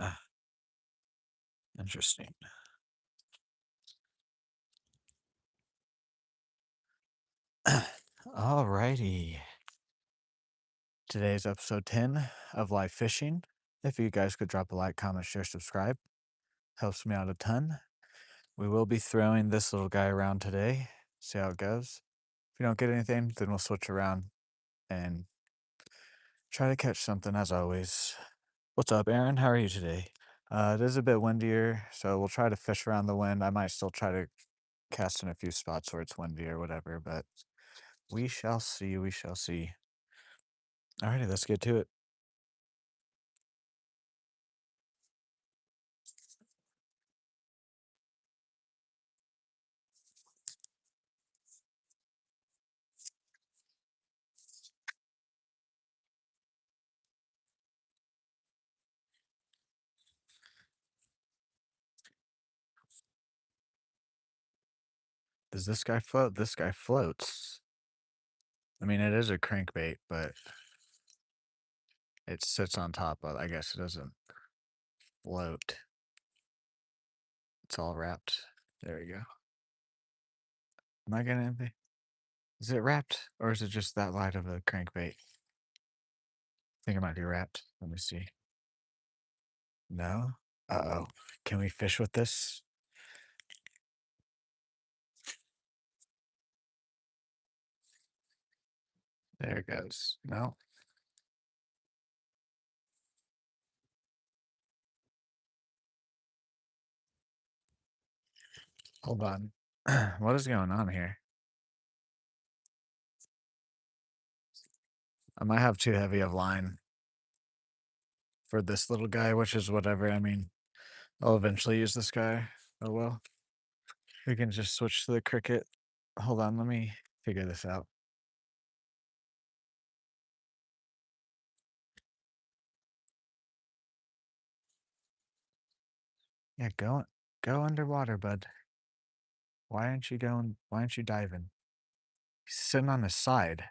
Ah, interesting. Alrighty. Today's episode 10 of Live Fishing. If you guys could drop a like, comment, share, subscribe, helps me out a ton. We will be throwing this little guy around today. See how it goes. If you don't get anything, then we'll switch around and try to catch something as always. What's up, Aaron? How are you today? It is a bit windier, so we'll try to fish around the wind. I might still try to cast in a few spots where it's windy or whatever, but we shall see. We shall see. Alrighty, let's get to it. Does this guy float? This guy floats. I mean, it is a crankbait, but it sits on top of, I guess it doesn't float. It's all wrapped. There we go. Am I getting anything? Is it wrapped or is it just that light of a crankbait? I think it might be wrapped. Let me see. No? Uh-oh. Can we fish with this? There it goes. No? Hold on. What is going on here? I might have too heavy of line for this little guy, which is whatever. I mean, I'll eventually use this guy. Oh well. We can just switch to the cricket. Hold on, let me figure this out. Yeah, go underwater, bud. Why aren't you diving? He's sitting on his side.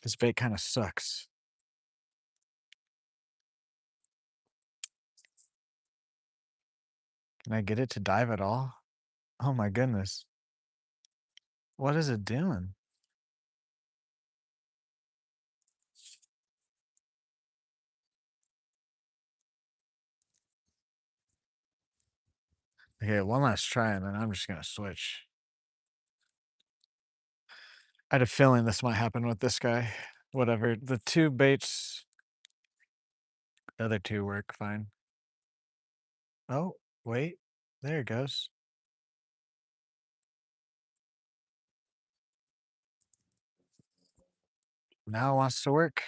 This bait kind of sucks. Can I get it to dive at all? Oh my goodness. What is it doing? Okay, one last try and then I'm just gonna switch. I had a feeling this might happen with this guy. Whatever. The two baits, the other two work fine. Oh, wait. There it goes. Now it wants to work.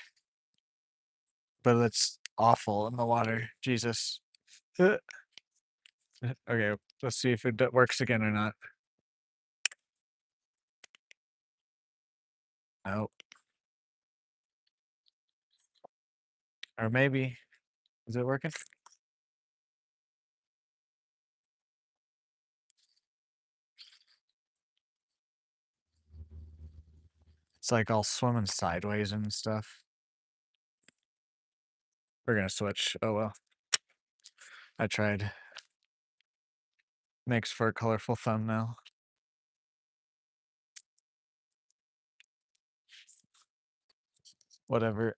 But it's awful in the water. Jesus. Okay, let's see if it works again or not. Nope. Or maybe. Is it working? It's like all swimming sideways and stuff. We're gonna switch. Oh well. I tried. Makes for a colorful thumbnail. Whatever.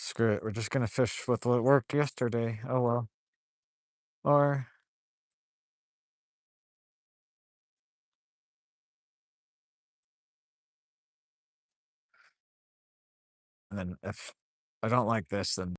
Screw it. We're just gonna fish with what worked yesterday. Oh well. Or and then if I don't like this, then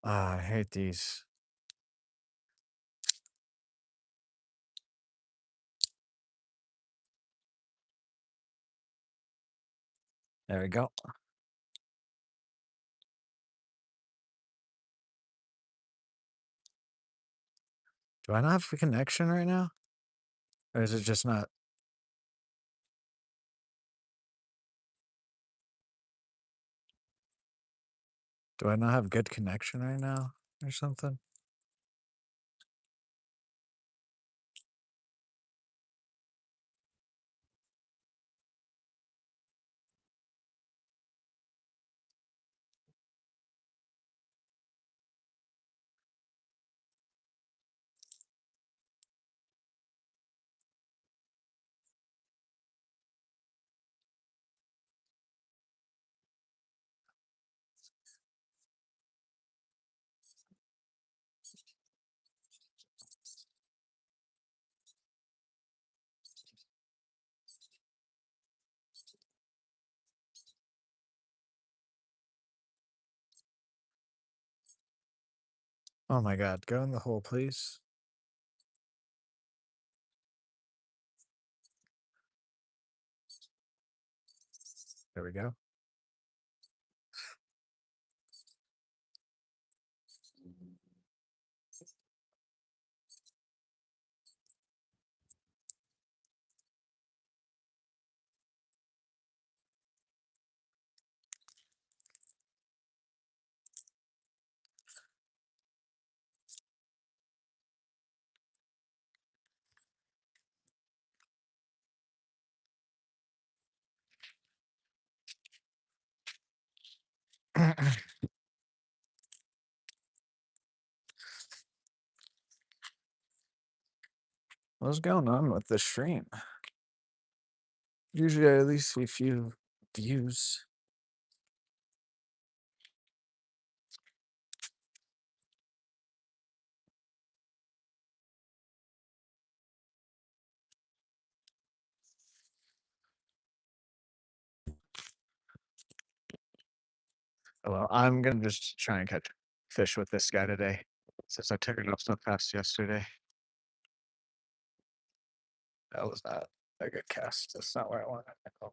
I hate these. There we go. Do I not have a connection right now? Or is it just not? Do I not have good connection right now or something? Oh my god, go in the hole, please. There we go. What's going on with the stream? Usually I at least see a few views. Oh, well, I'm gonna just try and catch fish with this guy today, since I took it off so fast yesterday. That was not a good cast. That's not where I wanted to go.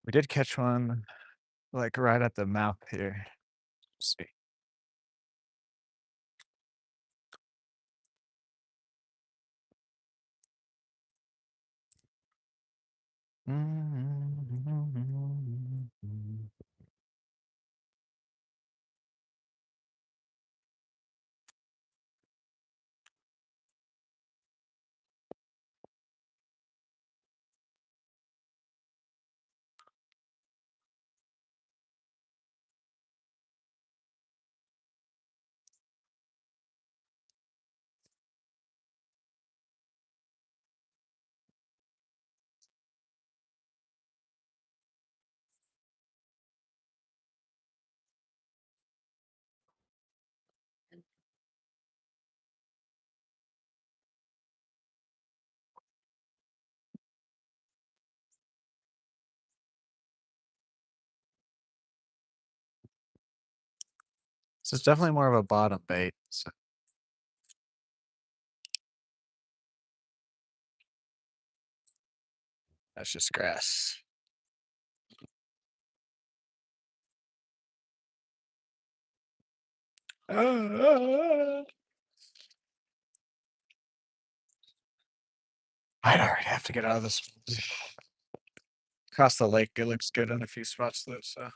We did catch one, like right at the mouth here. Let's see. So it's definitely more of a bottom bait. So that's just grass. I'd already have to get out of this. Across the lake, it looks good in a few spots though. So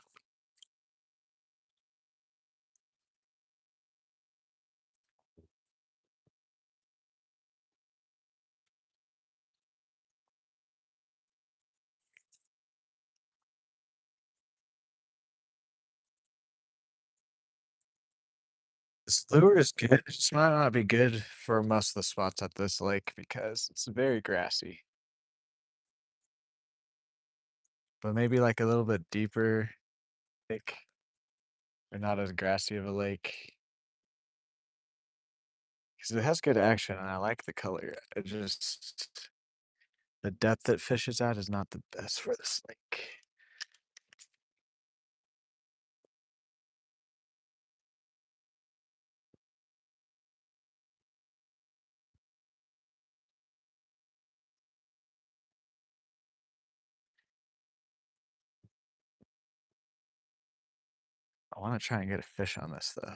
this lure is good. It just might not be good for most of the spots at this lake because it's very grassy. But maybe like a little bit deeper lake or not as grassy of a lake. Because it has good action and I like the color. It just the depth it fishes at is not the best for this lake. I want to try and get a fish on this though.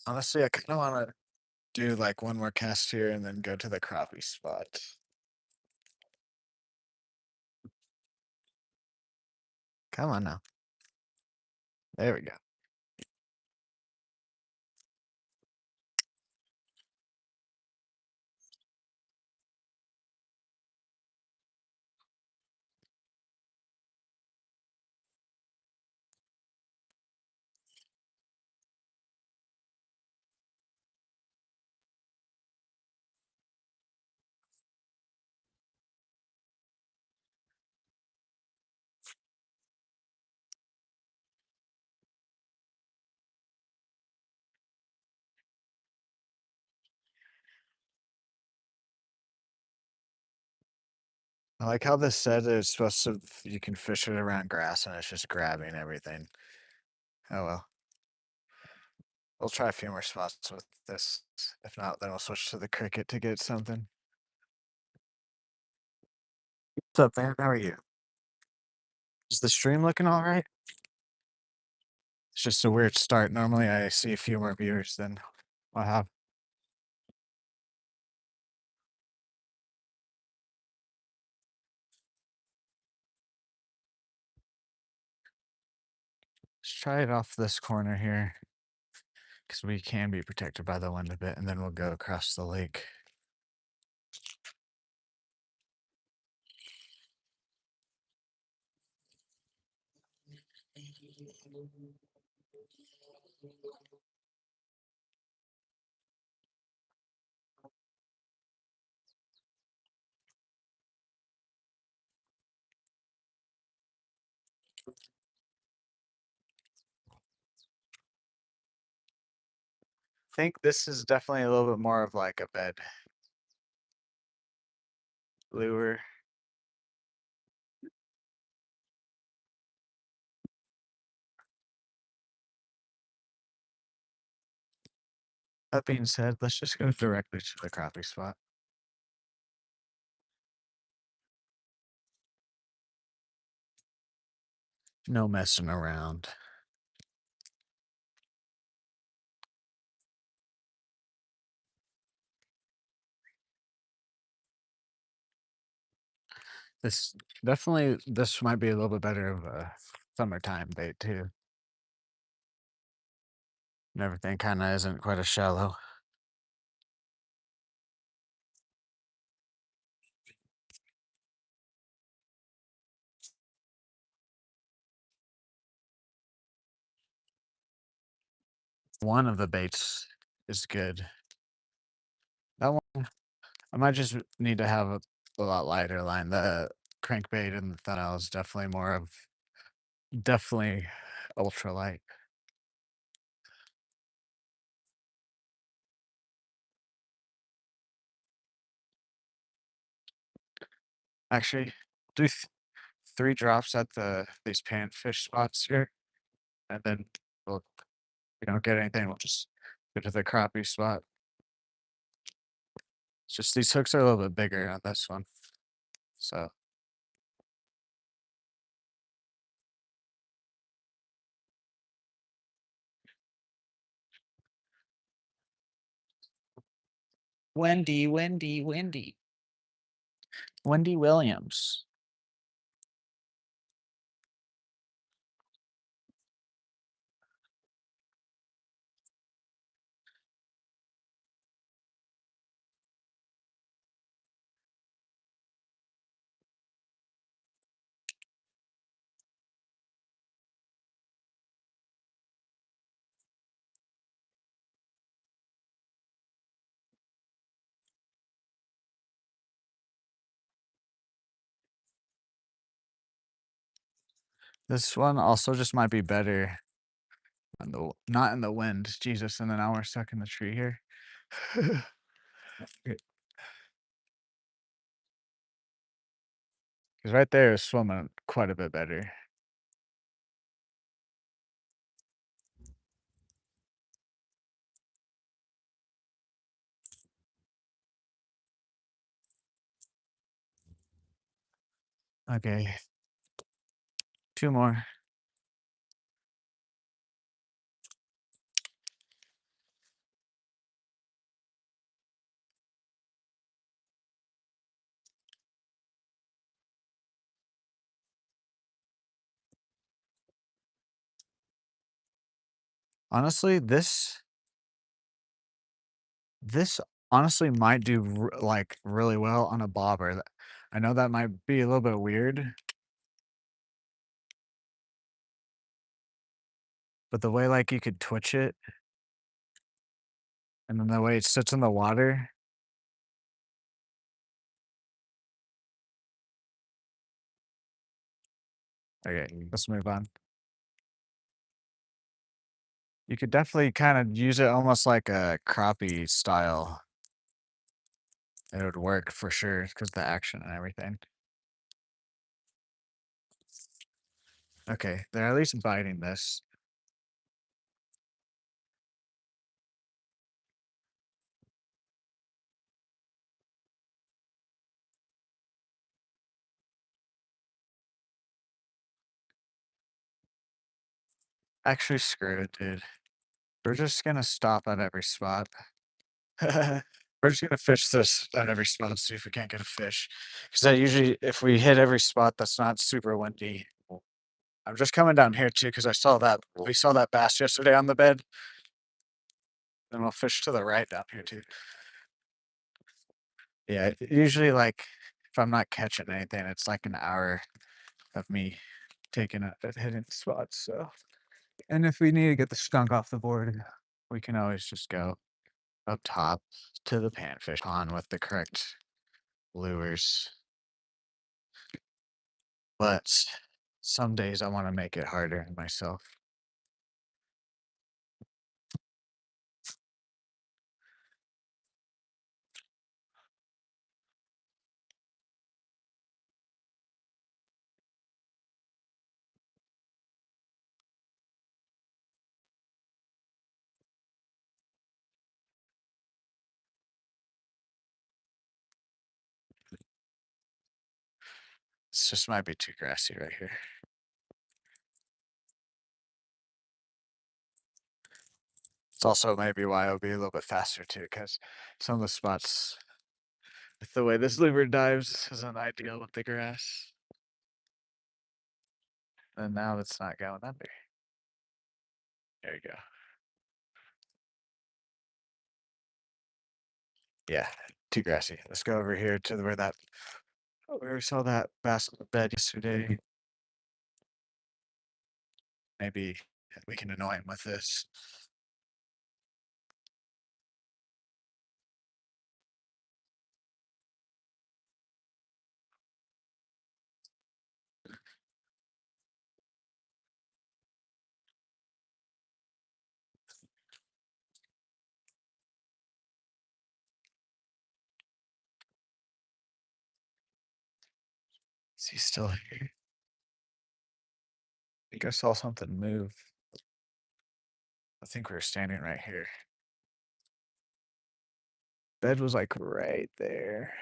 Honestly, I kind of want to do like one more cast here and then go to the crappie spot. Come on now. There we go. I like how this said it's supposed to, you can fish it around grass and it's just grabbing everything. Oh well. We'll try a few more spots with this. If not, then we'll switch to the cricket to get something. What's up, man? How are you? Is the stream looking all right? It's just a weird start. Normally, I see a few more viewers than I have. Let's try it off this corner here because we can be protected by the wind a bit, and then we'll go across the lake. I think this is definitely a little bit more of like a bed lure. That being said, let's just go directly to the crappie spot. No messing around. This definitely this might be a little bit better of a summertime bait too. and everything kinda isn't quite as shallow. One of the baits is good. That one I might just need to have a lot lighter line. The crankbait and the thumbnail is definitely ultralight. Actually, do 3 drops at these panfish spots here, and then we'll if we don't get anything, we'll just go to the crappie spot. It's just these hooks are a little bit bigger on this one, so Wendy Williams. This one also just might be better on the not in the wind, Jesus, and then now we're stuck in the tree here. 'Cause right there is swimming quite a bit better. Okay, 2 more. Honestly, this honestly might do like, really well on a bobber. I know that might be a little bit weird, but the way, like, you could twitch it, and then the way it sits in the water. Okay, let's move on. You could definitely kinda use it almost like a crappie style. It would work for sure because the action and everything. Okay, they're at least biting this. Actually, screw it, dude. We're just gonna stop at every spot. We're just gonna fish this at every spot and see if we can't get a fish. Because I usually, if we hit every spot that's not super windy, I'm just coming down here too because we saw that bass yesterday on the bed. Then we'll fish to the right down here too. Yeah, usually like if I'm not catching anything, it's like an hour of me taking at hitting spots. So, and if we need to get the skunk off the board, we can always just go up top to the panfish pond with the correct lures. But some days I want to make it harder on myself. This just might be too grassy right here. It's also maybe why it'll be a little bit faster too, because some of the spots with the way this lever dives isn't ideal with the grass. And now it's not going under. There you go. Yeah, too grassy. Let's go over here to where that where we saw that basket bed yesterday. Maybe we can annoy him with this. Is he still here? I think I saw something move. I think we were standing right here. Bed was like right there.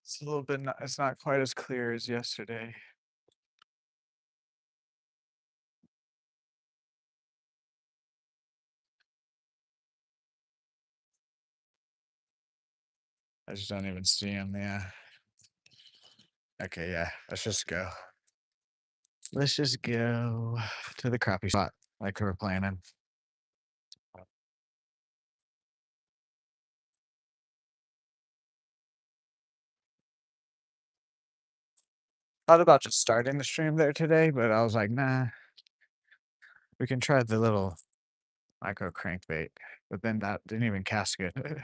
It's a little bit not, it's not quite as clear as yesterday. I just don't even see him. Yeah. Okay, yeah. Let's just go. Let's just go to the crappie spot like we were planning. Thought about just starting the stream there today, but I was like, nah, we can try the little micro crankbait. But then that didn't even cast good.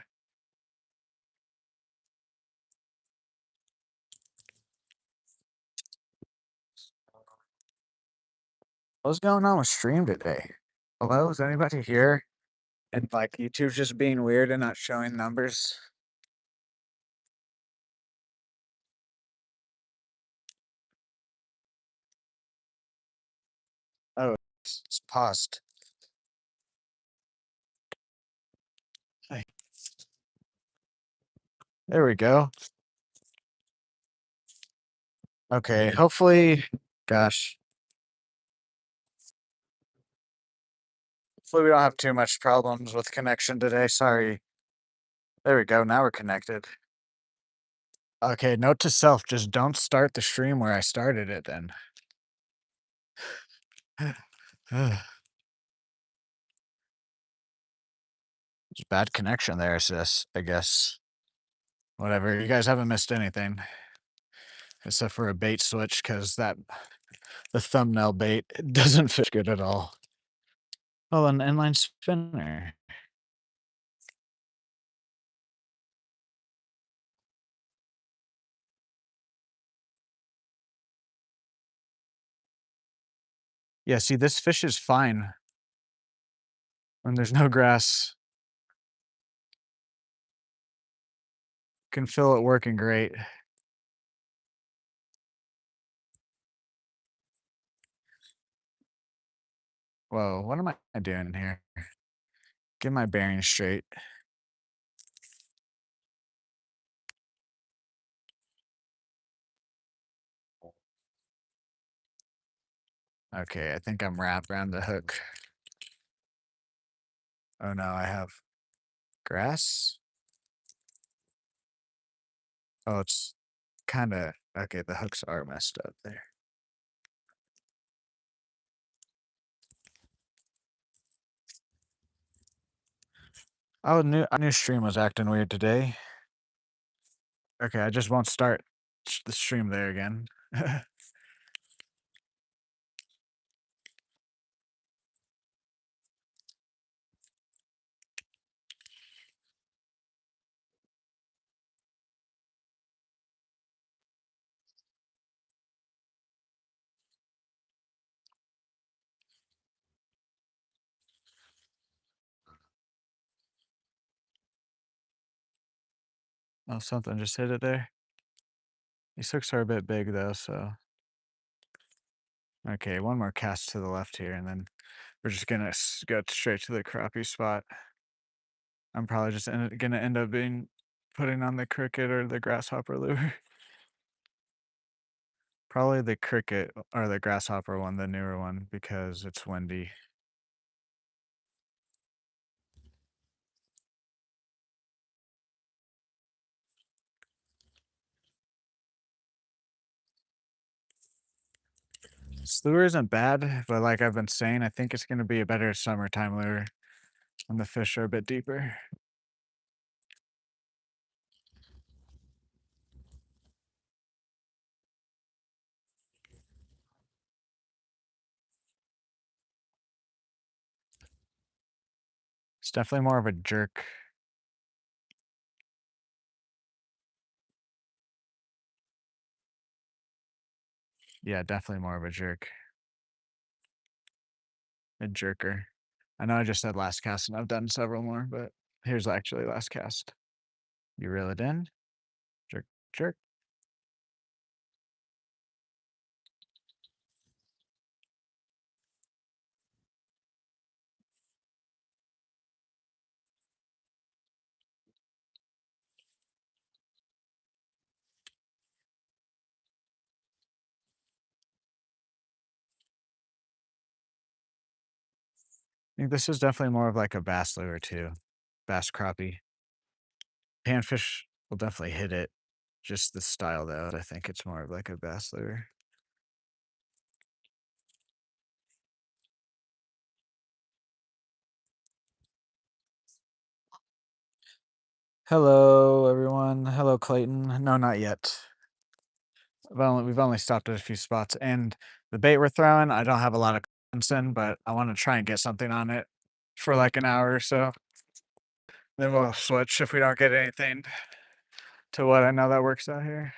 What's going on with stream today? Hello, is anybody here? And like YouTube's just being weird and not showing numbers. Oh, it's paused. Hi. There we go. Okay, hopefully, gosh, hopefully we don't have too much problems with connection today. Sorry. There we go. Now we're connected. Okay, note to self, just don't start the stream where I started it then. It's bad connection there, sis, I guess. Whatever, you guys haven't missed anything. Except for a bait switch, because the thumbnail bait doesn't fit good at all. Oh, an inline spinner. Yeah, see, this fish is fine when there's no grass. Can feel it working great. Whoa, what am I doing here? Get my bearings straight. Okay, I think I'm wrapped around the hook. Oh no, I have grass. Oh, it's kind of okay. The hooks are messed up there. Oh, I knew stream was acting weird today. Okay, I just won't start the stream there again. Oh, something just hit it there. These hooks are a bit big though, so okay, one more cast to the left here, and then we're just gonna go straight to the crappie spot. I'm probably just gonna end up putting on the cricket or the grasshopper lure. Probably the cricket or the grasshopper one, the newer one, because it's windy. This lure isn't bad, but like I've been saying, I think it's gonna be a better summertime lure when the fish are a bit deeper. It's definitely more of a jerk. Yeah, definitely more of a jerk. A jerker. I know I just said last cast and I've done several more, but here's actually last cast. You reel it in. Jerk, jerk. I think this is definitely more of like a bass lure too. Bass crappie. Panfish will definitely hit it. Just the style though, I think it's more of like a bass lure. Hello, everyone. Hello, Clayton. No, not yet. We've only stopped at a few spots, and the bait we're throwing, I don't have a lot of confidence in, but I want to try and get something on it for like an hour or so. Then we'll switch if we don't get anything to what I know that works out here.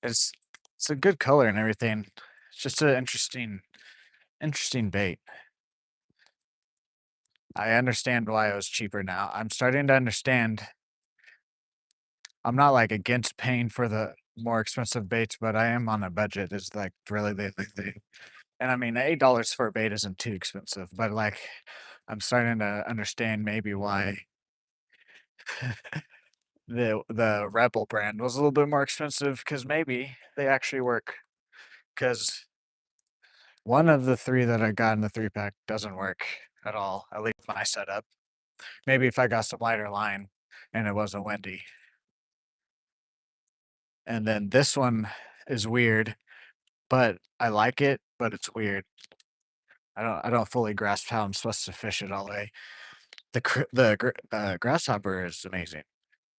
It's it's a good color and everything. It's just an interesting bait. I understand why it was cheaper now. I'm starting to understand. I'm not like against paying for the more expensive baits, but I am on a budget. Is like really the thing. And I mean, $8 for a bait isn't too expensive, but like, I'm starting to understand maybe why the Rebel brand was a little bit more expensive because maybe they actually work. Because one of the three that I got in the 3-pack doesn't work at all, at least my setup. Maybe if I got some lighter line and it wasn't windy. And then this one is weird, but I like it, but it's weird. I don't fully grasp how I'm supposed to fish it all the way. The grasshopper is amazing.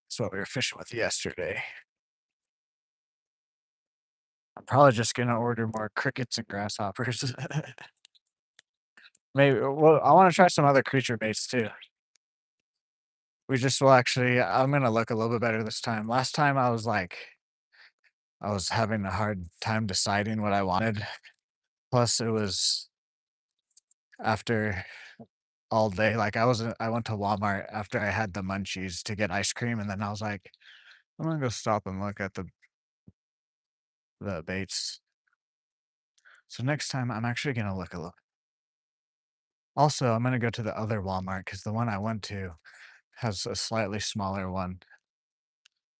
That's what we were fishing with yesterday. I'm probably just gonna order more crickets and grasshoppers. Maybe well, I wanna try some other creature baits too. We just will actually I'm gonna look a little bit better this time. Last time I was like I was having a hard time deciding what I wanted. Plus it was after all day. Like I went to Walmart after I had the munchies to get ice cream and then I was like, I'm gonna go stop and look at the baits. So next time I'm actually gonna look a little. Also, I'm gonna go to the other Walmart because the one I went to has a slightly smaller one,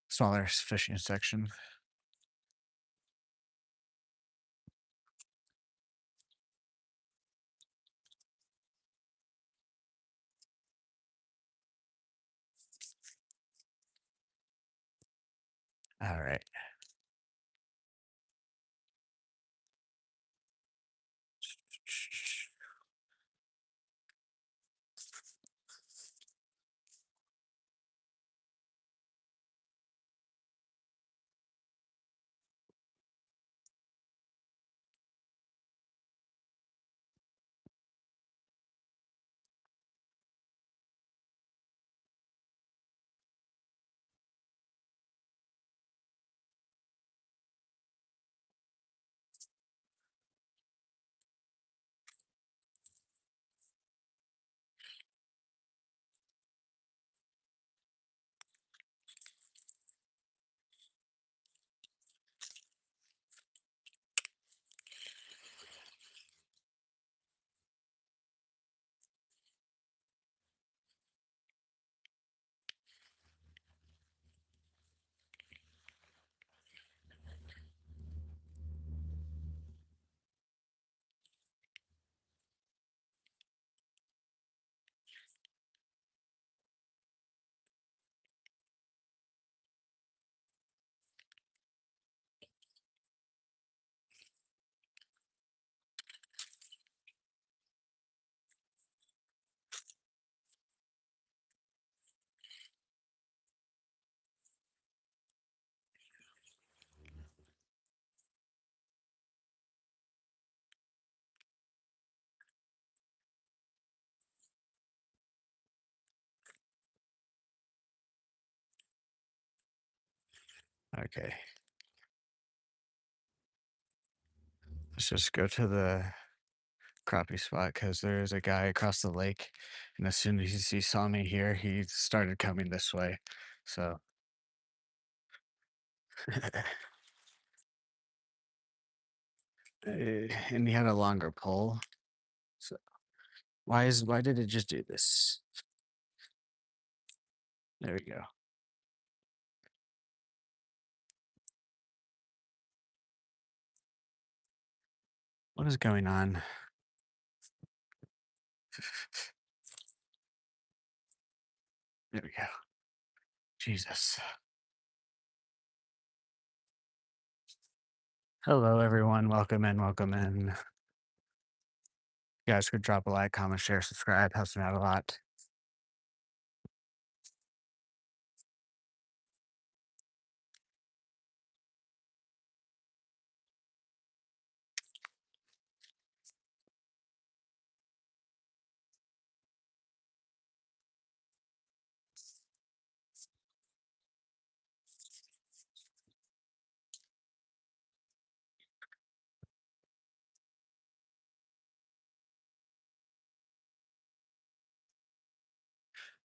smaller fishing section. All right. Okay. Let's just go to the crappie spot because there is a guy across the lake, and as soon as he saw me here, he started coming this way. So, and he had a longer pole. So why did it just do this? There we go. What is going on? There we go. Jesus. Hello, everyone. Welcome in. Welcome in. You guys could drop a like, comment, share, subscribe. Helps me out a lot.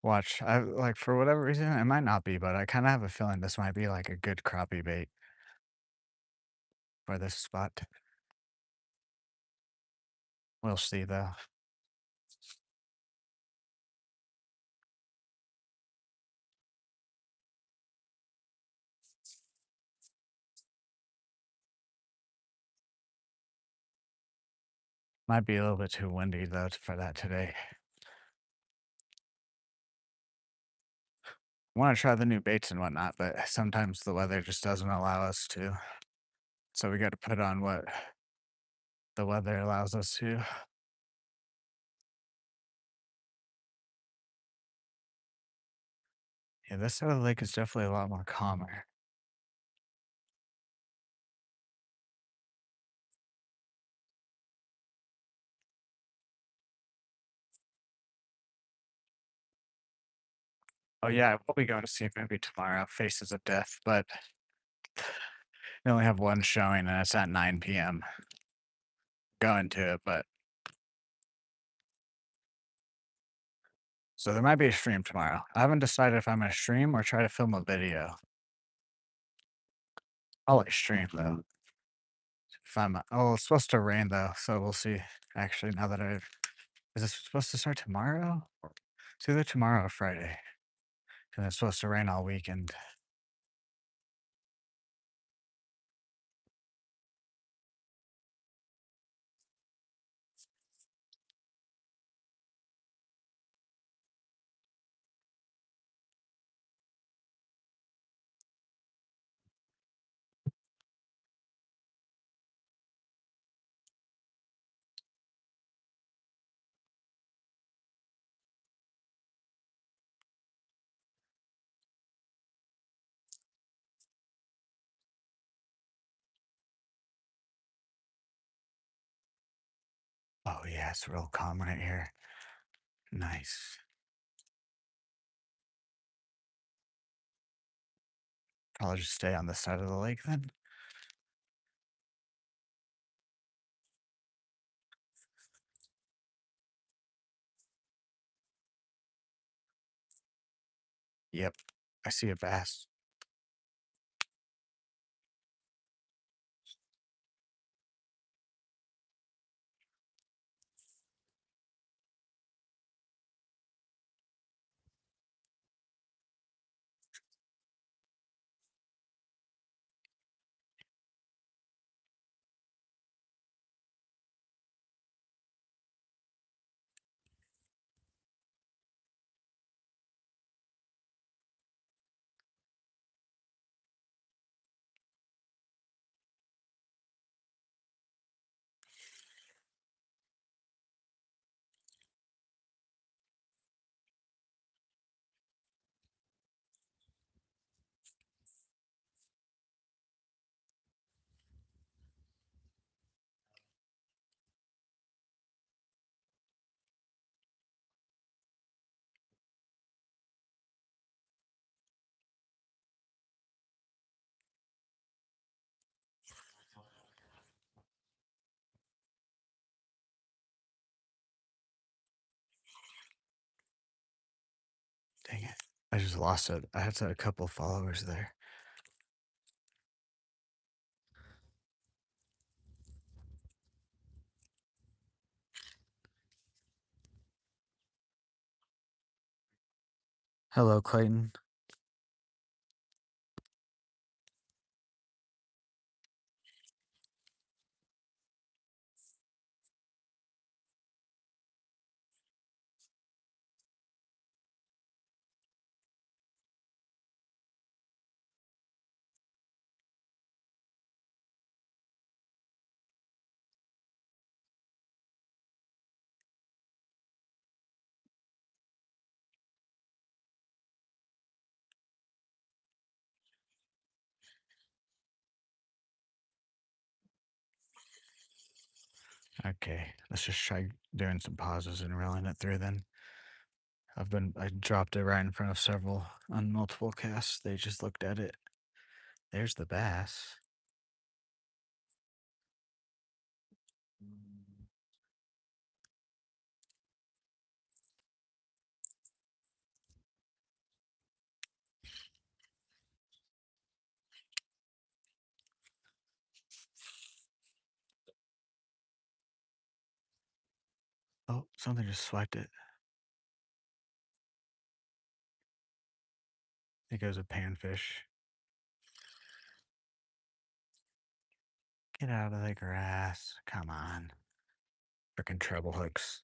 Watch. I like for whatever reason, it might not be, but I kind of have a feeling this might be like a good crappie bait for this spot. We'll see though. Might be a little bit too windy though for that today. I want to try the new baits and whatnot, but sometimes the weather just doesn't allow us to. So we got to put on what the weather allows us to. Yeah, this side of the lake is definitely a lot more calmer. Oh yeah, we'll be going to see a movie tomorrow, Faces of Death, but they only have one showing and it's at 9 p.m. Going to it, but so there might be a stream tomorrow. I haven't decided if I'm gonna stream or try to film a video. I'll like stream though. If I'm oh, it's supposed to rain though, so we'll see. Actually, now that I've is this supposed to start tomorrow? It's either tomorrow or Friday. And it's supposed to rain all weekend. Oh yeah, it's real calm right here. Nice. Probably just stay on this side of the lake then. Yep. I see a bass. I just lost it. I had a couple followers there. Hello, Clayton. Okay, let's just try doing some pauses and reeling it through then. I dropped it right in front of several on multiple casts. They just looked at it. There's the bass. Oh, something just swiped it. It goes a panfish. Get out of the grass. Come on. Frickin' treble hooks.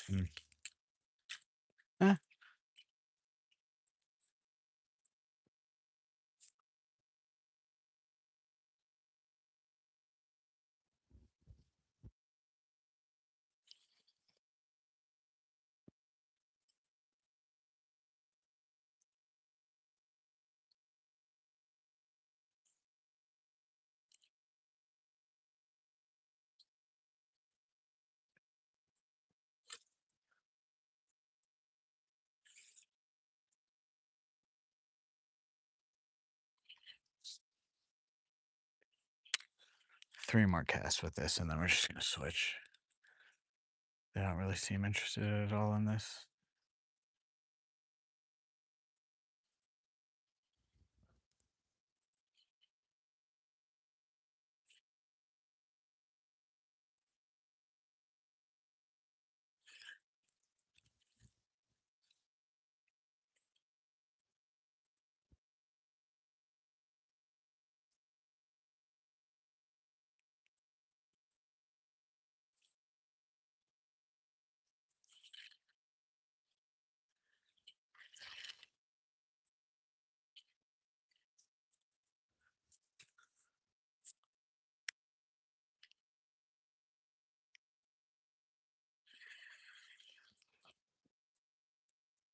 Mm. Eh. 3 more casts with this, and then we're just gonna switch. They don't really seem interested at all in this.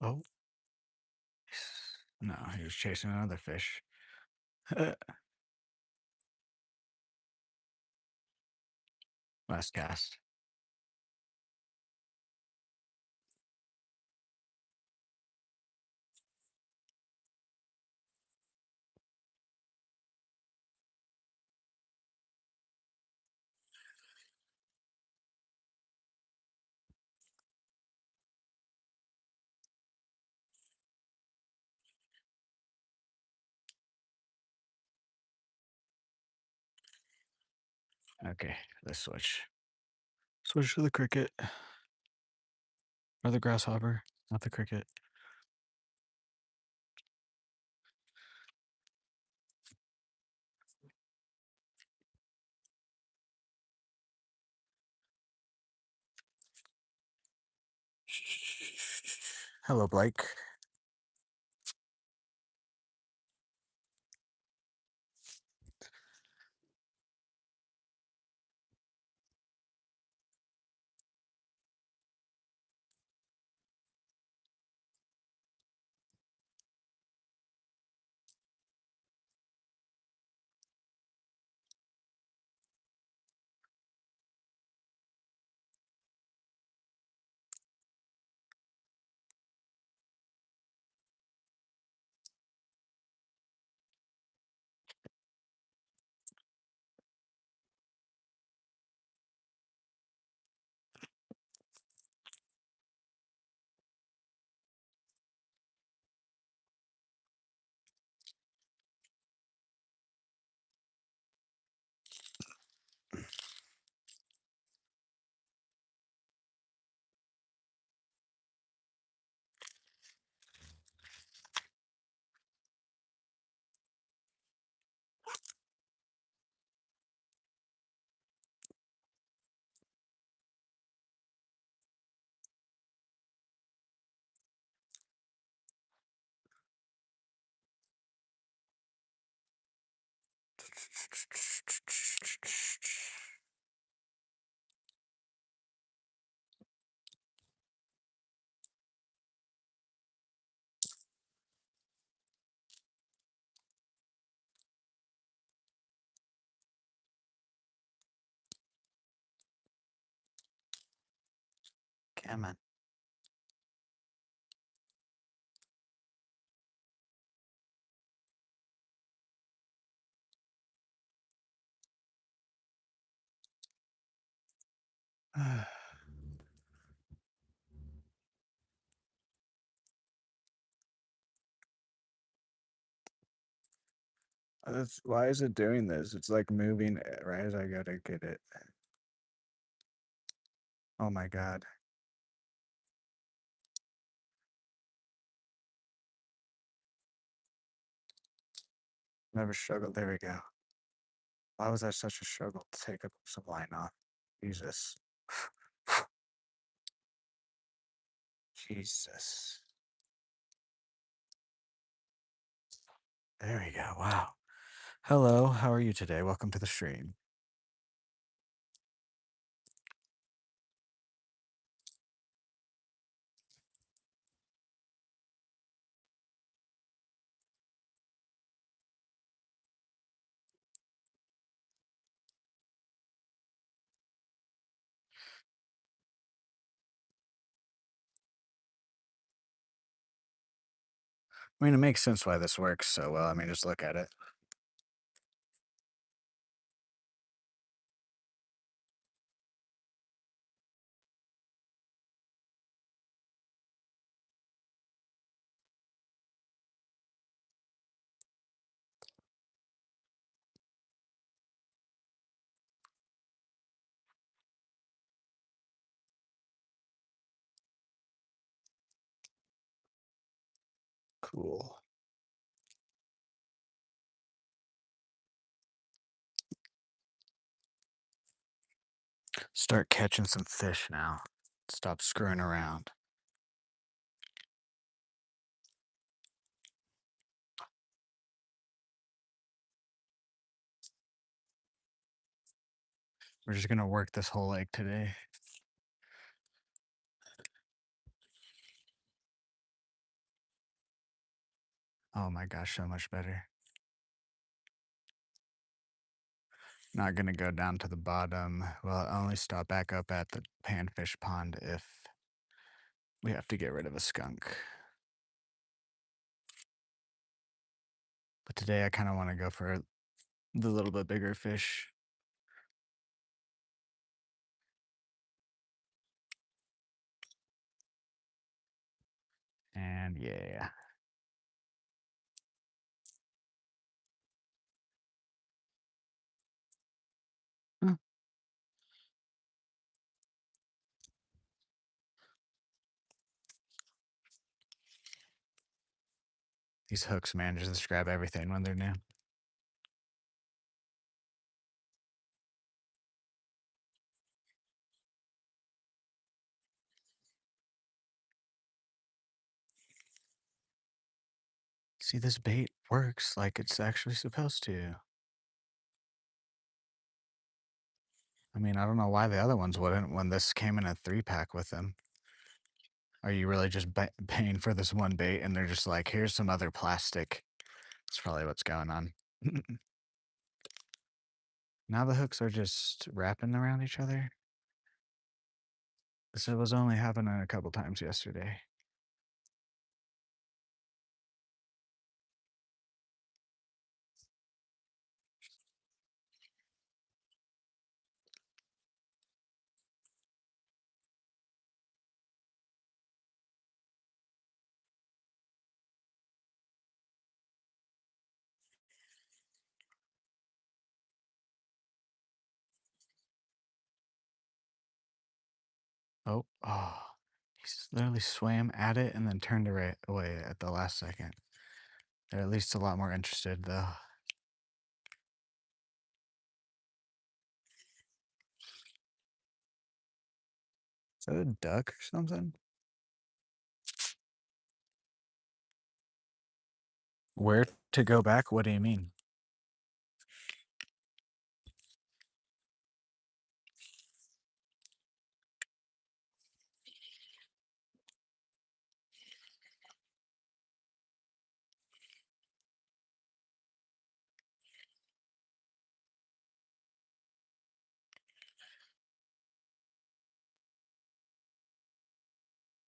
Oh. No, he was chasing another fish. Last cast. Okay, let's switch. Switch to the cricket. Or the grasshopper, not the cricket. Hello, Blake. Come on. Why is it doing this? It's like moving right as I go to get it. Oh my god. Never struggled. There we go. Why was that such a struggle to take some line off? Jesus. Jesus. There we go. Wow. Hello, how are you today? Welcome to the stream. I mean, it makes sense why this works so well. I mean, just look at it. Cool. Start catching some fish now. Stop screwing around. We're just gonna work this whole lake today. Oh my gosh, so much better. Not gonna go down to the bottom. Well, only stop back up at the panfish pond if we have to get rid of a skunk. But today I kind of want to go for the little bit bigger fish. And yeah. Huh. These hooks, man, just grab everything when they're new. See, this bait works like it's actually supposed to. I mean, I don't know why the other ones wouldn't when this came in a 3-pack with them. Are you really just paying for this one bait and they're just like, here's some other plastic? That's probably what's going on. Now the hooks are just wrapping around each other. This was only happening a couple times yesterday. Oh, he literally swam at it and then turned away at the last second. They're at least a lot more interested, though. Is that a duck or something? Where to go back? What do you mean?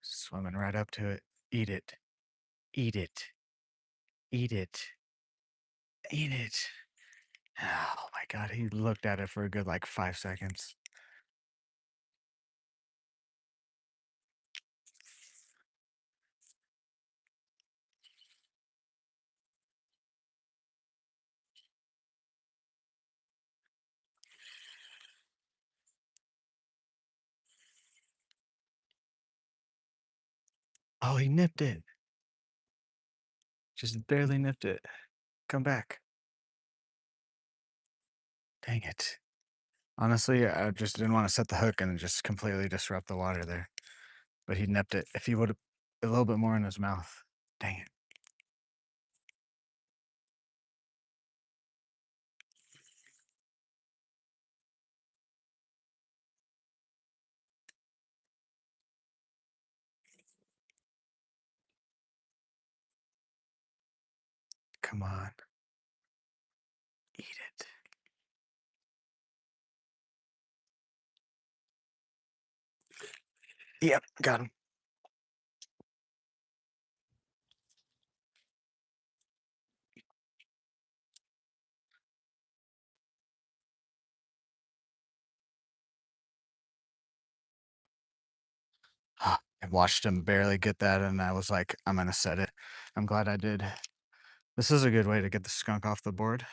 Swimming right up to it. Eat it. Eat it. Eat it. Eat it. Oh my god, he looked at it for a good like 5 seconds. Oh, he nipped it. Just barely nipped it. Come back. Dang it. Honestly, I just didn't want to set the hook and just completely disrupt the water there. But he nipped it. If he would have a little bit more in his mouth. Dang it. Come on. Eat it. Yep, got him. I watched him barely get that, and I was like, I'm gonna set it. I'm glad I did. This is a good way to get the skunk off the board.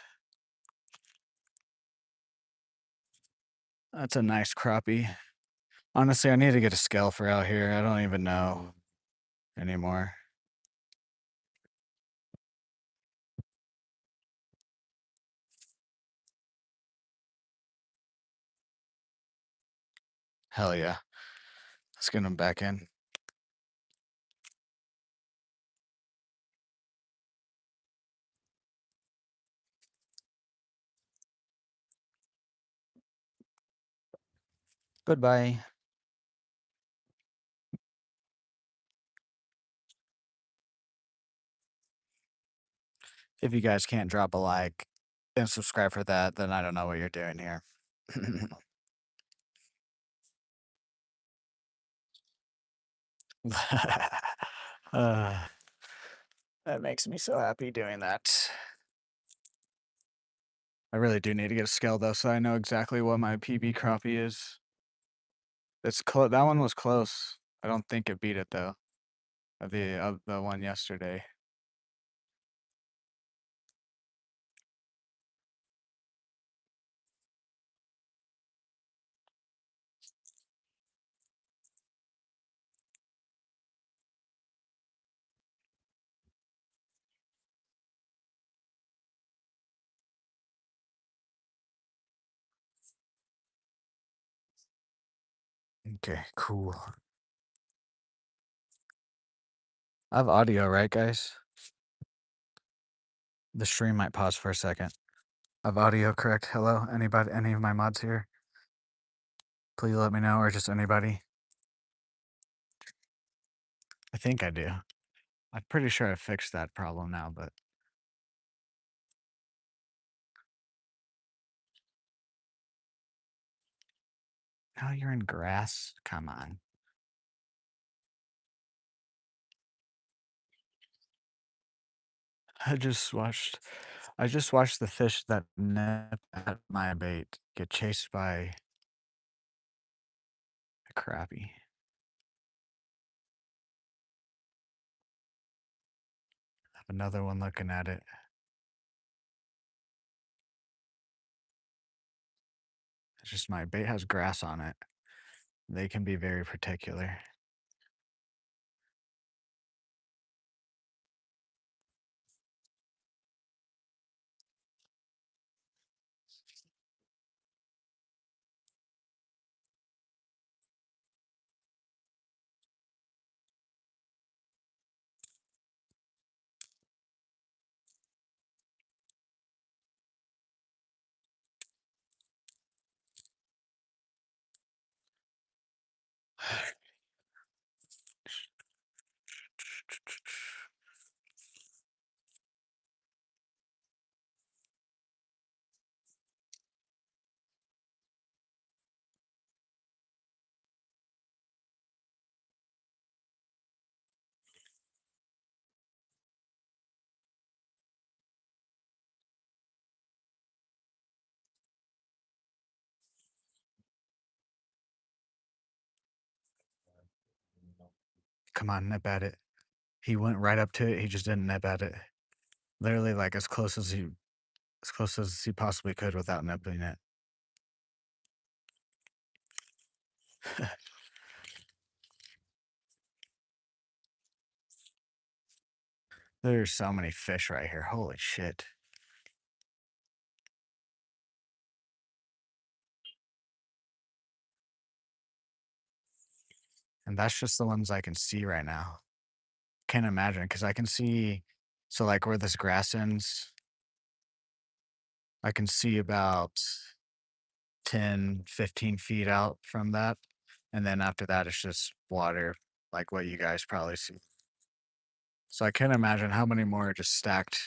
That's a nice crappie. Honestly, I need to get a scale for out here. I don't even know anymore. Hell yeah. Let's get him back in. Goodbye. If you guys can't drop a like and subscribe for that, then I don't know what you're doing here. uh, that makes me so happy doing that. I really do need to get a scale though, so I know exactly what my PB crappie is. It's close. That one was close. I don't think it beat it though. The one yesterday. Okay, cool. I have audio, right, guys? The stream might pause for a second. Of audio correct? Hello? Anybody? Any of my mods here? Please let me know, or just anybody. I think I do. I'm pretty sure I fixed that problem now, but now you're in grass? Come on. I just watched I just watched the fish that nipped at my bait get chased by a crappie. I have another one looking at it. It's just my bait has grass on it. They can be very particular. Come on, nip at it. He went right up to it. He just didn't nip at it. Literally, like as close as he possibly could without nipping it. There's so many fish right here. Holy shit. And that's just the ones I can see right now. Can't imagine because I can see, so like where this grass ends, I can see about 10, 15 feet out from that. And then after that, it's just water, like what you guys probably see. So I can't imagine how many more are just stacked.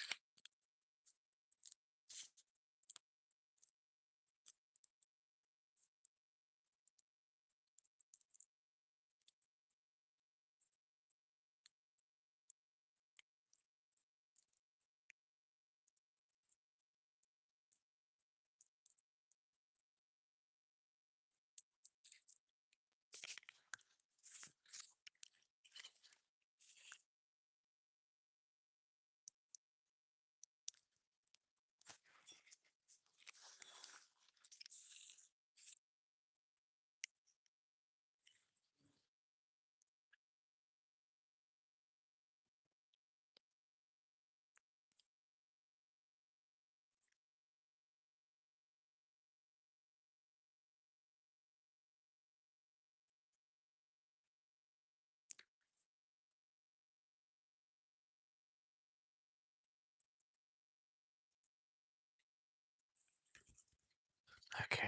Okay.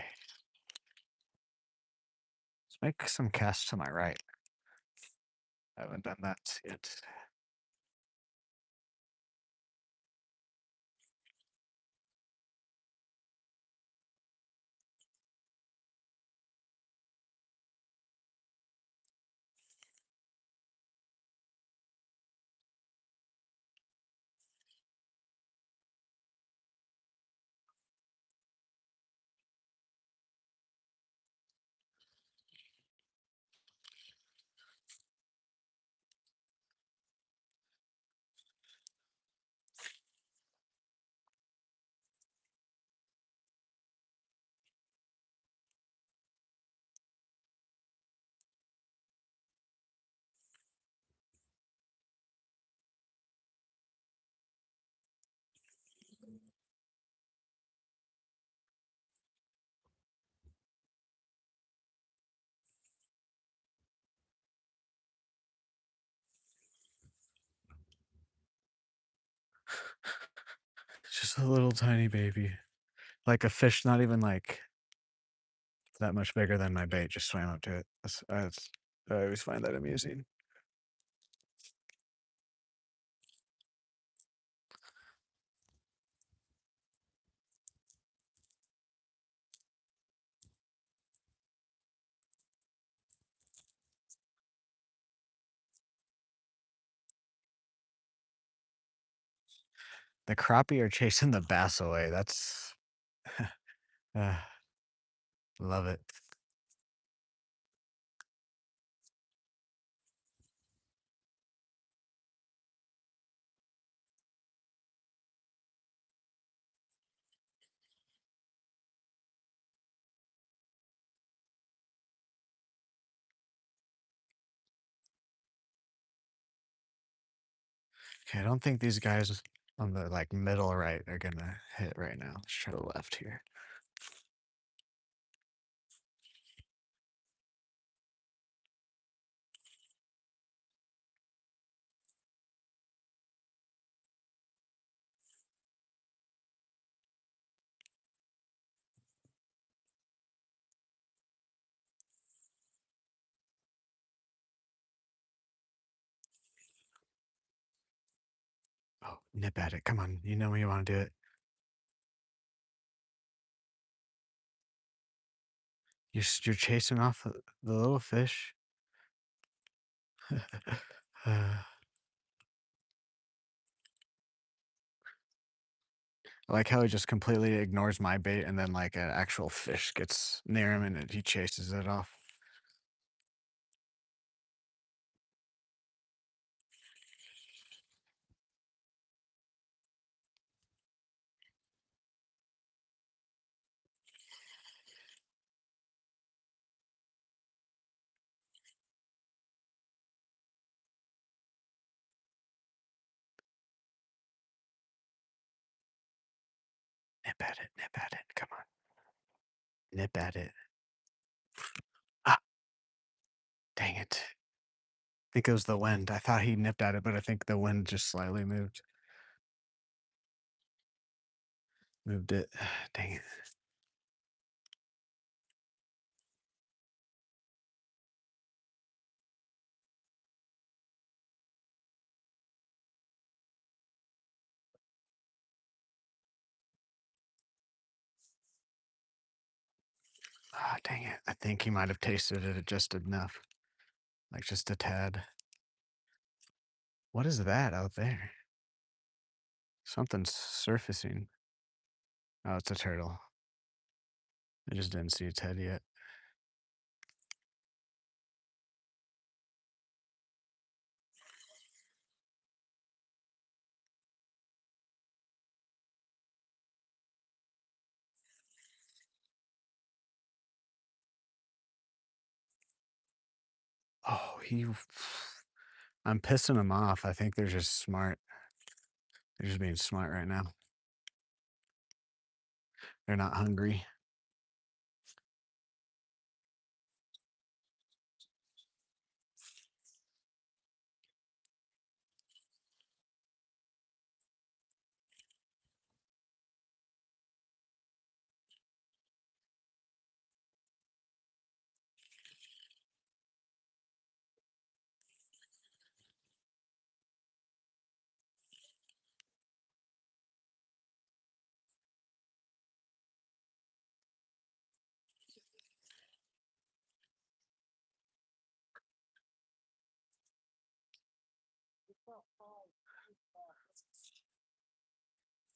Let's make some casts to my right. I haven't done that yet. Just a little tiny baby. Like a fish not even like that much bigger than my bait just swam up to it. I always find that amusing. The crappie are chasing the bass away. That's uh, love it. Okay, I don't think these guys on the like middle right are gonna hit right now. Let's try the left here. Oh, nip at it. Come on. You know when you want to do it. You're chasing off the little fish. I like how he just completely ignores my bait and then like an actual fish gets near him and he chases it off. Nip at it. Nip at it. Come on. Nip at it. Ah, dang it. I think it was the wind. I thought he nipped at it, but I think the wind just slightly moved it. Dang it. Ah, dang it. I think he might have tasted it just enough. Like just a tad. What is that out there? Something's surfacing. Oh, it's a turtle. I just didn't see its head yet. Oh, I'm pissing them off. I think they're just smart. They're just being smart right now. They're not hungry.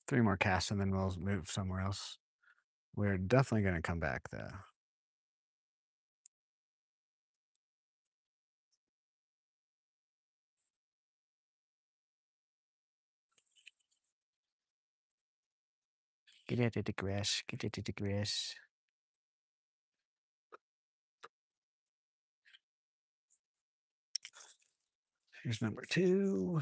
Three more casts and then we'll move somewhere else. We're definitely going to come back though. Get out of the grass. Get out of the grass. Here's number two.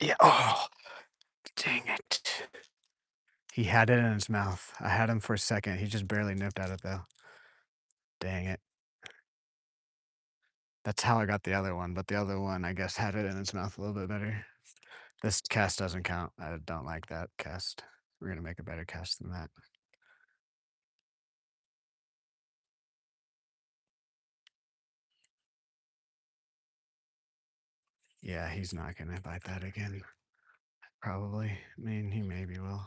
Yeah. Oh, dang it. He had it in his mouth. I had him for a second. He just barely nipped at it though. Dang it. That's how I got the other one, but the other one, I guess, had it in its mouth a little bit better. This cast doesn't count. I don't like that cast. We're gonna make a better cast than that. Yeah, he's not gonna bite that again. Probably. I mean, he maybe will.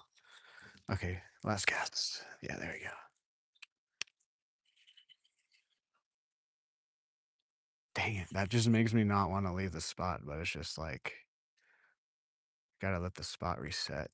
Okay, last cast. Yeah, there we go. Dang it. That just makes me not want to leave the spot, but it's just like, gotta let the spot reset.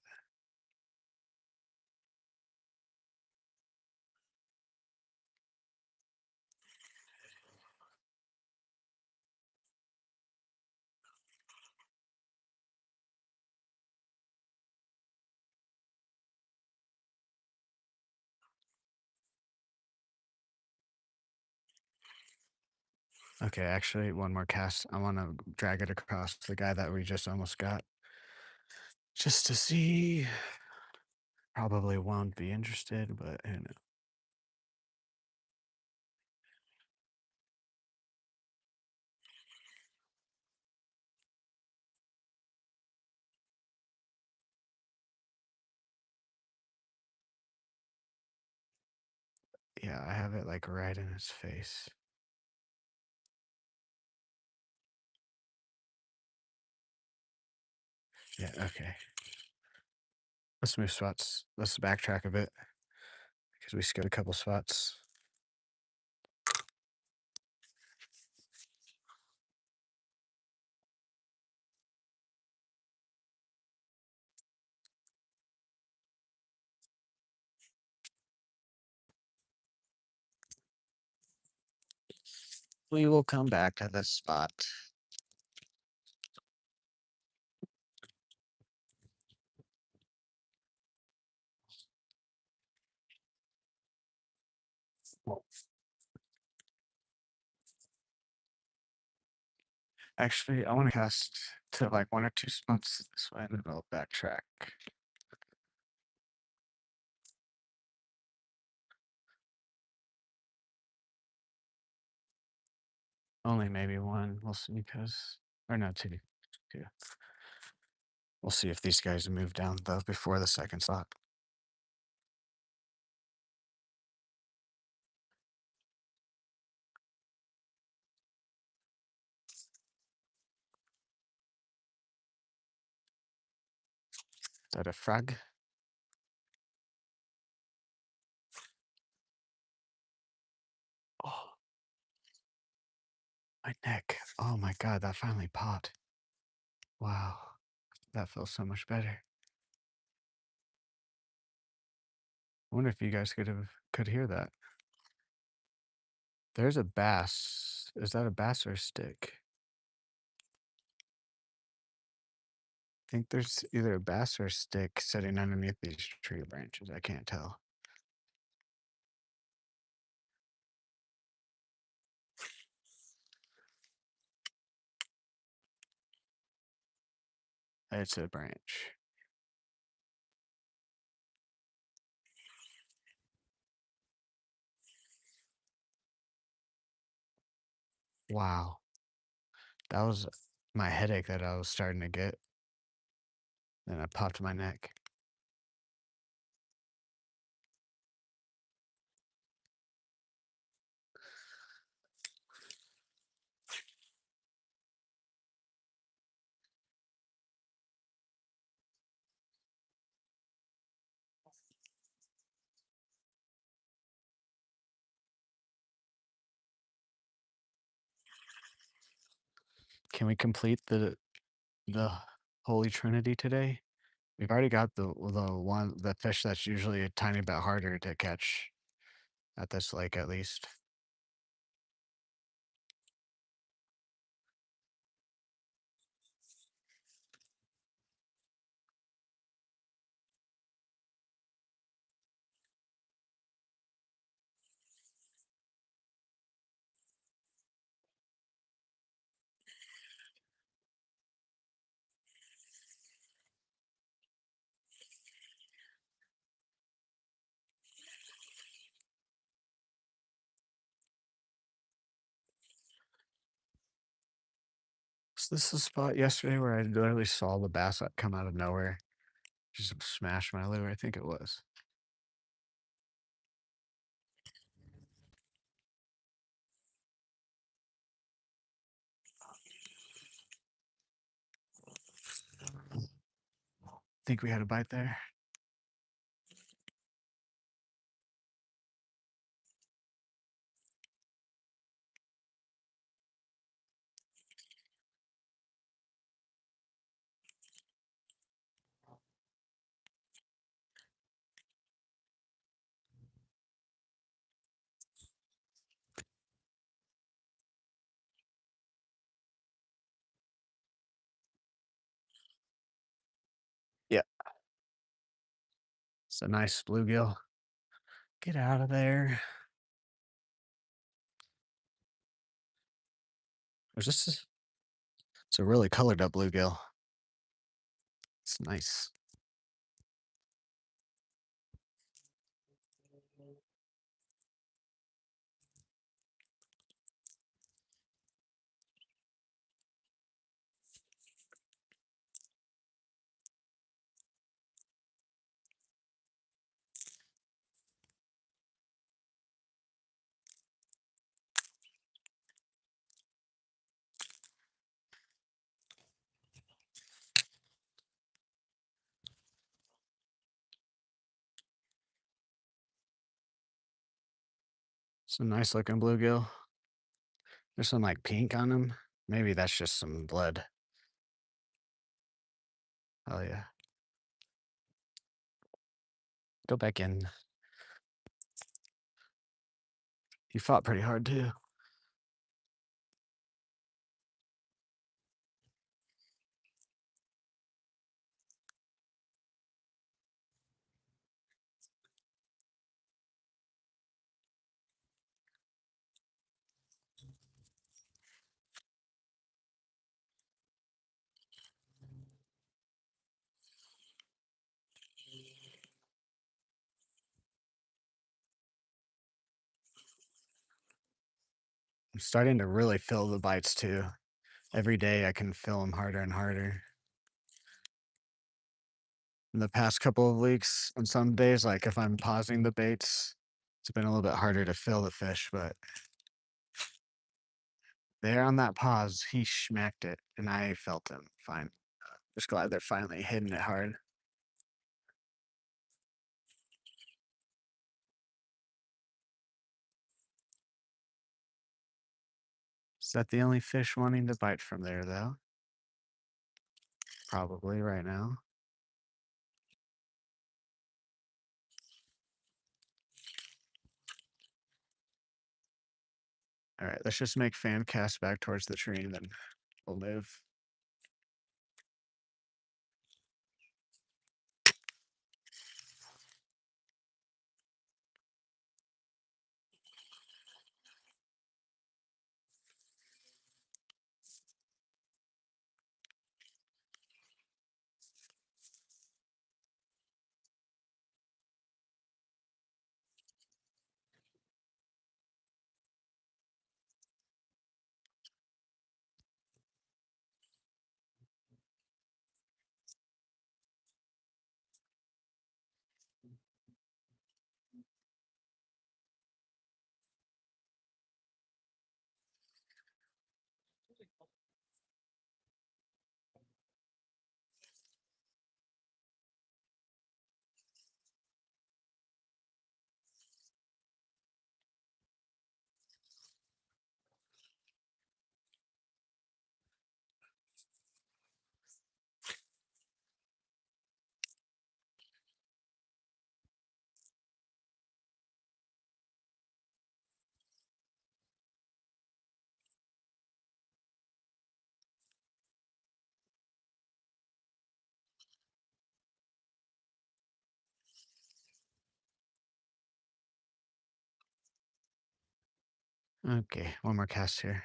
Okay, actually, one more cast. I want to drag it across the guy that we just almost got. Just to see. Probably won't be interested, but who knows. Yeah, I have it like right in his face. Yeah, okay. Let's move spots. Let's backtrack a bit because we skipped a couple spots. We will come back to this spot. Actually, I want to cast to like one or two spots this way and then I'll backtrack. Only maybe one. We'll see because, or no, two. Two. We'll see if these guys move down though before the second spot. Is that a frog? Oh, my neck. Oh my god, that finally popped. Wow, that feels so much better. I wonder if you guys could hear that. There's a bass. Is that a bass or a stick? I think there's either a bass or a stick sitting underneath these tree branches. I can't tell. It's a branch. Wow. That was my headache that I was starting to get. Then I popped my neck. Can we complete the Holy Trinity today? We've already got the fish that's usually a tiny bit harder to catch at this lake at least. This is a spot yesterday where I literally saw the bass come out of nowhere. Just smashed my lure, I think it was. Think we had a bite there. Yeah, it's a nice bluegill. Get out of there. Was this? It's a really colored up bluegill. It's nice. It's a nice looking bluegill. There's some like pink on him. Maybe that's just some blood. Oh yeah. Go back in. He fought pretty hard too. I'm starting to really feel the bites too. Every day I can feel them harder and harder. In the past couple of weeks, on some days, like if I'm pausing the baits, it's been a little bit harder to feel the fish, but there on that pause, he smacked it and I felt him fine. Just glad they're finally hitting it hard. Is that the only fish wanting to bite from there, though? Probably right now. All right, let's just make fan cast back towards the tree and then we'll move. Okay, one more cast here.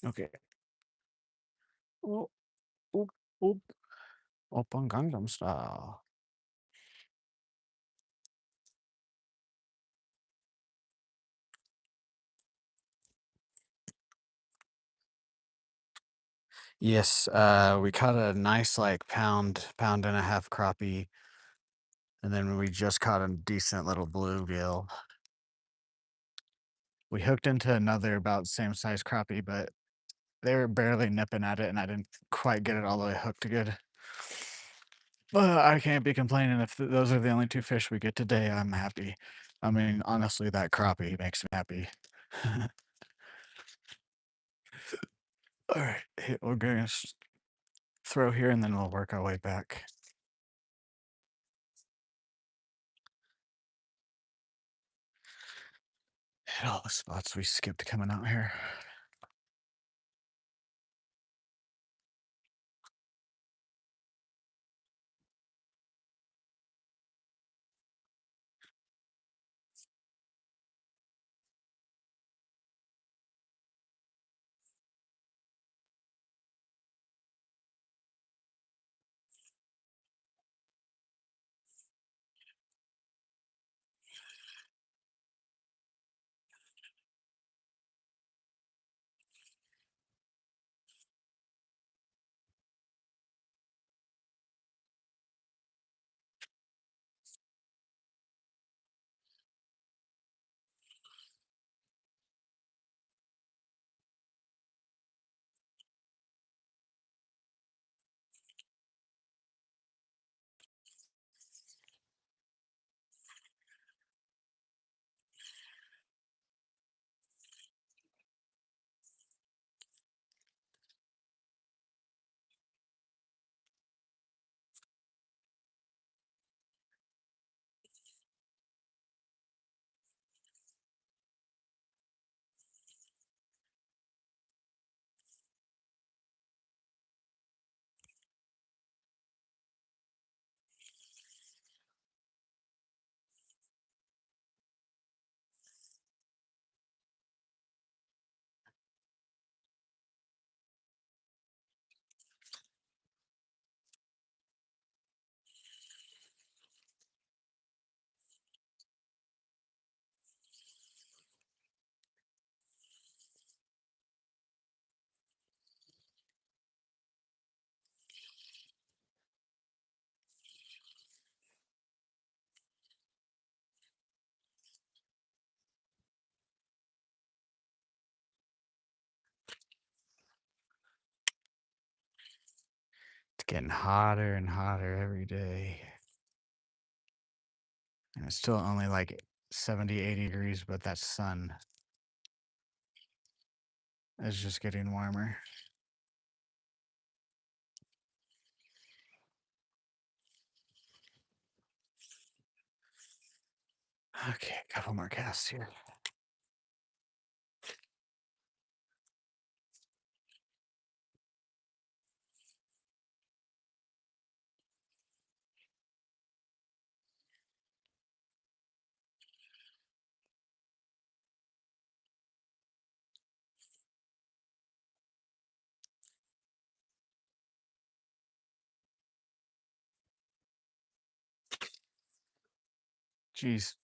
Okay. Oh, oop, oop. Open Gangnam Style. Yes, we caught a nice like pound and a half crappie, and then we just caught a decent little bluegill. We hooked into another about same size crappie, but they were barely nipping at it, and I didn't quite get it all the way hooked good. But I can't be complaining if those are the only 2 fish we get today, I'm happy. I mean, honestly, that crappie makes me happy. Alright, we're gonna throw here, and then we'll work our way back. Hit all the spots we skipped coming out here. It's getting hotter and hotter every day. And it's still only like 70, 80 degrees, but that sun is just getting warmer. Okay, a couple more casts here. Jeez.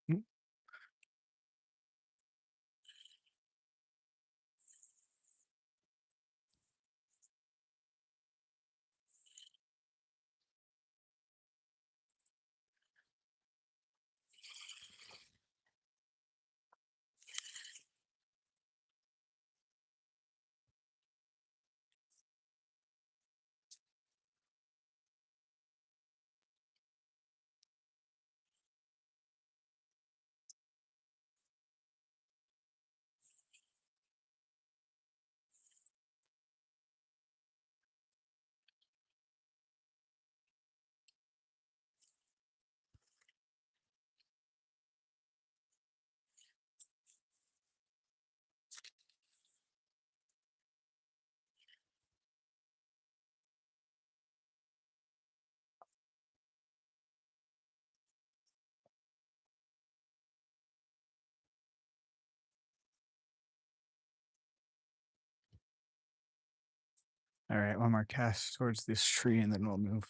All right, one more cast towards this tree and then we'll move.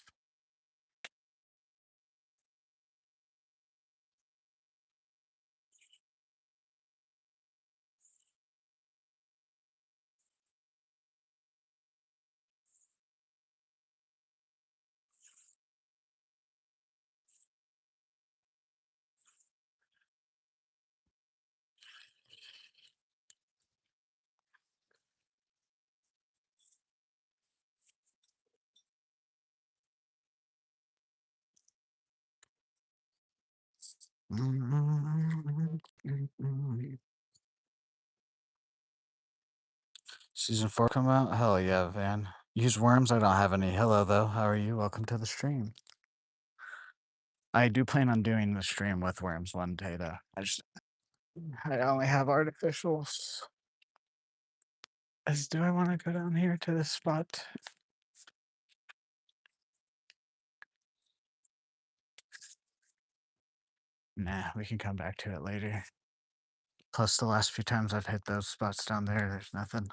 Season 4 come out? Hell yeah, Van. Use worms? I don't have any. Hello, though. How are you? Welcome to the stream. I do plan on doing the stream with worms one day, though. I only have artificials. Do I want to go down here to this spot? Nah, we can come back to it later. Plus, the last few times I've hit those spots down there, there's nothing.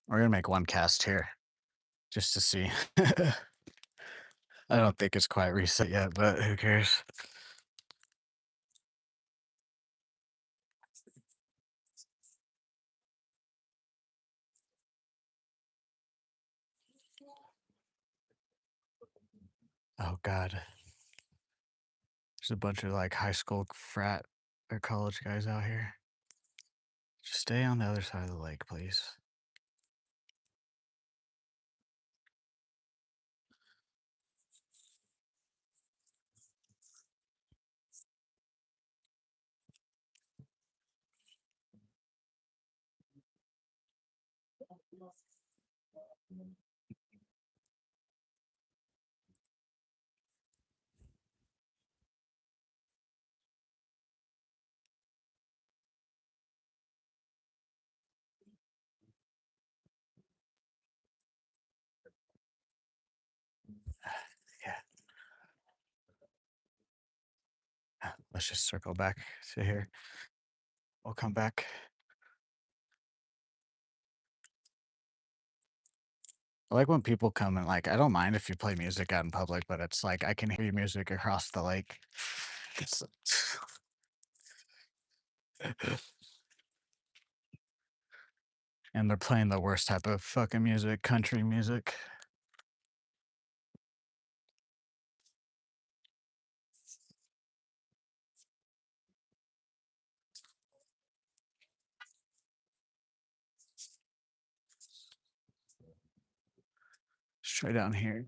We're gonna make one cast here, just to see. I don't think it's quite reset yet, but who cares? Oh god. There's a bunch of like high school frat or college guys out here. Just stay on the other side of the lake, please. Yeah. Let's just circle back to here. We'll come back. I like when people come and like I don't mind if you play music out in public, but it's like I can hear your music across the lake. It's and they're playing the worst type of fucking music, country music. Straight down here.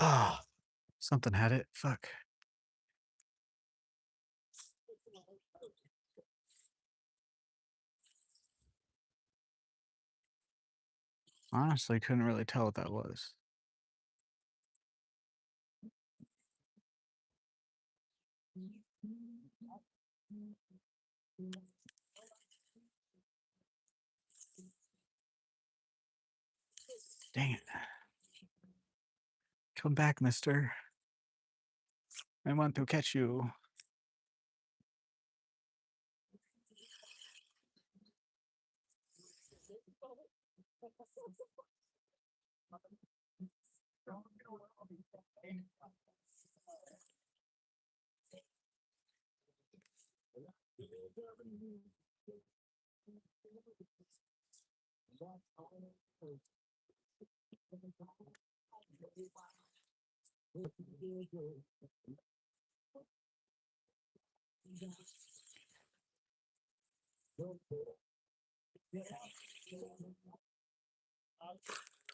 Oh, something had it. Fuck. Honestly, couldn't really tell what that was. Dang it. Come back, mister. I want to catch you.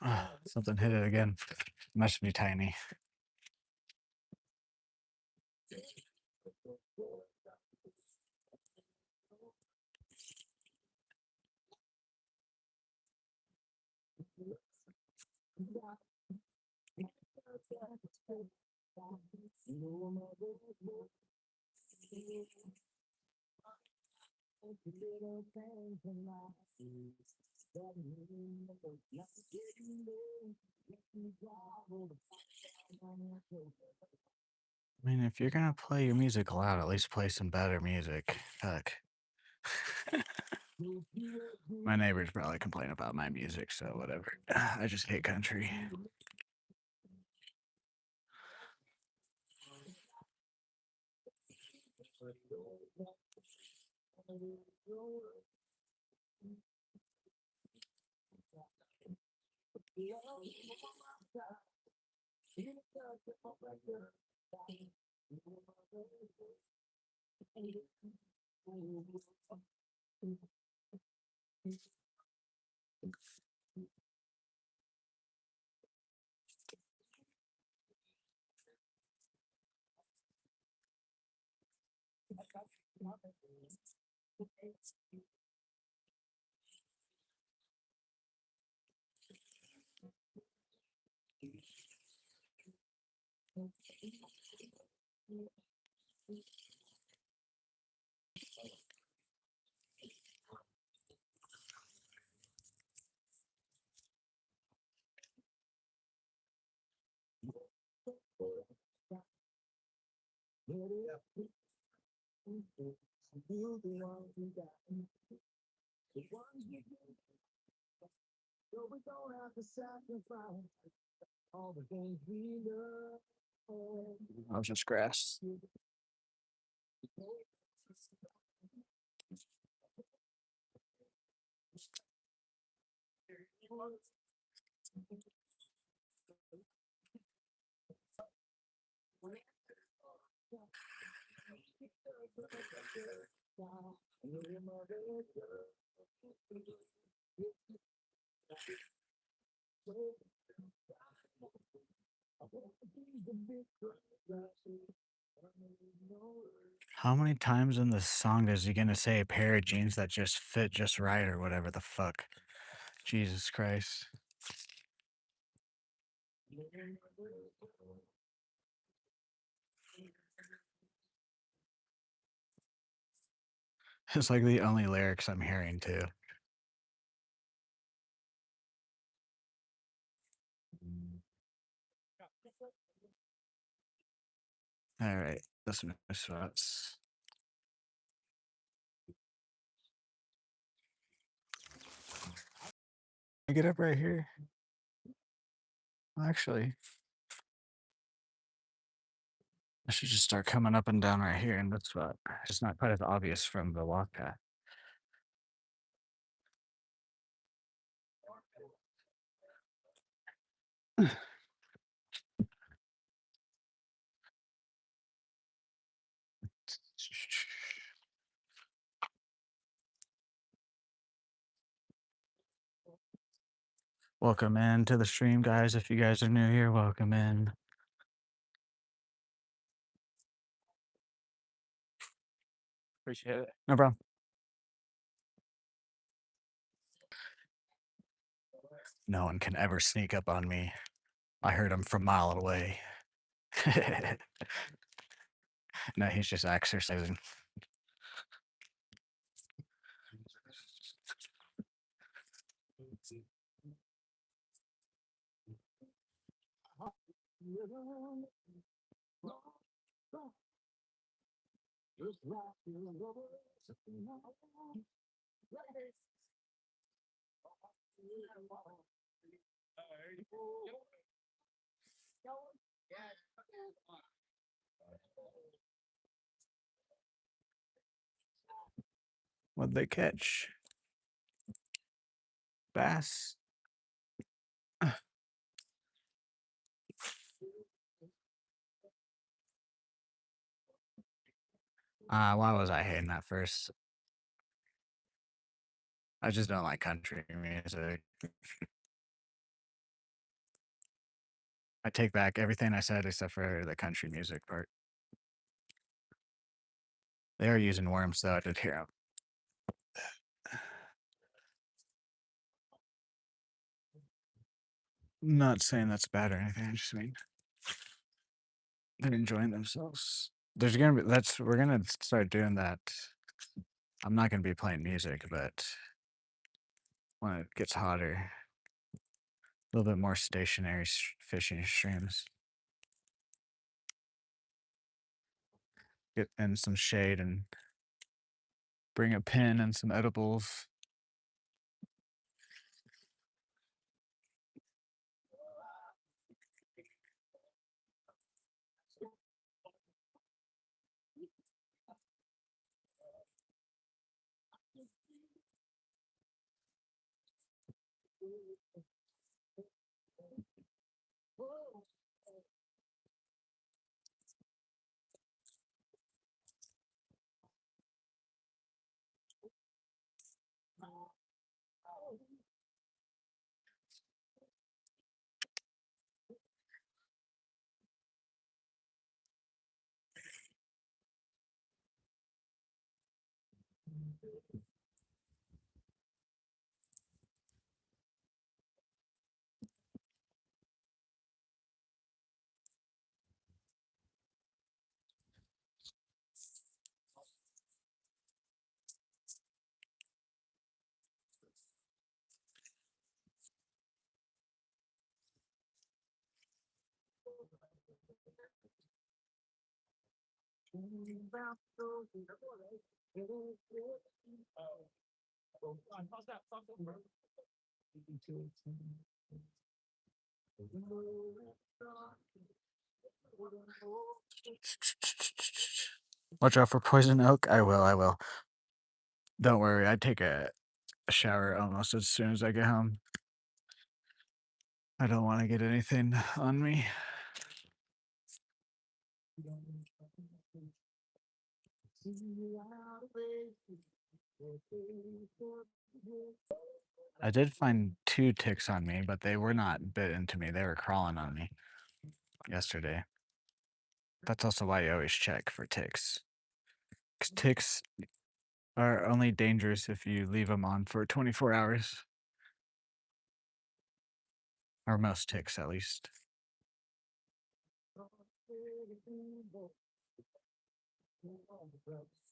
Ah, something hit it again. Must be tiny. I mean, if you're gonna play your music loud, at least play some better music. Fuck. My neighbors probably complain about my music, so whatever. I just hate country. I was just grass. How many times in the song is he gonna say a pair of jeans that just fit just right or whatever the fuck? Jesus Christ. It's like the only lyrics I'm hearing too. All right, that's my spots. I get up right here. Actually, I should just start coming up and down right here in this spot. It's not quite as obvious from the walk path. Welcome in to the stream, guys. If you guys are new here, welcome in. Appreciate it. No problem. No one can ever sneak up on me. I heard him from a mile away. No, he's just exercising. What'd they catch? Bass? Why was I hating that first? I just don't like country music. I take back everything I said except for the country music part. They are using worms, though. I did hear 'em. Not saying that's bad or anything. I just mean they're enjoying themselves. There's gonna be we're gonna start doing that. I'm not gonna be playing music, but when it gets hotter, a little bit more stationary fishing streams. Get in some shade and bring a pin and some edibles. Watch out for poison oak. I will. I will. Don't worry. I take a shower almost as soon as I get home. I don't want to get anything on me. I did find 2 ticks on me, but they were not bit into me. They were crawling on me yesterday. That's also why you always check for ticks. 'Cause ticks are only dangerous if you leave them on for 24 hours. Or most ticks, at least.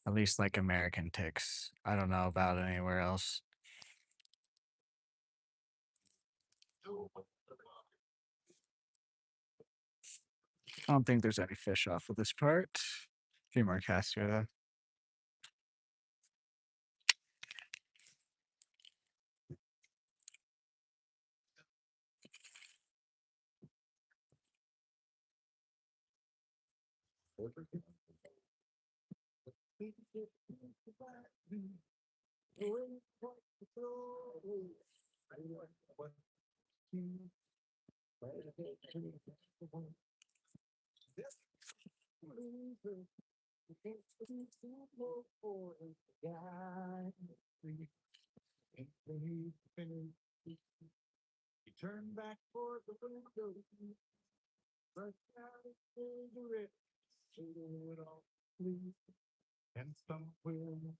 At least like American ticks. I don't know about anywhere else. I don't think there's any fish off of this part. A few more casts here, though.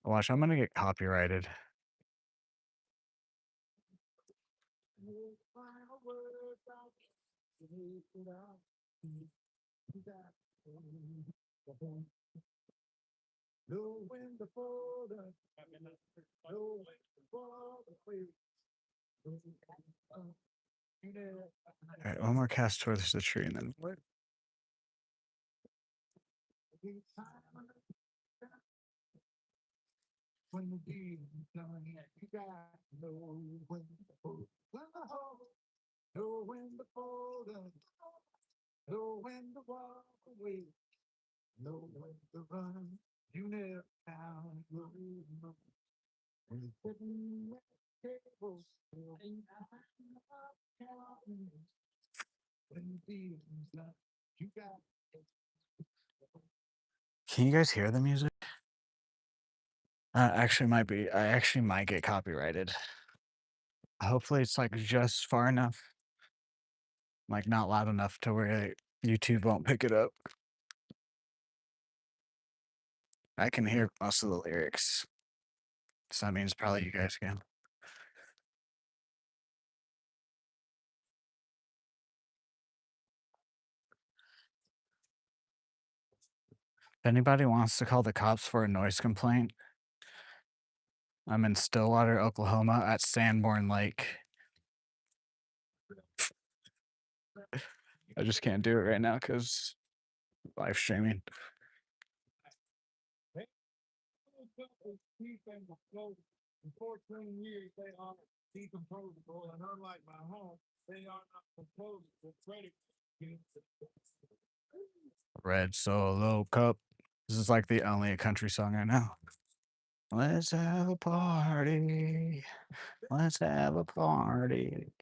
Watch, I'm gonna get copyrighted. All right, one more cast towards the tree, and then can you guys hear the music? Actually, might be. I actually might get copyrighted. Hopefully, it's like just far enough, like not loud enough to where YouTube won't pick it up. I can hear most of the lyrics, so that means probably you guys can. If anybody wants to call the cops for a noise complaint, I'm in Stillwater, Oklahoma at Sanborn Lake. I just can't do it right now because live streaming. Red Solo Cup. This is like the only country song I know. Let's have a party. Let's have a party.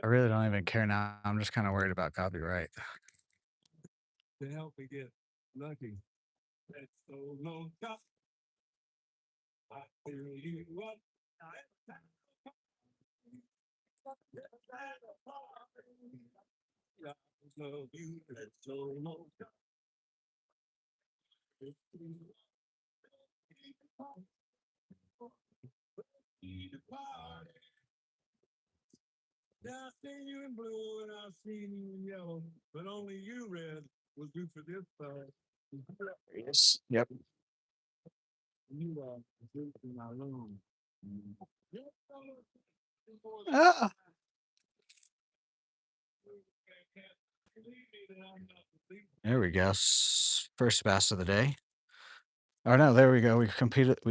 I really don't even care now. I'm just kind of worried about copyright. Yes. Yep. Ah. There we go. First pass of the day. Oh no, there we go. We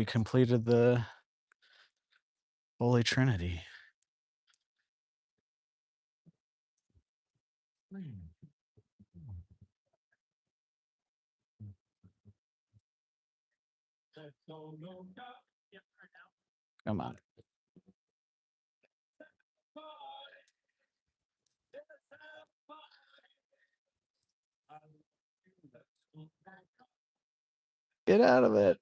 completed the Holy Trinity. Come on. Get out of it.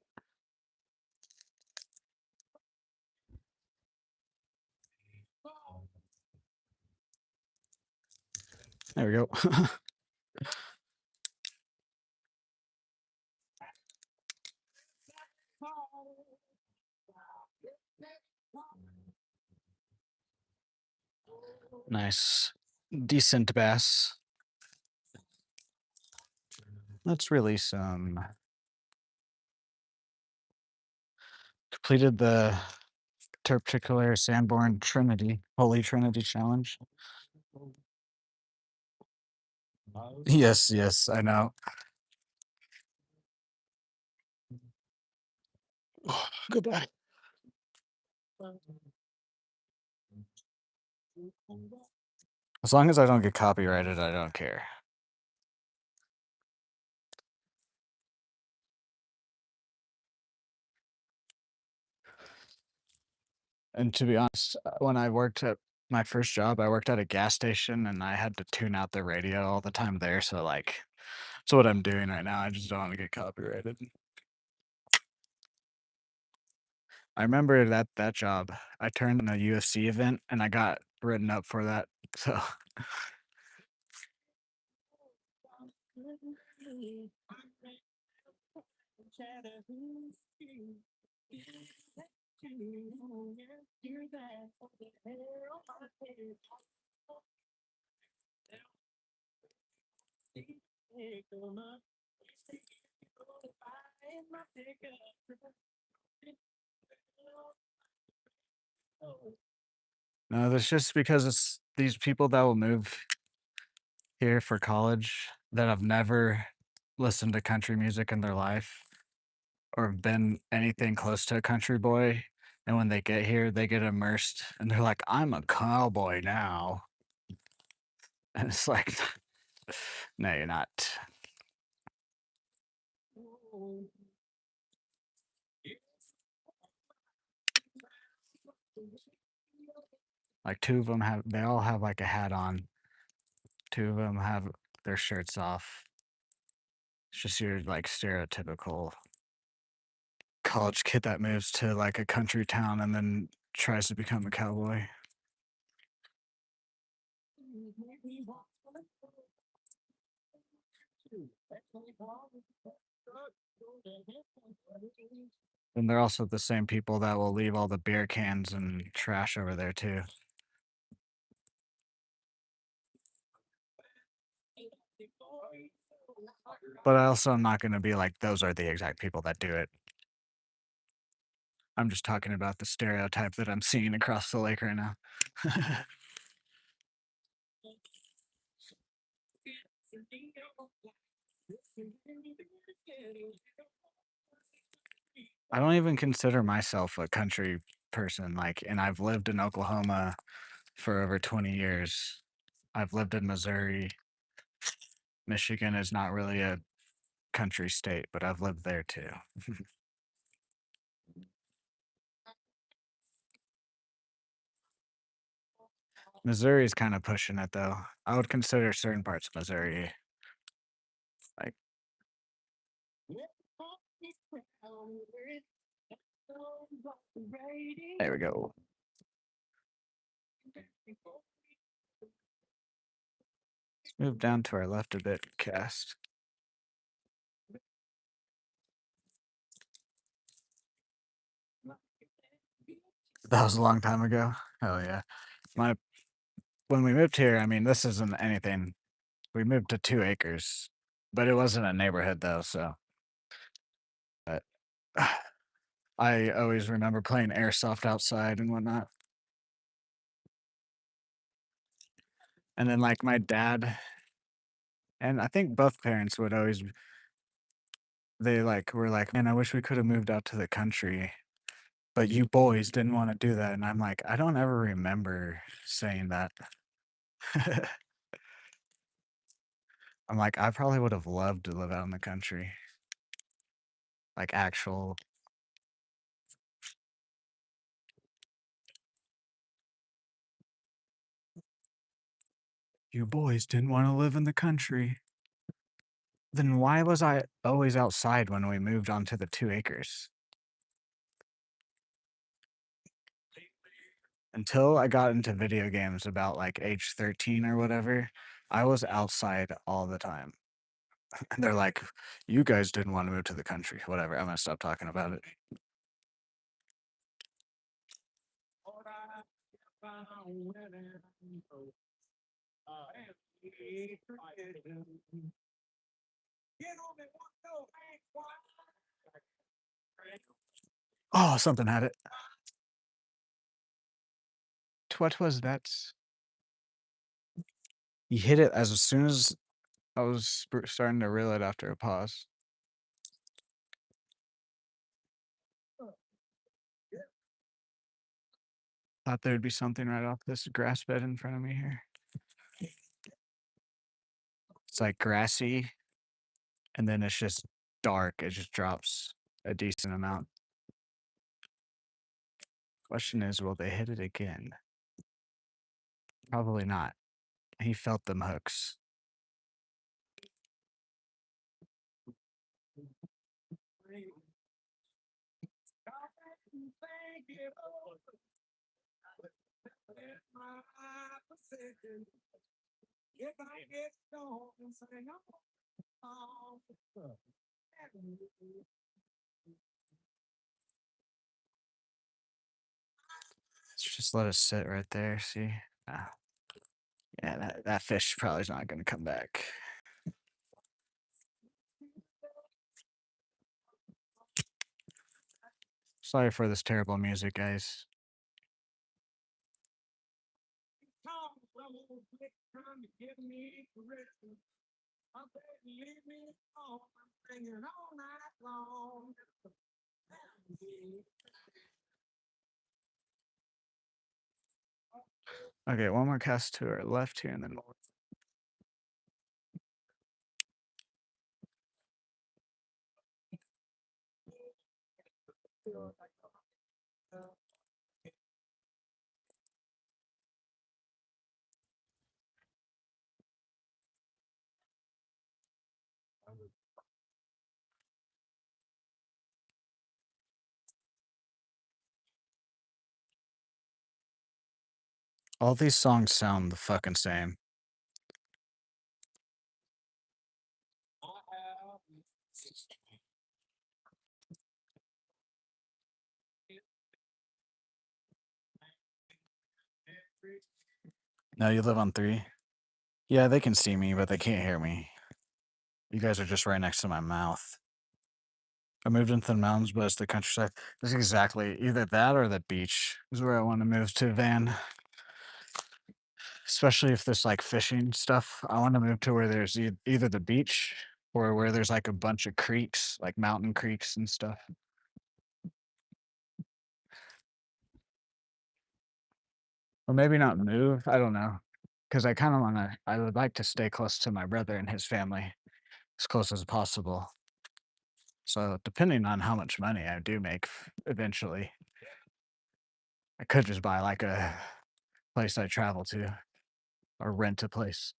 There we go. Nice. Decent bass. Let's release some. Completed the particular Sanborn Trinity, Holy Trinity Challenge. Yes, yes, I know. Goodbye. As long as I don't get copyrighted, I don't care. And to be honest, when I worked at my first job, I worked at a gas station and I had to tune out the radio all the time there. So, like, that's what I'm doing right now. I just don't want to get copyrighted. I remember that job, I turned in a UFC event and I got written up for that. So, no, that's just because it's these people that will move here for college that have never listened to country music in their life or have been anything close to a country boy. And when they get here, they get immersed and they're like, I'm a cowboy now. And it's like, no, you're not. Like two of them have, they all have like a hat on. Two of them have their shirts off. It's just your like stereotypical college kid that moves to like a country town and then tries to become a cowboy. And they're also the same people that will leave all the beer cans and trash over there too. But I also am not going to be like those are the exact people that do it. I'm just talking about the stereotype that I'm seeing across the lake right now. I don't even consider myself a country person, like, and I've lived in Oklahoma for over 20 years. I've lived in Missouri. Michigan is not really a country state, but I've lived there too. Missouri is kind of pushing it though. I would consider certain parts of Missouri like there we go. Let's move down to our left a bit, cast. That was a long time ago. Hell yeah. My when we moved here, I mean, this isn't anything. We moved to 2 acres, but it wasn't a neighborhood though, so but I always remember playing airsoft outside and whatnot. And then like my dad and I think both parents would always they like were like, man, I wish we could have moved out to the country. But you boys didn't want to do that. And I'm like, I don't ever remember saying that. I'm like, I probably would have loved to live out in the country. Like actual you boys didn't want to live in the country. Then why was I always outside when we moved onto the 2 acres? Until I got into video games about like age 13 or whatever, I was outside all the time. And they're like, you guys didn't want to move to the country. Whatever. I'm going to stop talking about it. Oh, something had it. What was that? He hit it as soon as I was starting to reel it after a pause. Thought there'd be something right off this grass bed in front of me here. It's like grassy, and then it's just dark. It just drops a decent amount. Question is, will they hit it again? Probably not. He felt them hooks. Let's just let it sit right there. See? Ah, yeah, that fish probably is not going to come back. Sorry for this terrible music, guys. Okay, one more cast to our left here, and then all these songs sound the fucking same. No, you live on 3? Yeah, they can see me, but they can't hear me. You guys are just right next to my mouth. I moved into the mountains, but it's the countryside. That's exactly either that or the beach is where I want to move to, Van. Especially if there's like fishing stuff. I want to move to where there's either the beach or where there's like a bunch of creeks, like mountain creeks and stuff. Or maybe not move. I don't know. Because I kind of want to, I would like to stay close to my brother and his family as close as possible. So, depending on how much money I do make eventually, I could just buy like a place I travel to or rent a place.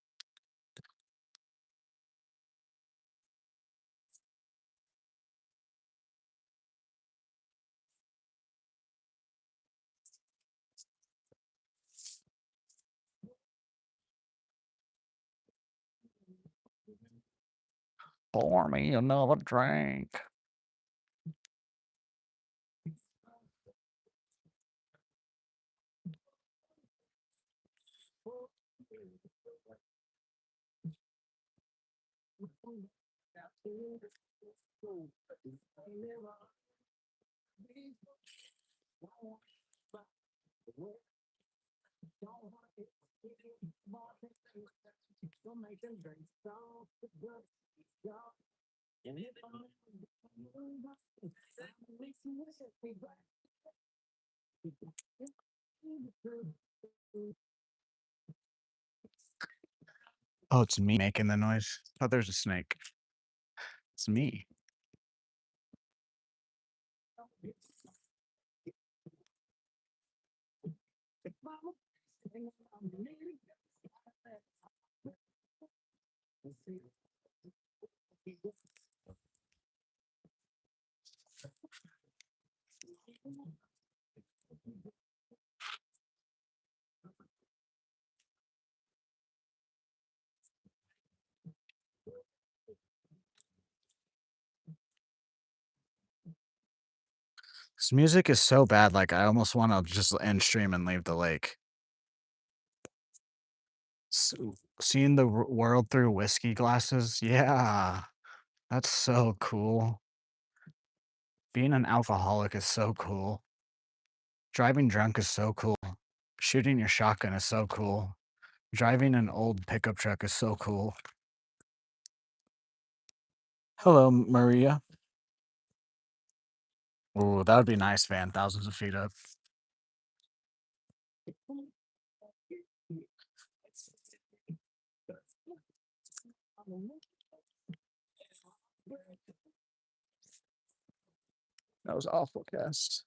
Pour me another drink. Oh, it's me making the noise. Oh, there's a snake. It's me. This music is so bad, like I almost want to just end stream and leave the lake. Seeing the world through whiskey glasses, yeah, that's so cool. Being an alcoholic is so cool. Driving drunk is so cool. Shooting your shotgun is so cool. Driving an old pickup truck is so cool. Hello, Maria. Ooh, that would be nice, Van. Thousands of feet up. That was awful, cast.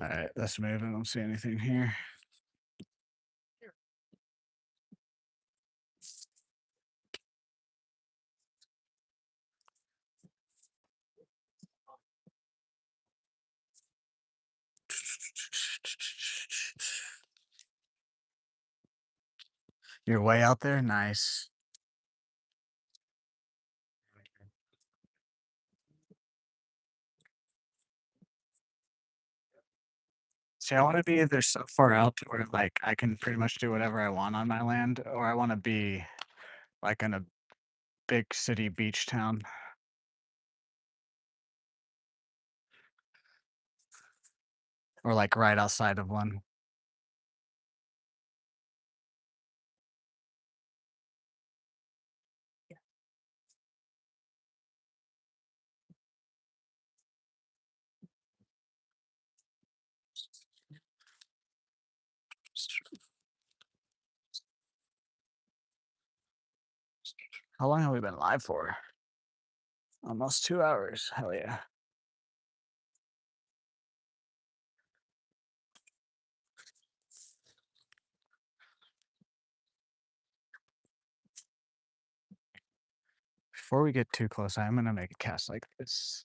All right, let's move. I don't see anything here. You're way out there? Nice. See, I want to be either so far out to where like I can pretty much do whatever I want on my land, or I want to be like in a big city beach town. Or like right outside of one. How long have we been live for? Almost 2 hours. Hell yeah. Before we get too close, I'm gonna make a cast like this.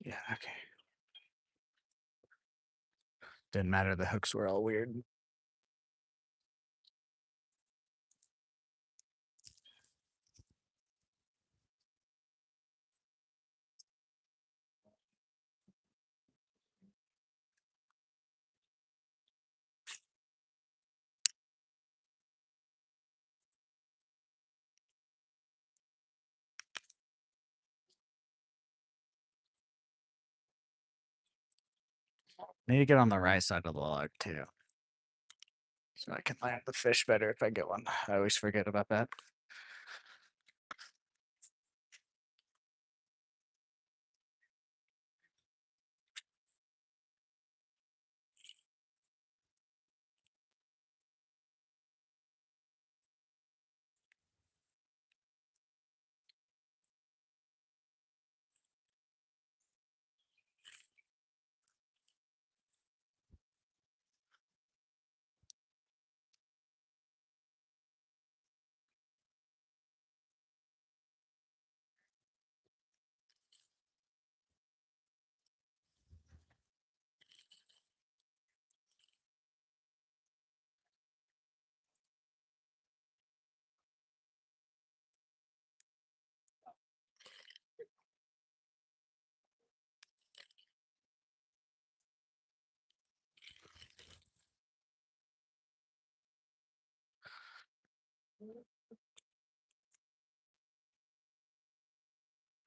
Yeah, okay. Didn't matter, the hooks were all weird. Need to get on the right side of the log too. So I can land the fish better if I get one. I always forget about that.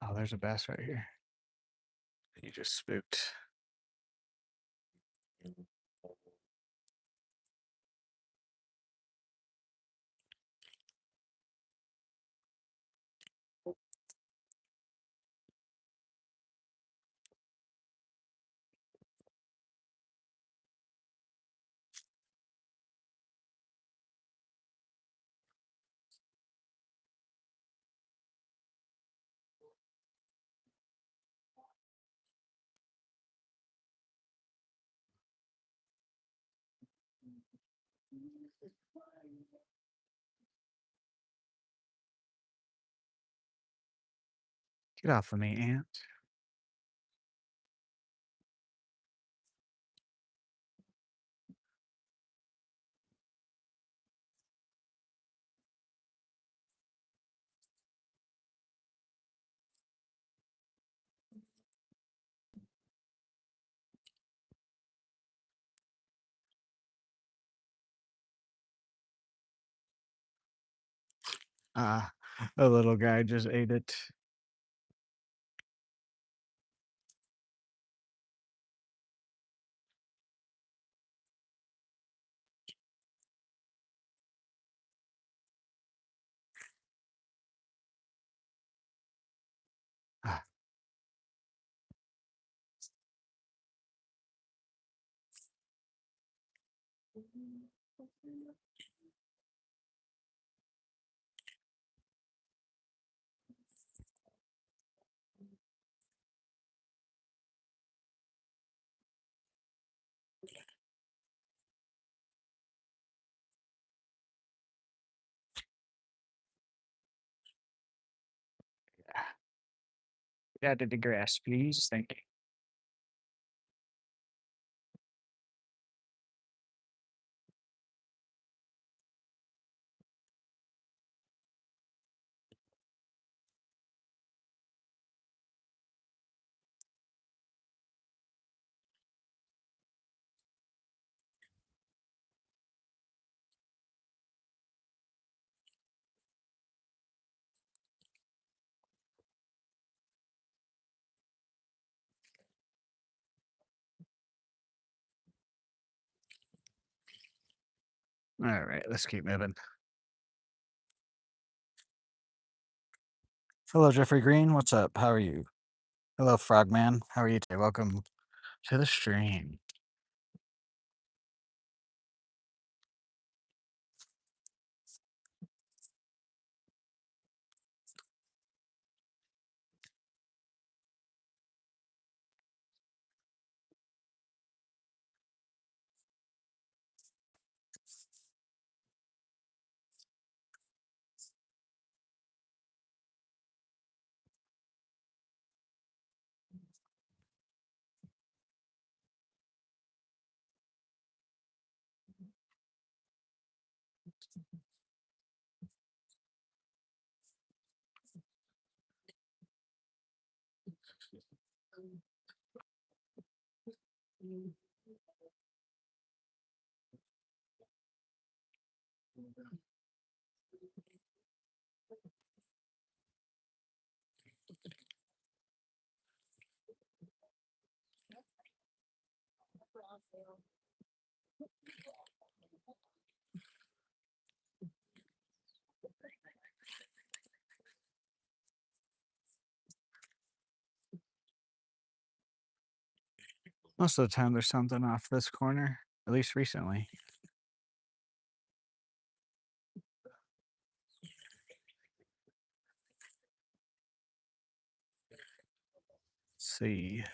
Oh, there's a bass right here. You just spooked. Get off of me, ant. Ah, a little guy just ate it. Ah, yeah, to the grass, please. Thank you. All right, let's keep moving. Hello, Jeffrey Green. What's up? How are you? Hello, Frogman. How are you today? Welcome to the stream. Most of the time, there's something off this corner, at least recently. Let's see.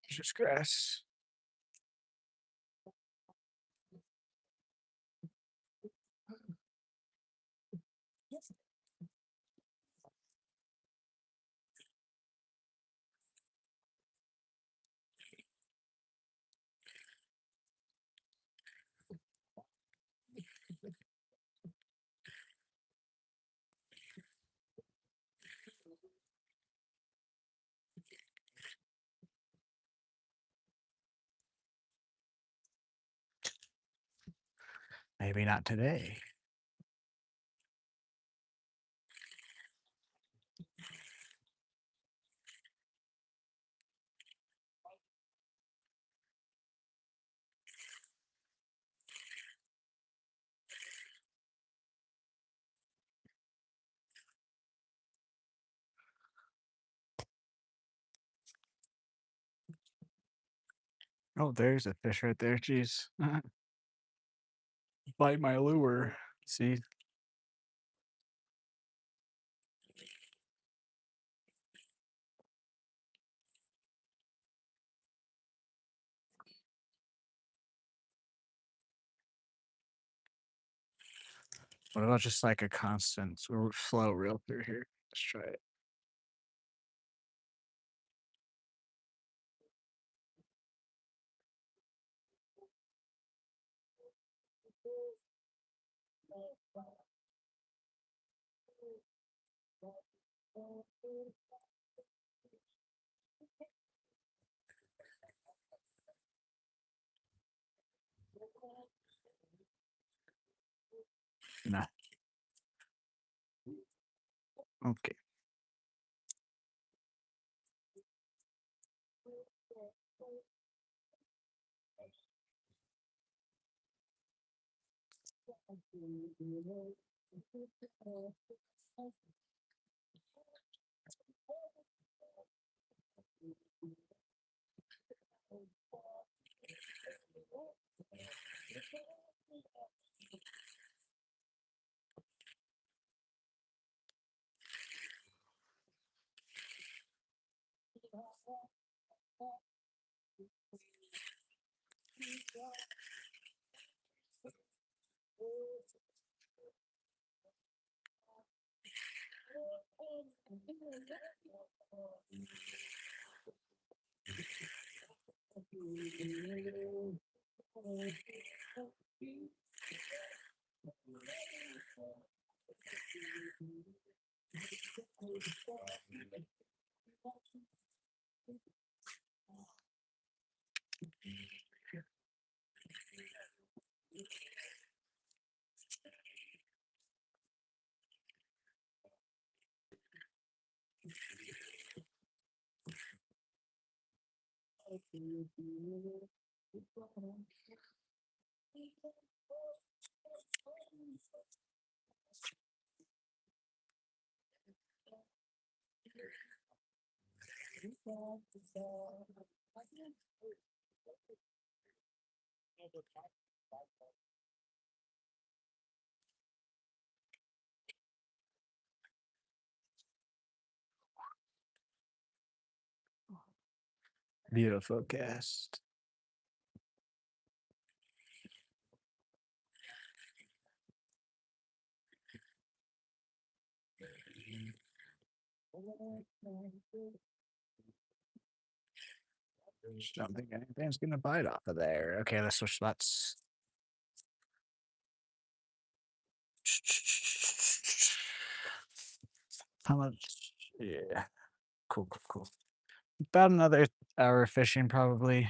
There's just grass. Maybe not today. Oh, there's a fish right there. Jeez. Bite my lure. See? What about just like a constant flow reel through here? Let's try it. Nah. Okay. Beautiful cast. Just don't think anything's gonna bite off of there. Okay, let's switch spots. How much? Yeah. Cool, cool, cool. About another hour fishing, probably.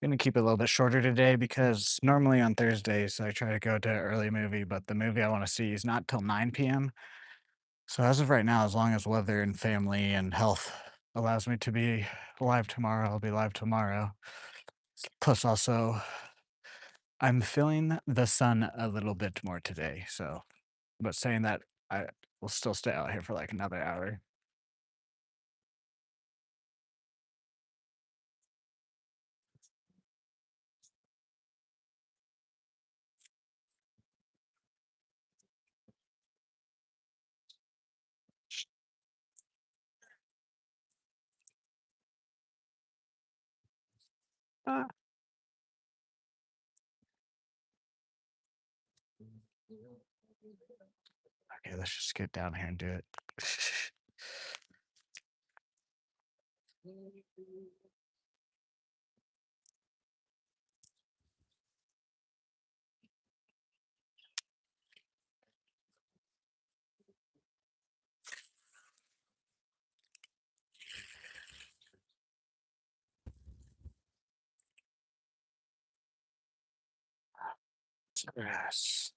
Gonna keep it a little bit shorter today because normally on Thursdays I try to go to an early movie, but the movie I want to see is not till 9 p.m. So as of right now, as long as weather and family and health allows me to be live tomorrow, I'll be live tomorrow. Plus, also, I'm feeling the sun a little bit more today. So, but saying that, I will still stay out here for like another hour. Ah, okay, let's just get down here and do it. grass.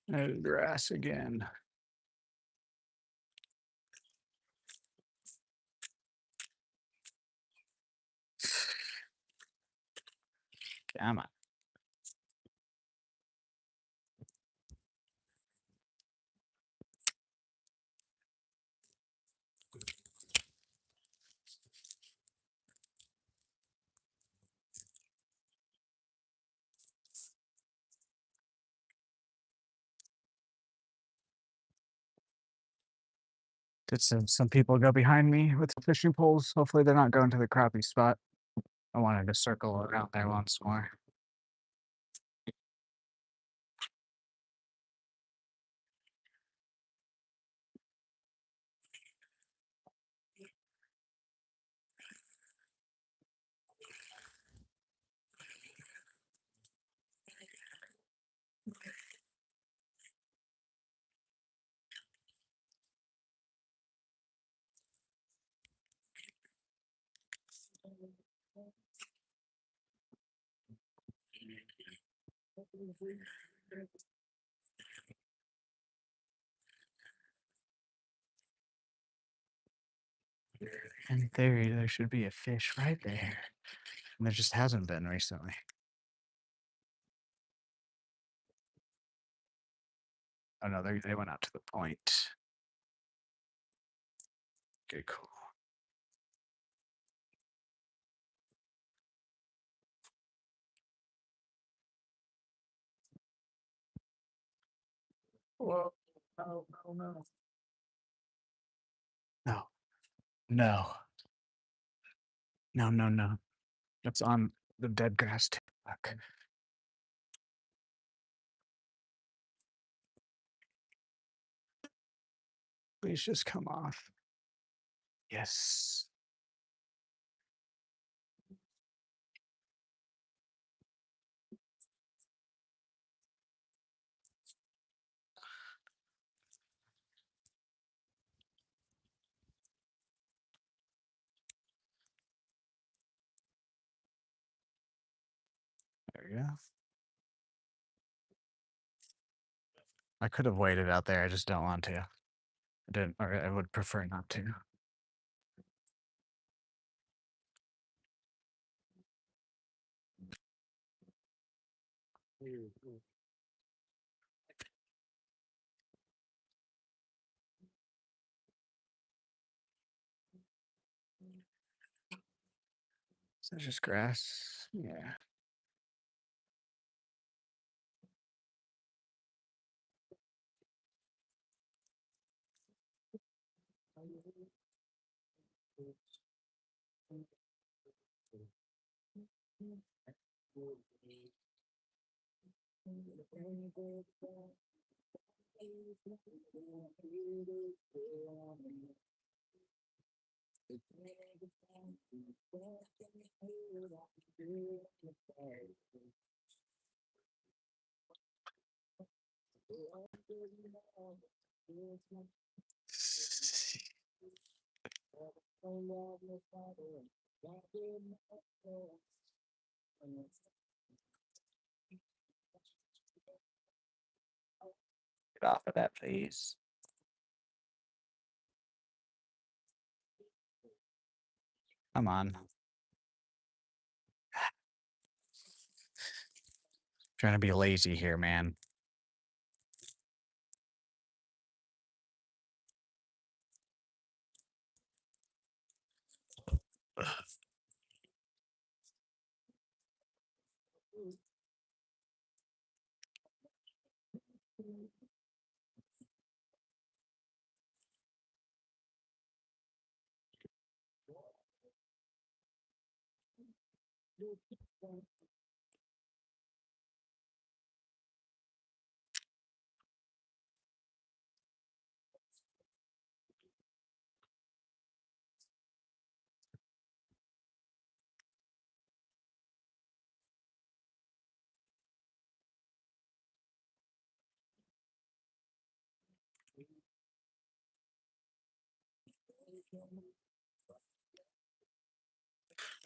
There's grass again. Come on. Did some people go behind me with fishing poles? Hopefully they're not going to the crappie spot. I wanted to circle around there once more. In theory, there should be a fish right there. And there just hasn't been recently. Oh no, they went out to the point. Okay, cool. Whoa. No, no, no. No. No. No, no, no. That's on the dead grass too. Fuck. Please just come off. Yes. There we go. I could have waited out there. I just don't want to. I didn't, or I would prefer not to. Is that just grass? Yeah. Get off of that, please. Come on. Trying to be lazy here, man.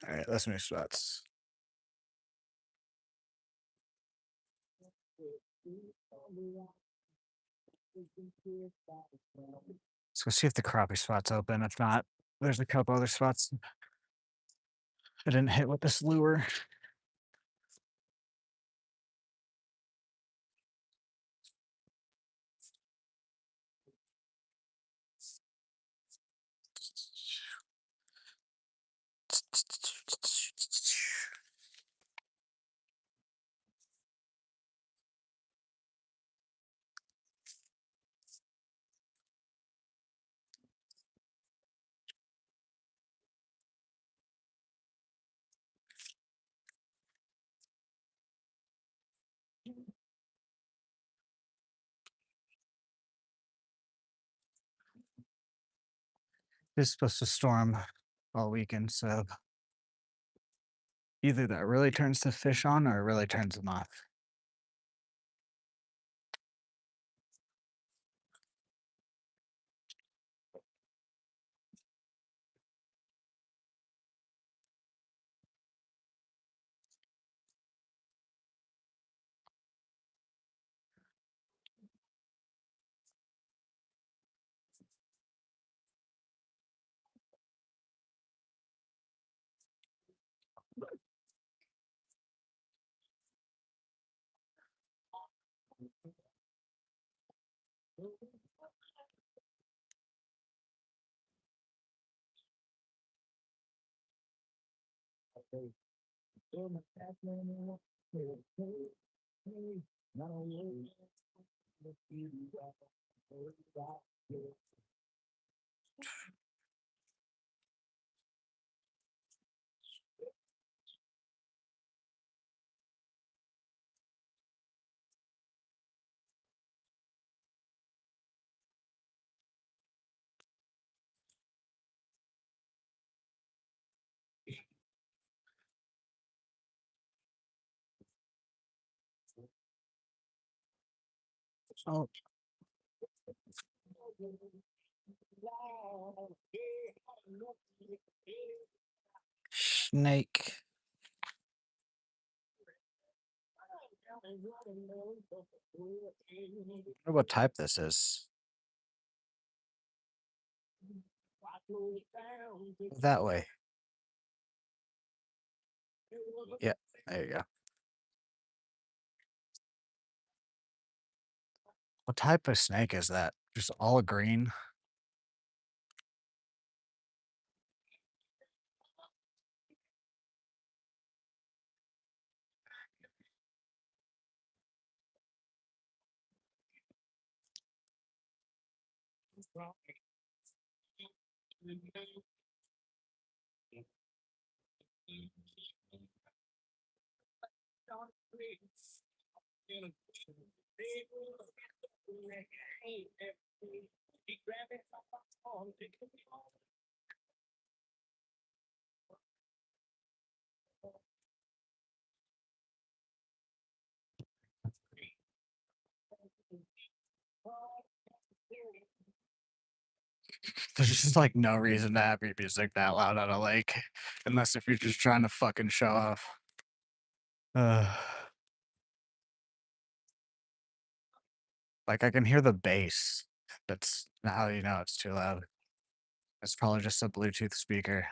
All right, let's move spots. Let's go see if the crappie spot's open. If not, there's a couple other spots I didn't hit with this lure. It's supposed to storm all weekend, so either that really turns the fish on or it really turns them off. Oh, snake. I wonder what type this is. That way. Yeah, there you go. What type of snake is that? Just all green? There's just like no reason to have your music that loud on a lake, unless if you're just trying to fucking show off. Uh, like I can hear the bass. That's not how you know it's too loud. It's probably just a Bluetooth speaker.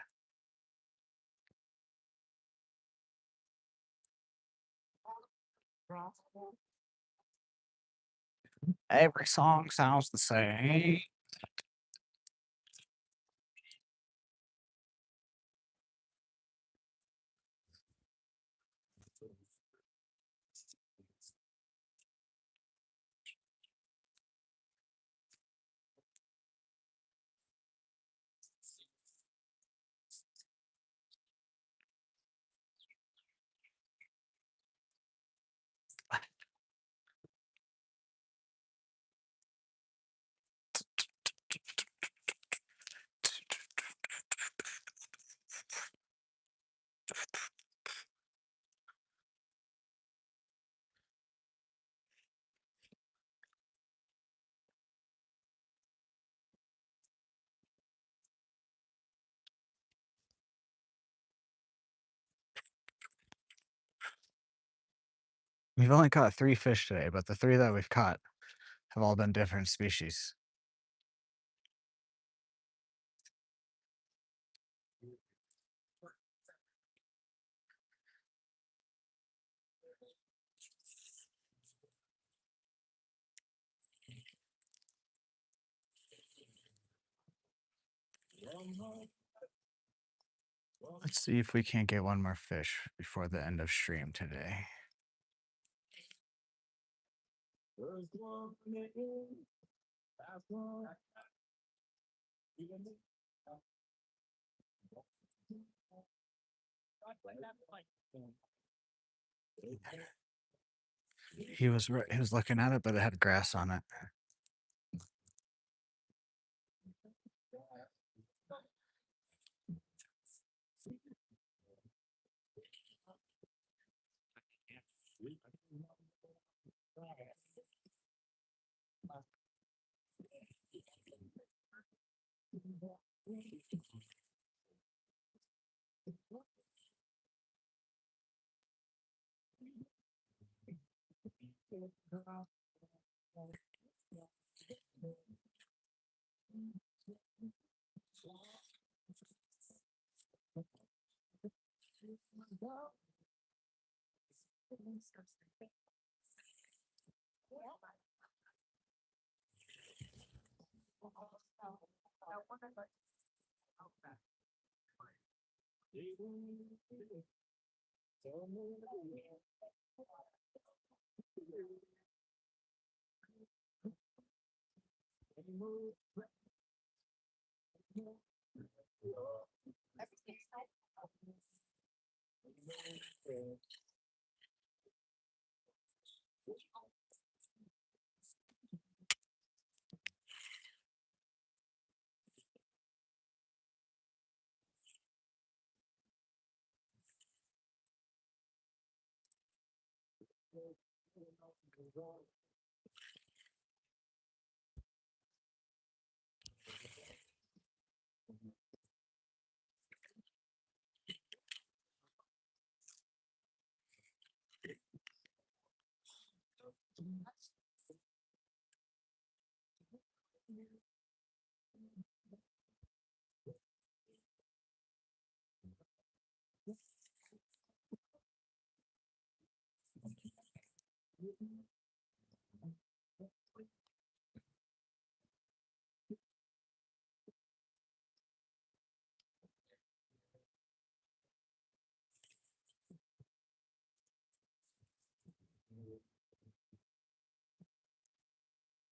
Every song sounds the same. We've only caught 3 fish today, but the 3 that we've caught have all been different species. Let's see if we can't get one more fish before the end of stream today. He was looking at it, but it had grass on it.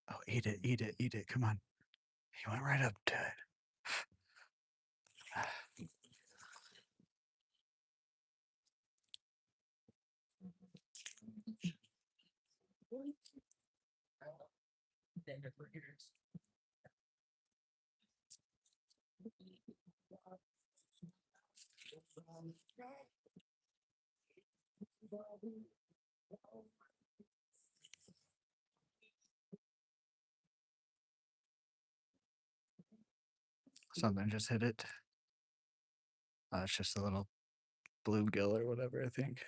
Oh, eat it, eat it, eat it. Come on. He went right up to it. Something just hit it. It's just a little bluegill or whatever, I think.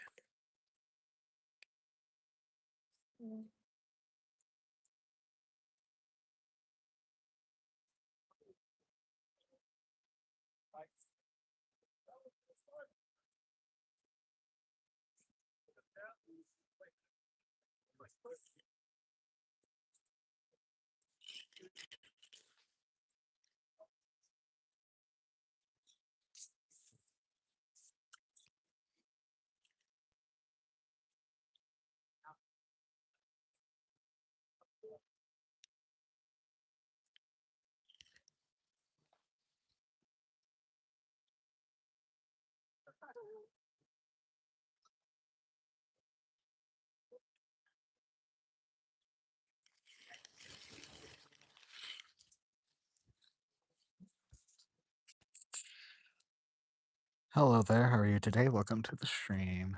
Hello there, how are you today? Welcome to the stream.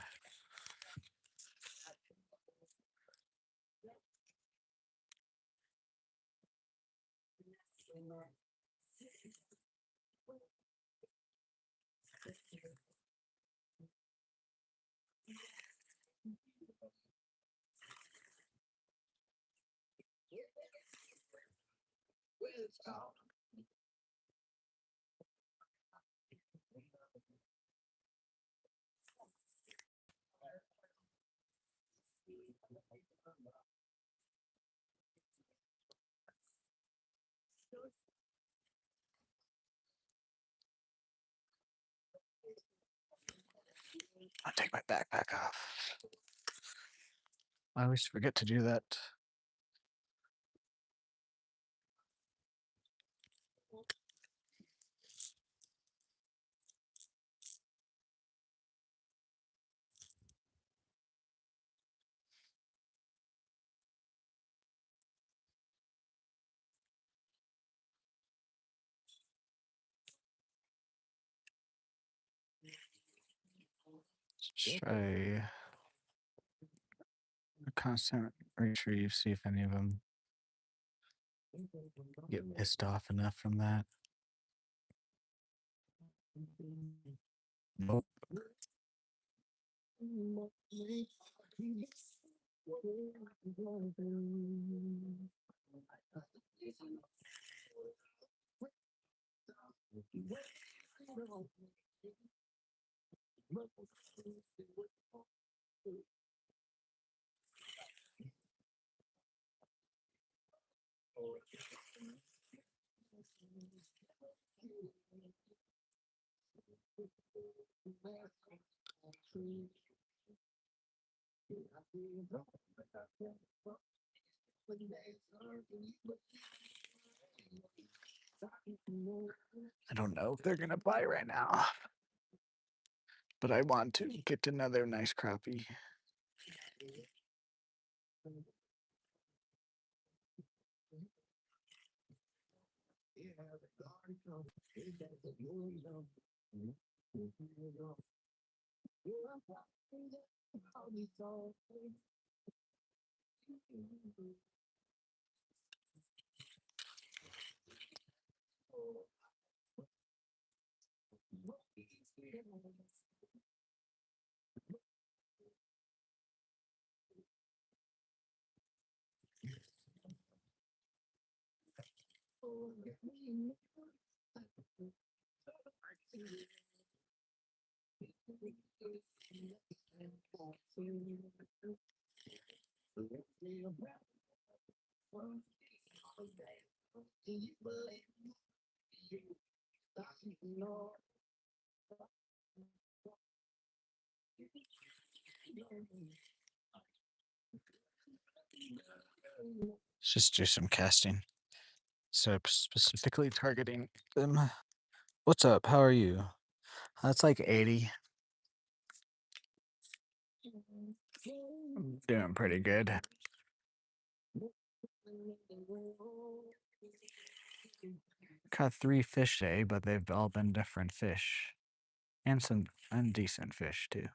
I'll take my backpack off. I always forget to do that. Let's try a constant retrieve, see if any of them get pissed off enough from that. Nope. I don't know if they're gonna bite right now, but I want to get another nice crappie. Let's just do some casting. So specifically targeting them. What's up? How are you? That's like 80. Doing pretty good. Caught 3 fish today, but they've all been different fish. And some undecent fish too.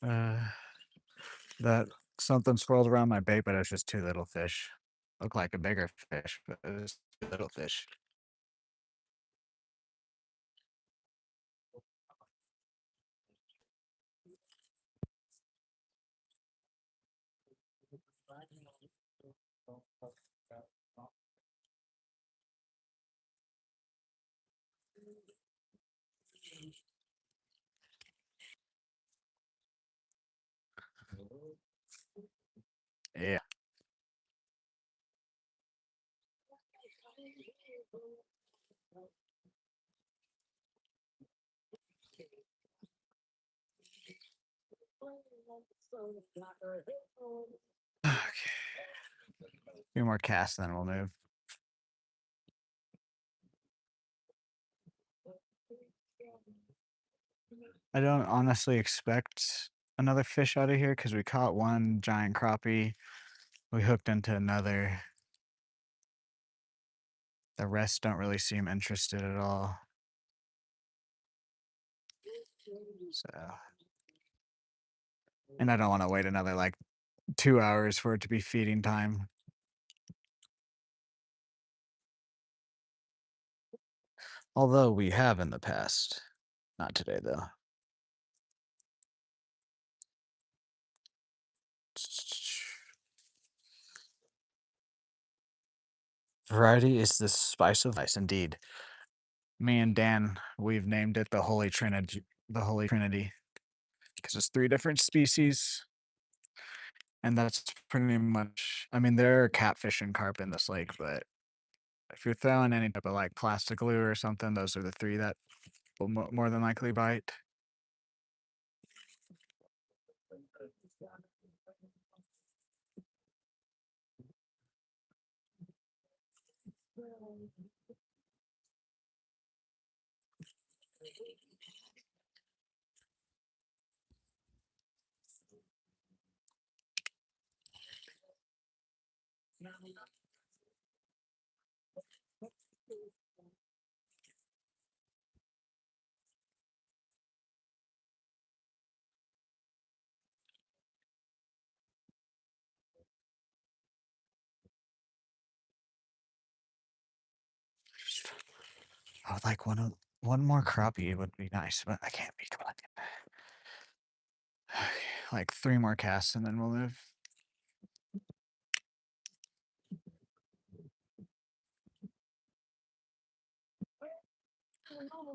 Uh, that something swirled around my bait, but it was just 2 little fish. Looked like a bigger fish, but it was 2 little fish. Yeah. Okay. A few more casts, then we'll move. I don't honestly expect another fish out of here because we caught one giant crappie. We hooked into another. The rest don't really seem interested at all. So, and I don't want to wait another like 2 hours for it to be feeding time. Although we have in the past. Not today, though. Variety is the spice of life, indeed. Me and Dan, we've named it the Holy Trinity. The Holy Trinity, because it's three different species, and that's pretty much. I mean, there are catfish and carp in this lake, but if you're throwing any type of like plastic lure or something, those are the three that will more than likely bite. I would like one more crappie would be nice, but I can't be collecting. Like three more casts and then we'll move.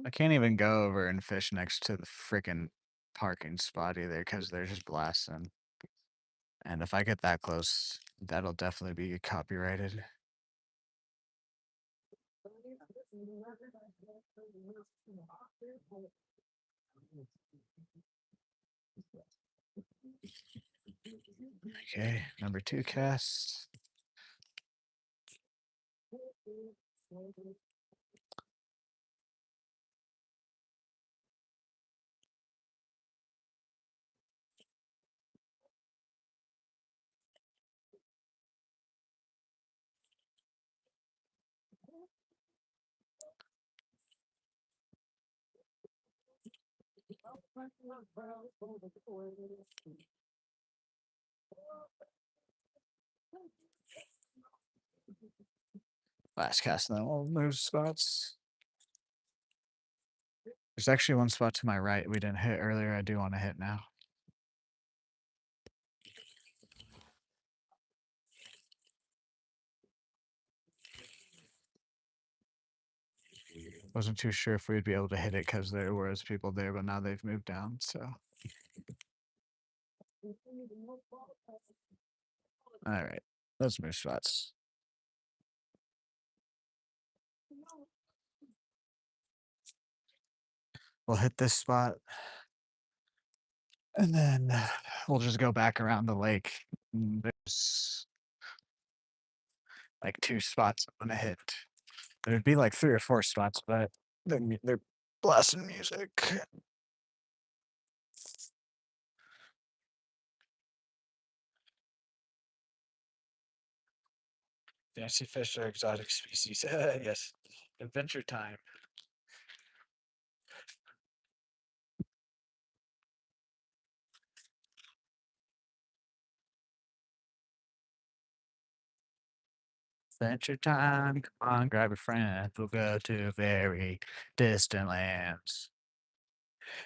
I can't even go over and fish next to the freaking parking spot either because they're just blasting. And if I get that close, that'll definitely be copyrighted. Okay, number two cast. Last cast, and then we'll move spots. There's actually one spot to my right we didn't hit earlier. I do want to hit now. Wasn't too sure if we'd be able to hit it because there was people there, but now they've moved down. So, all right, let's move spots. We'll hit this spot, and then we'll just go back around the lake. There's like two spots I'm gonna hit. There'd be like three or four spots, but they're blasting music. Fancy fish are exotic species. Yes. Adventure time. Adventure time. Come on, grab your friends. We'll go to very distant lands.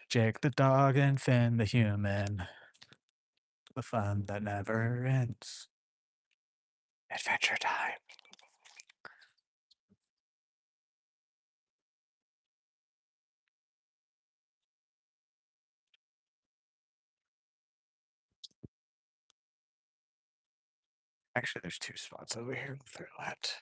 Jake the dog and Finn the human. The fun that never ends. Adventure time. Actually, there's two spots over here to throw at.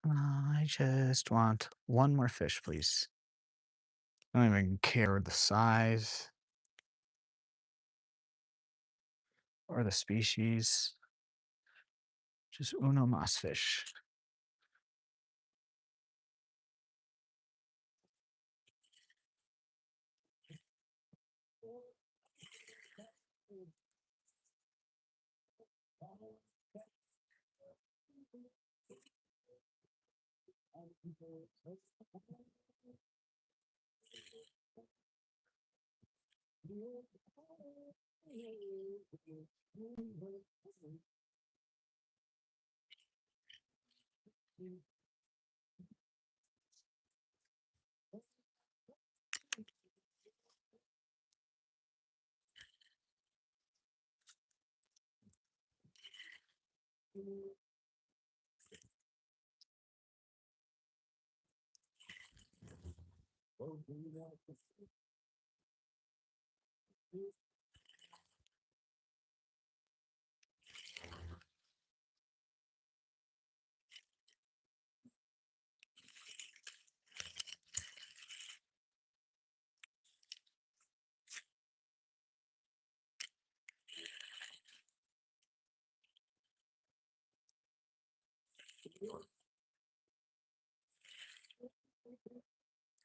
I just want one more fish, please. I don't even care the size or the species. Just uno mas fish.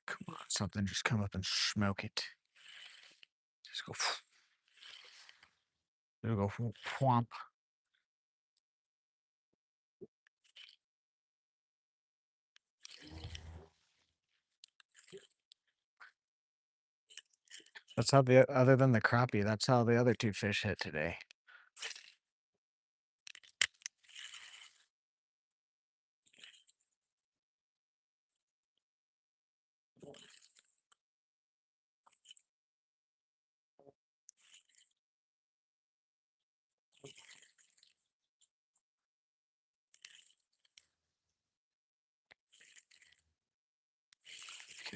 Come on, something just come up and smoke it. Just go. There we go. Whomp. That's how the other than the crappie, that's how the other two fish hit today.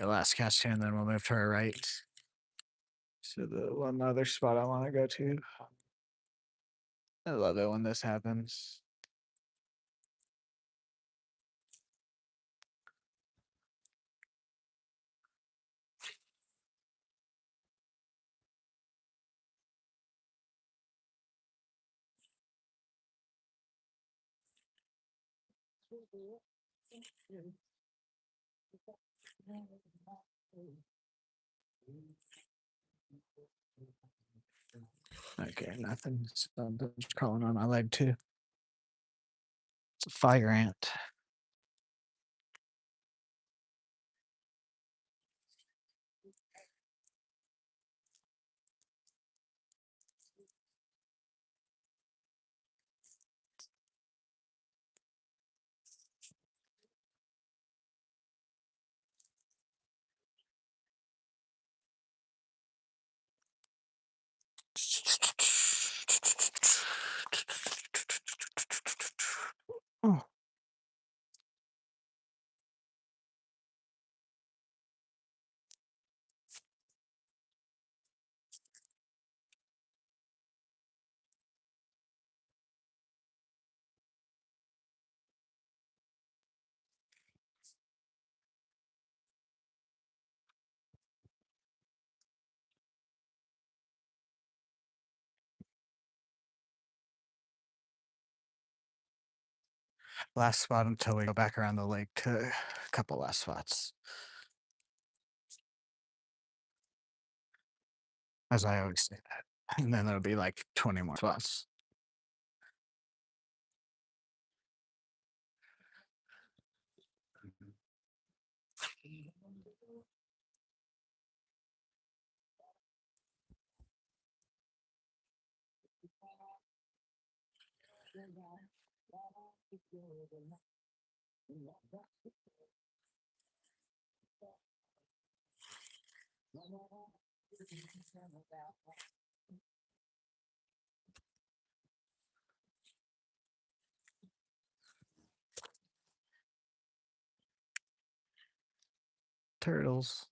Okay, last cast here, and then we'll move to our right. So the one other spot I want to go to. I love it when this happens. Okay, nothing. Something's crawling on my leg too. It's a fire ant. Oh, last spot until we go back around the lake to a couple last spots. As I always say that. And then there'll be like 20 more spots. Turtles.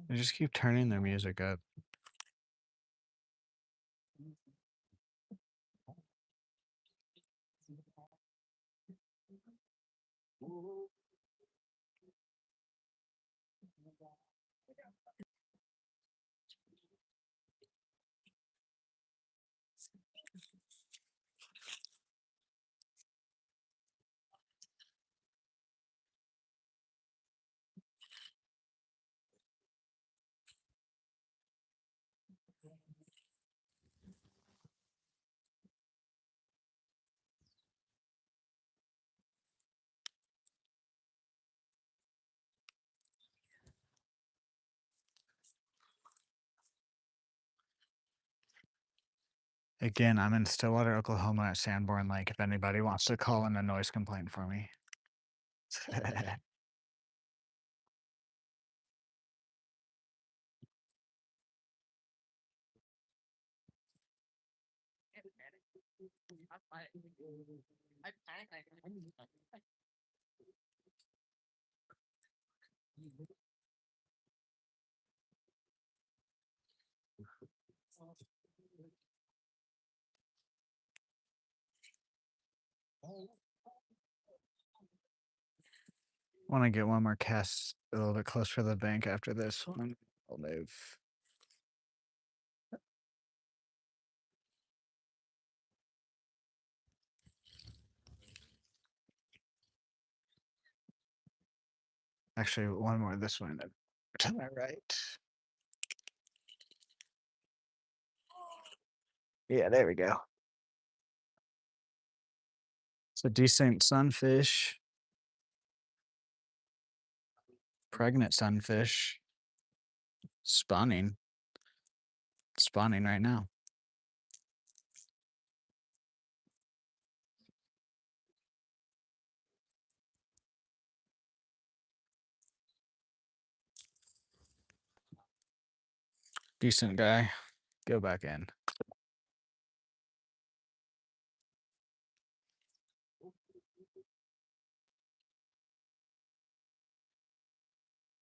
They just keep turning their music up. Again, I'm in Stillwater, Oklahoma at Sanborn Lake if anybody wants to call in a noise complaint for me. Want to get one more cast a little bit closer to the bank after this one. I'll move. Actually, one more this way to my right. Yeah, there we go. It's a decent sunfish. Pregnant sunfish. Spawning. Spawning right now. Decent guy. Go back in.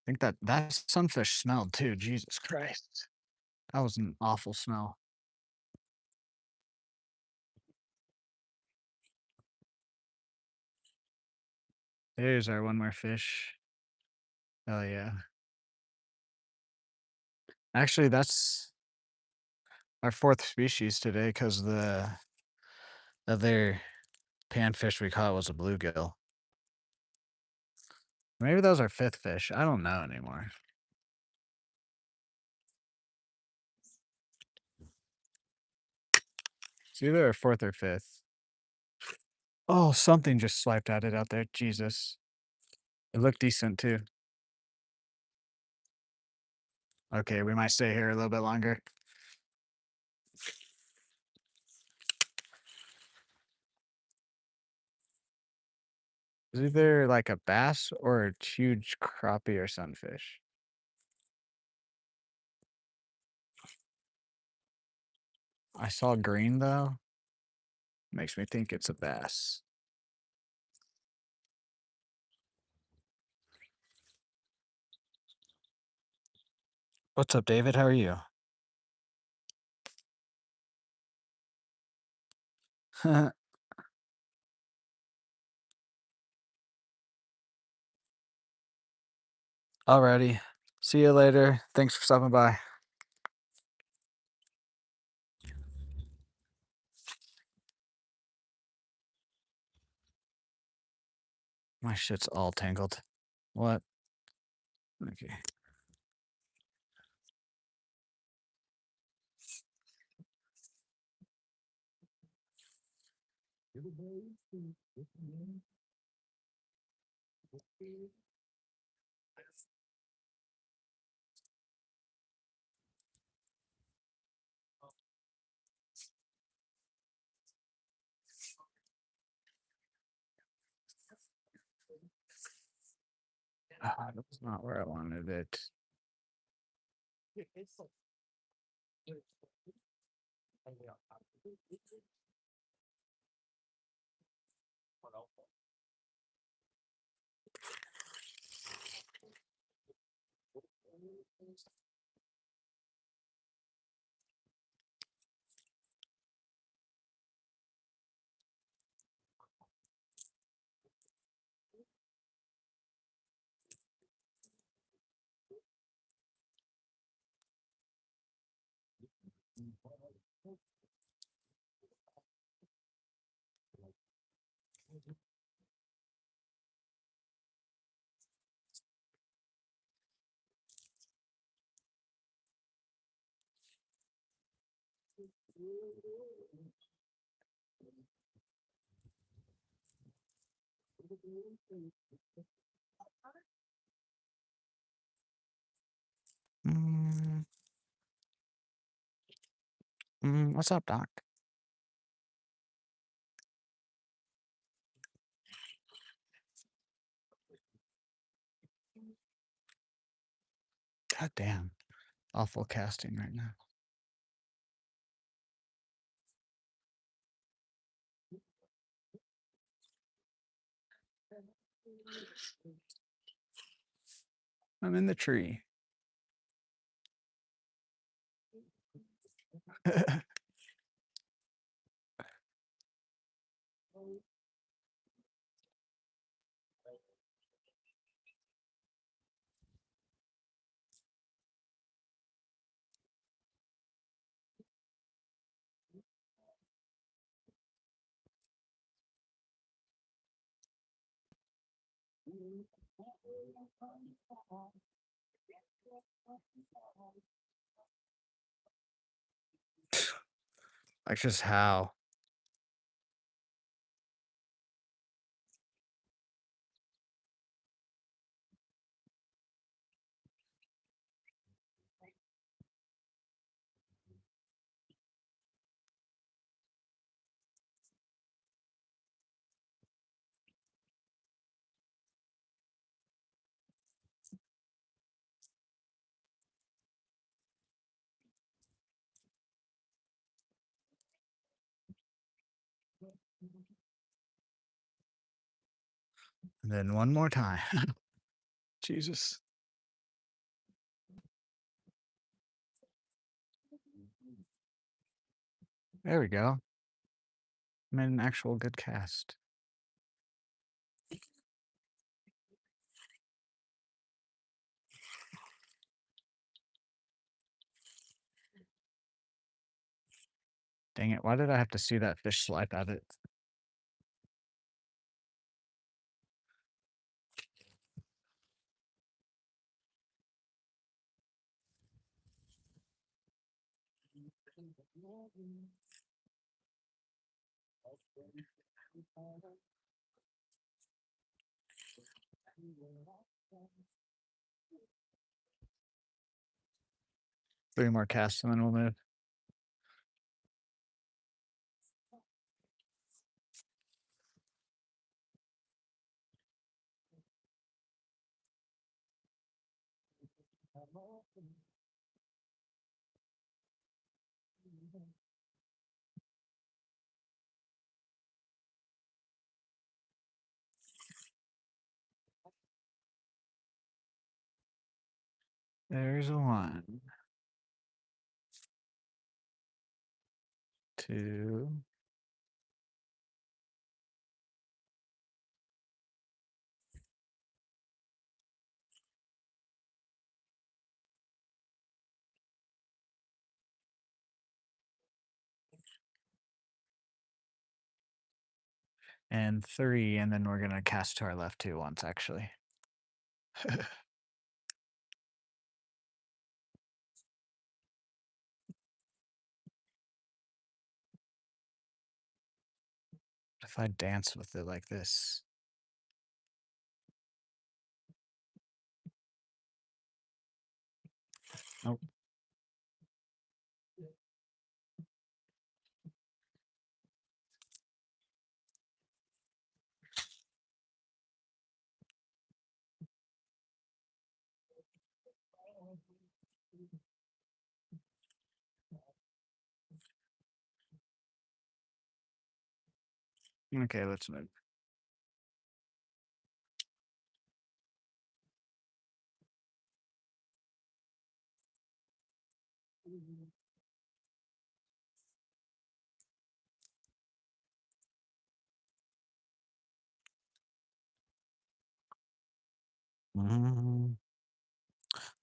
I think that sunfish smelled too. Jesus Christ. That was an awful smell. There's our one more fish. Oh yeah. Actually, that's our fourth species today because the other panfish we caught was a bluegill. Maybe that was our fifth fish. I don't know anymore. It's either our fourth or fifth. Oh, something just swiped at it out there. Jesus. It looked decent too. Okay, we might stay here a little bit longer. It's either like a bass or a huge crappie or sunfish. I saw green though. Makes me think it's a bass. What's up, David? How are you? Alrighty. See you later. Thanks for stopping by. My shit's all tangled. What? Okay. That's not where I wanted it. Mm, what's up, Doc? God damn. Awful casting right now. I'm in the tree. Like, just how? And then one more time. Jesus. There we go. Made an actual good cast. Dang it. Why did I have to see that fish swipe at it? Three more casts and then we'll move. There's a 1, 2, and 3, and then we're gonna cast to our left too once, actually. If I dance with it like this. Nope. Okay, let's move. Mhm.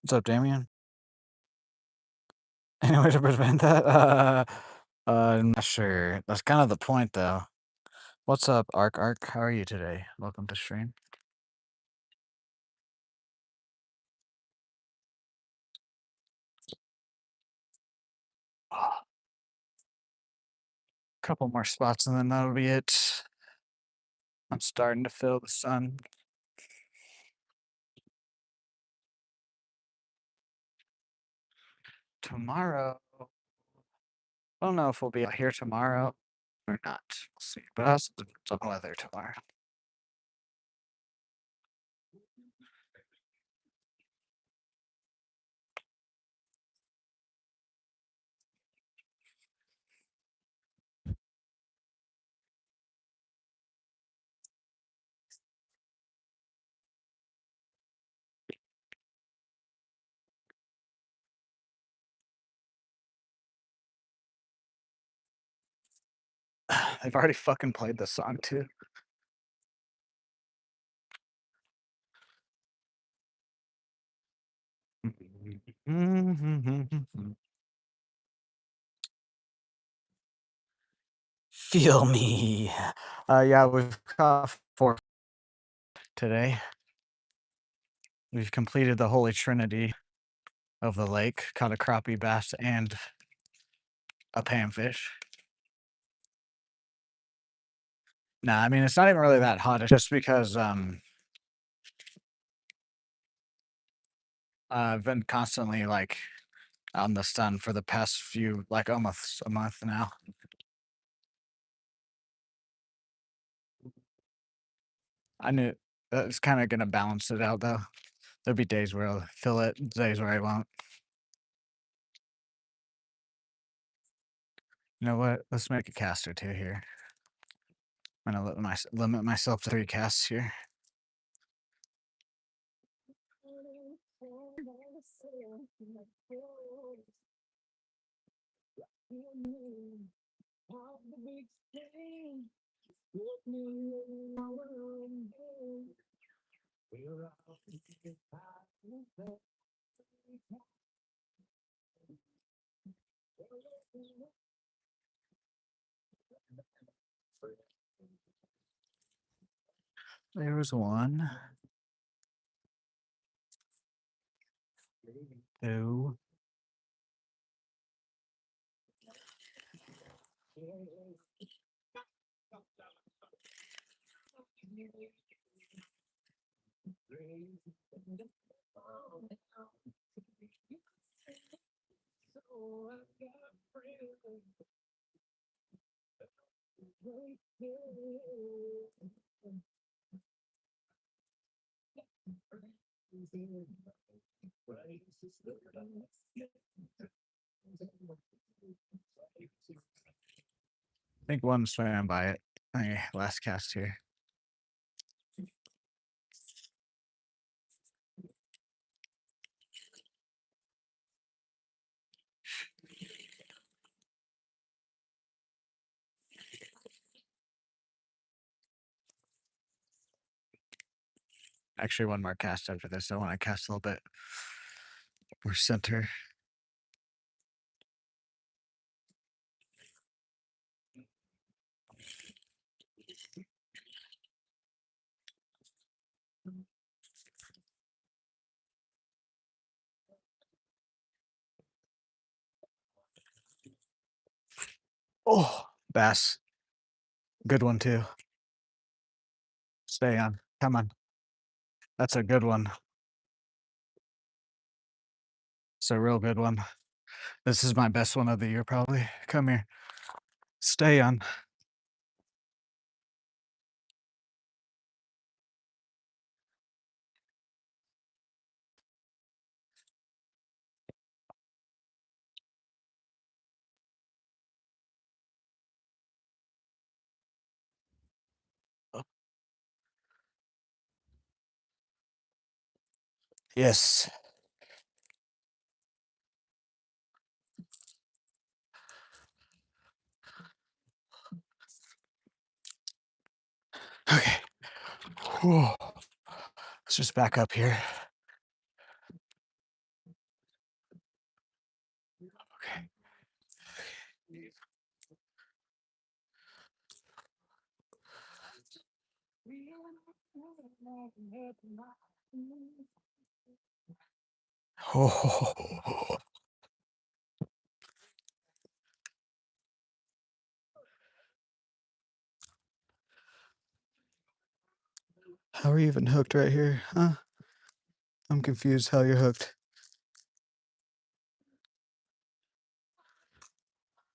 What's up, Damien? Any way to prevent that? I'm not sure. That's kind of the point, though. What's up, Arc? How are you today? Welcome to stream. Couple more spots and then that'll be it. I'm starting to feel the sun. Tomorrow, I don't know if we'll be out here tomorrow or not. We'll see. But also depends on weather tomorrow. They've already fucking played this song too. Feel me. Yeah, we've caught 4 today. We've completed the holy trinity of the lake, caught a crappie, bass, and a panfish. Nah, I mean, it's not even really that hot. It's just because I've been constantly like on the sun for the past few, like almost a month now. I knew it's kind of gonna balance it out though. There'll be days where I'll feel it, days where I won't. You know what? Let's make a cast or two here. I'm gonna limit myself to 3 casts here. There was 1, 2. I think 1 swam by it. Okay, last cast here. Actually, 1 more cast after this. I want to cast a little bit more center. Oh, bass. Good one too. Stay on. Come on. That's a good one. It's a real good one. This is my best one of the year, probably. Come here. Stay on. Yes. Okay. Whew. Let's just back up here. Okay. Oh. How are you even hooked right here? Huh? I'm confused how you're hooked.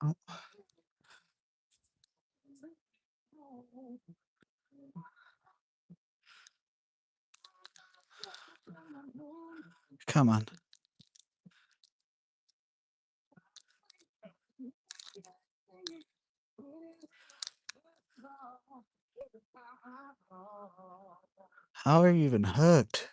Oh, come on. How are you even hooked?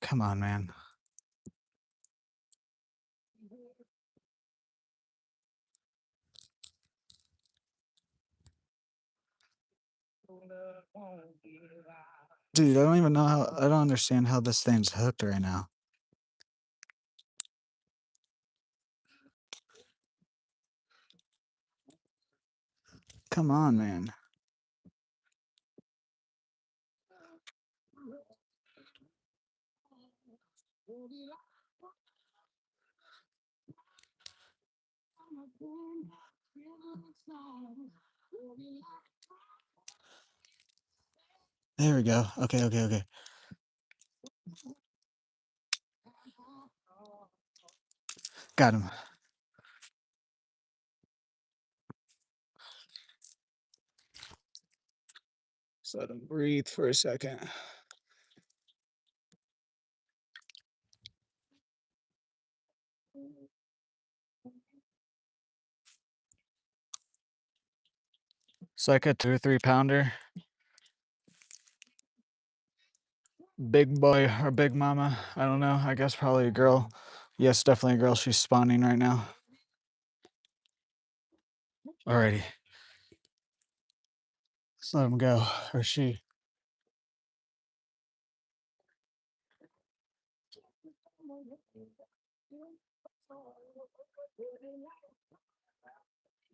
Come on, man. Dude, I don't even know how, I don't understand how this thing's hooked right now. Come on, man. There we go. Okay, okay, okay. Got him. Just let him breathe for a second. It's like a 2 or 3 pounder. Big boy or big mama. I don't know. I guess probably a girl. Yes, definitely a girl. She's spawning right now. Alrighty. Let's let him go. Or she.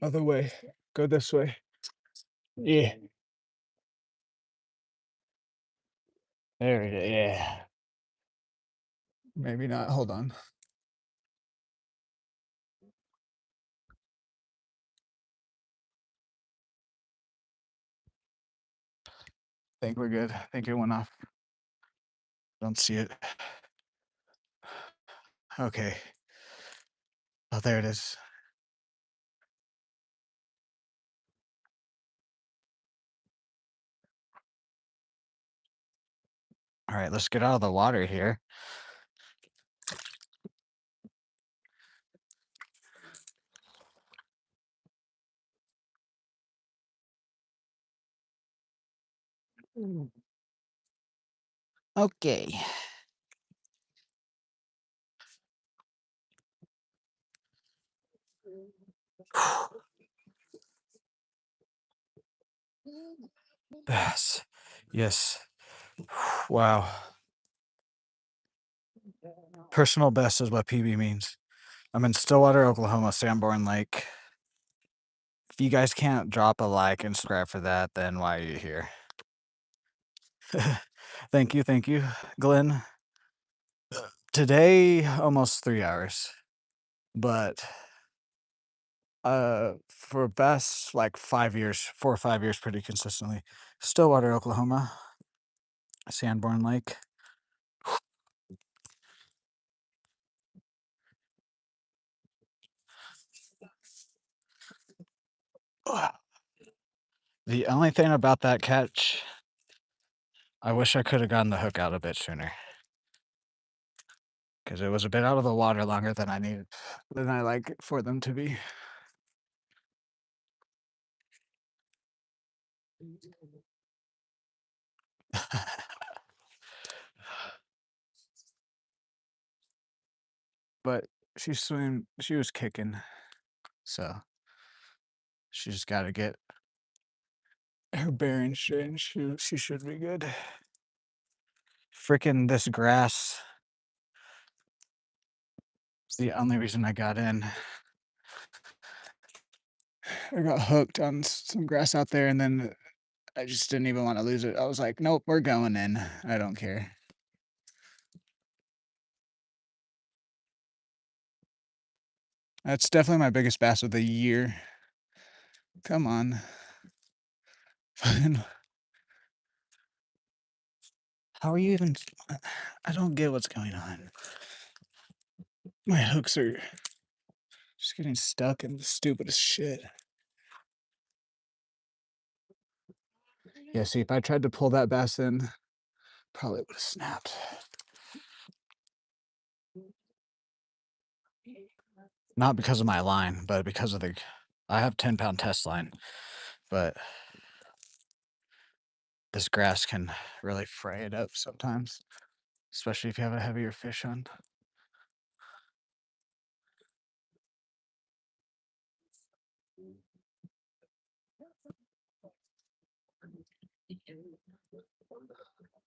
Other way. Go this way. Yeah. There we go. Yeah. Maybe not. Hold on. Think we're good. I think it went off. Don't see it. Okay. Oh, there it is. All right, let's get out of the water here. Okay. Bass. Yes. Wow. Personal best is what PB means. I'm in Stillwater, Oklahoma, Sanborn Lake. If you guys can't drop a like and subscribe for that, then why are you here? Thank you, Glenn. Today, almost 3 hours, but for best like 5 years, 4 or 5 years, pretty consistently. Stillwater, Oklahoma, Sanborn Lake. The only thing about that catch, I wish I could have gotten the hook out a bit sooner because it was a bit out of the water longer than I needed, than I like for them to be. But she was kicking, so she just got to get her bearings straight and she should be good. Freaking this grass is the only reason I got in. I got hooked on some grass out there and then I just didn't even want to lose it. I was like, nope, we're going in. I don't care. That's definitely my biggest bass of the year. Come on. How are you even? I don't get what's going on. My hooks are just getting stuck in the stupidest shit. Yeah, see, if I tried to pull that bass in, probably would have snapped. Not because of my line, but because of I have 10-pound test line, but this grass can really fray it up sometimes, especially if you have a heavier fish on.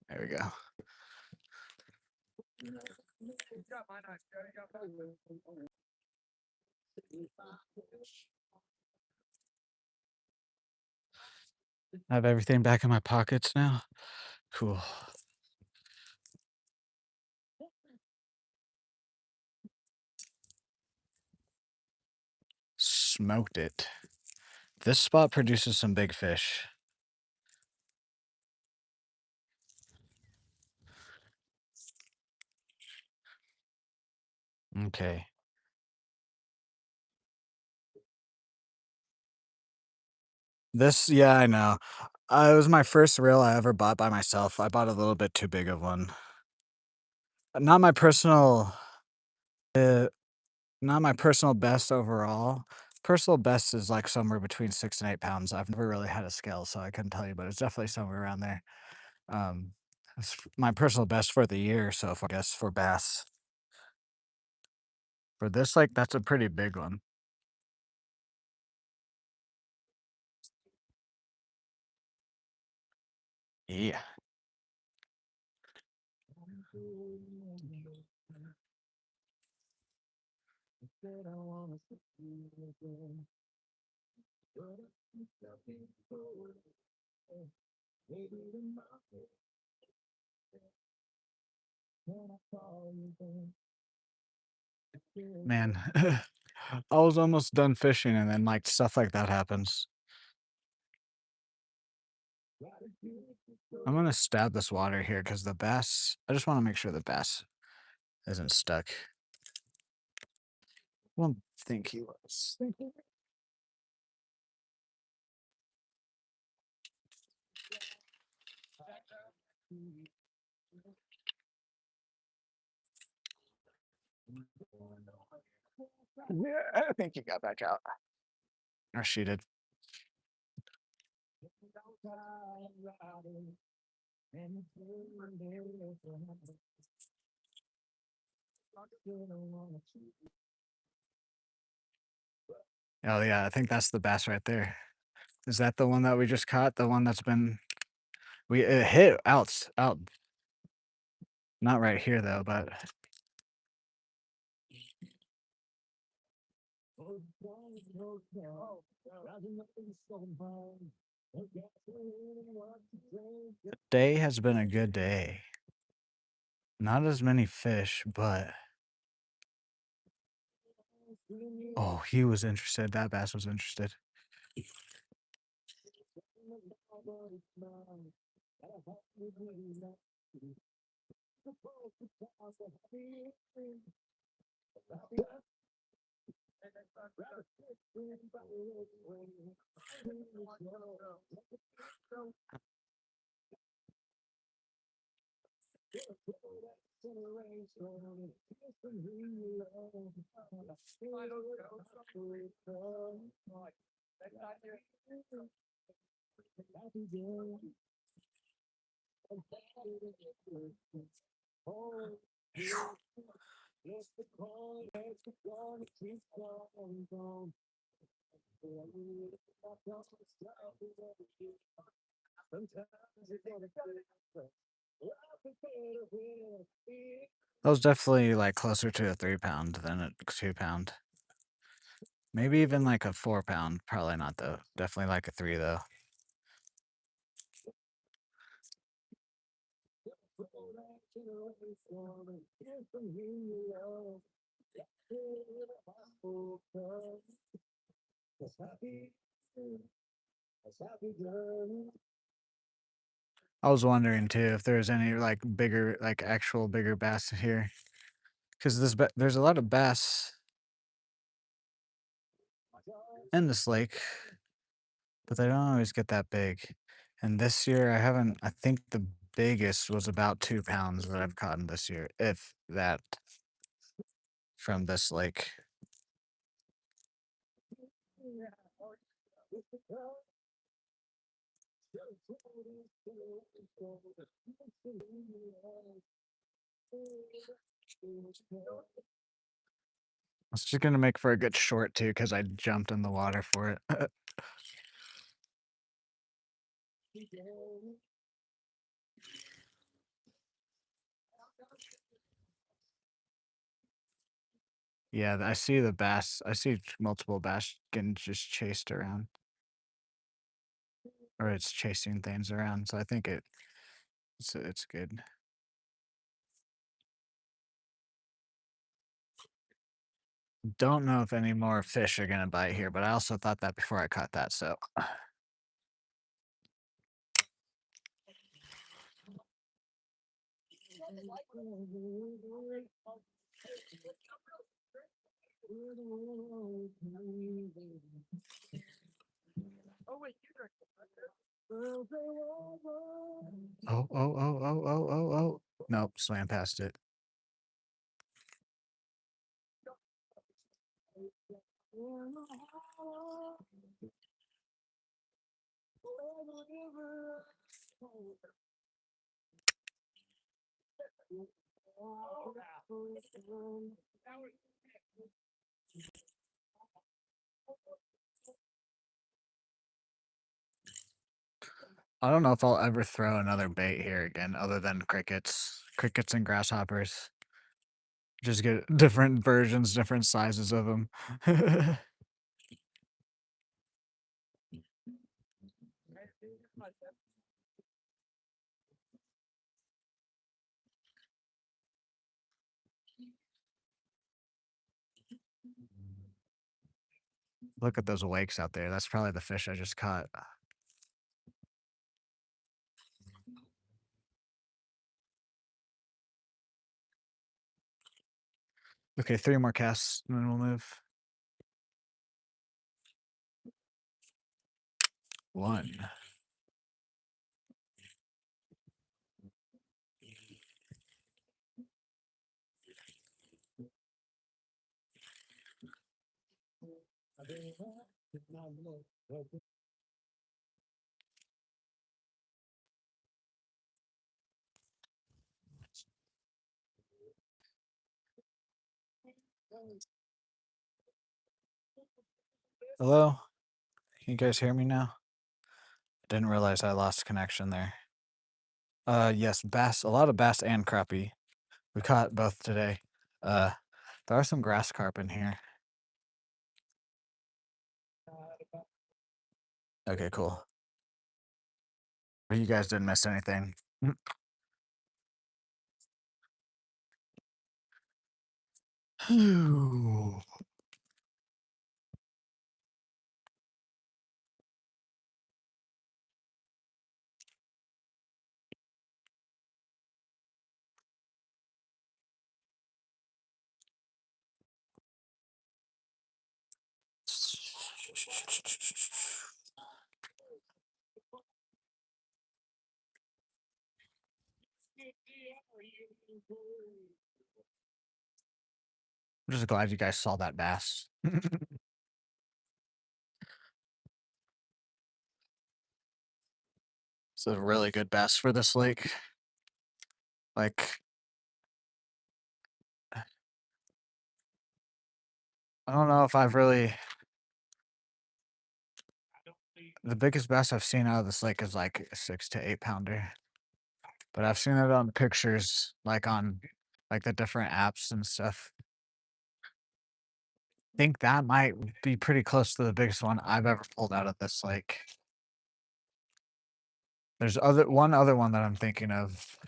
There we go. I have everything back in my pockets now. Cool. Smoked it. This spot produces some big fish. Okay. Yeah, I know. It was my first reel I ever bought by myself. I bought a little bit too big of one. Not my personal, uh, not my personal best overall. Personal best is like somewhere between 6 and 8 pounds. I've never really had a scale, so I couldn't tell you, but it's definitely somewhere around there. Um, it's my personal best for the year so far, I guess, for bass. For this, like, that's a pretty big one. Yeah. Man, I was almost done fishing, and then like stuff like that happens. I'm gonna stab this water here because the bass. I just want to make sure the bass isn't stuck. I don't think he was. Yeah, I think he got back out. Or she did. Oh yeah, I think that's the bass right there. Is that the one that we just caught? The one that's been we it hit out, not right here though, but the day has been a good day. Not as many fish, but oh, he was interested. That bass was interested. That was definitely like closer to a 3 pound than a 2 pound. Maybe even like a 4 pound. Probably not though. Definitely like a three though. I was wondering too if there's any like bigger, like actual bigger bass here, because there's a lot of bass in this lake, but they don't always get that big. And this year, I haven't. I think the biggest was about 2 pounds that I've caught in this year, if that, from this lake. It's just gonna make for a good short too, because I jumped in the water for it. Yeah, I see the bass. I see multiple bass getting just chased around, or it's chasing things around. So I think it's good. Don't know if any more fish are gonna bite here, but I also thought that before I caught that. So oh. Nope, swam past it. I don't know if I'll ever throw another bait here again other than crickets and grasshoppers. Just get different versions, different sizes of them. Look at those wakes out there. That's probably the fish I just caught. Okay, 3 more casts, and then we'll move. 1. Hello? Can you guys hear me now? Didn't realize I lost connection there. Yes, bass, a lot of bass and crappie. We caught both today. Uh, there are some grass carp in here. Okay, cool. But you guys didn't miss anything. I'm just glad you guys saw that bass. It's a really good bass for this lake. Like, I don't know if I've really. The biggest bass I've seen out of this lake is like a 6 to 8 pounder. But I've seen it on pictures, like on like the different apps and stuff. Think that might be pretty close to the biggest one I've ever pulled out of this lake. There's one other one that I'm thinking of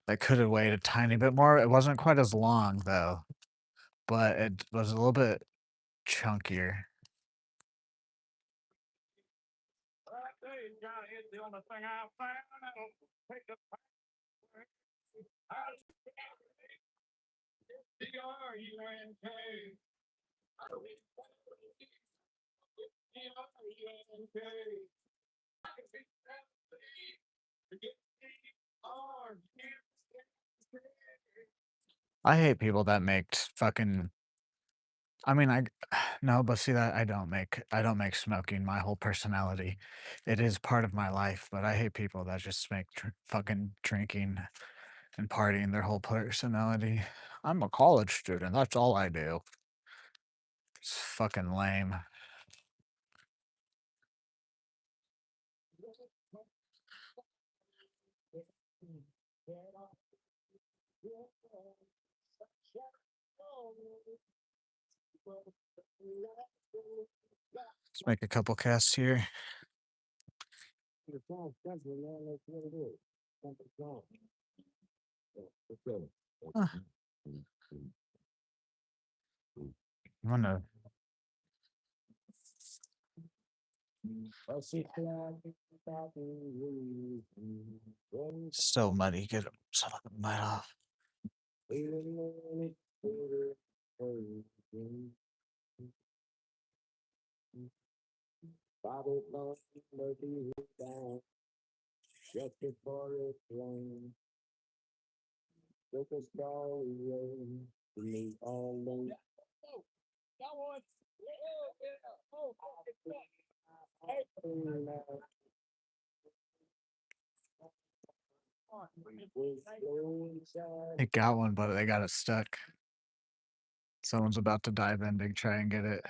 that could have weighed a tiny bit more. It wasn't quite as long though, but it was a little bit chunkier. I hate people that make fucking. I mean, I no, but see that I don't make smoking my whole personality. It is part of my life, but I hate people that just make fucking drinking and partying their whole personality. I'm a college student. That's all I do. It's fucking lame. Let's make a couple casts here. Huh. I'm gonna. So muddy. Get some of the mud off. They got one, but they got it stuck. Someone's about to dive in to try and get it.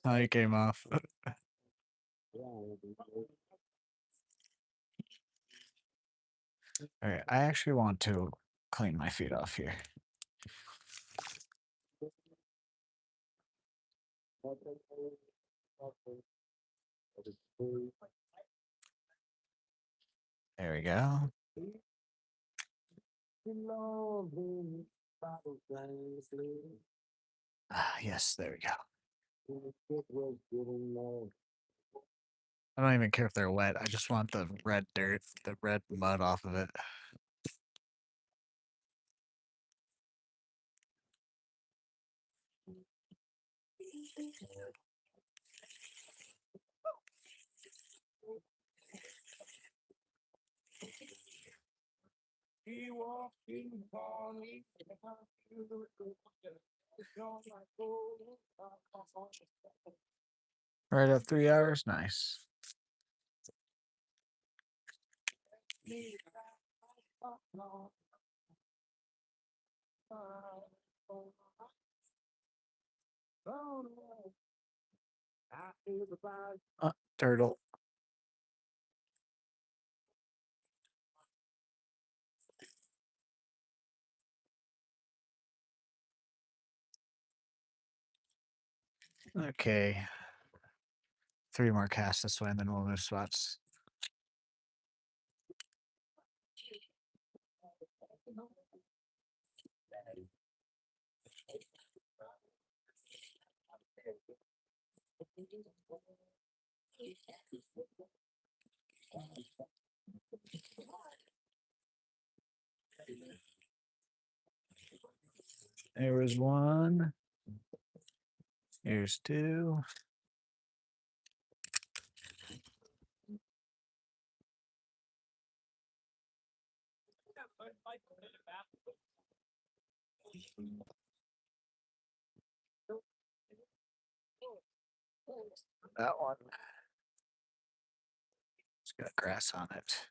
Oh, he came off. All right, I actually want to clean my feet off here. There we go. Ah, yes, there we go. I don't even care if they're wet. I just want the red dirt, the red mud off of it. Right at 3 hours. Nice. Turtle. Okay. 3 more casts this way, and then we'll move spots. There was 1. Here's 2. That one. It's got grass on it.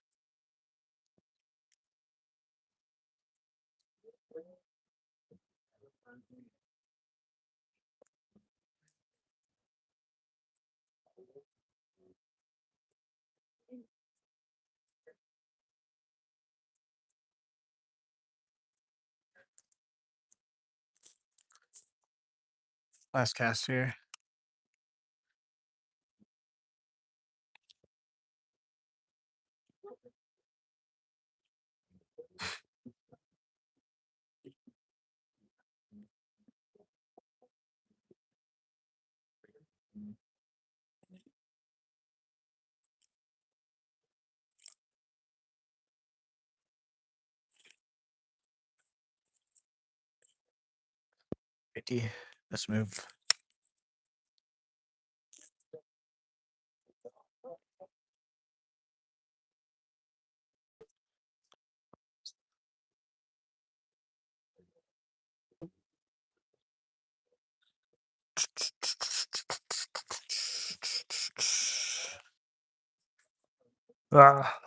Last cast here. Let's move. Ah.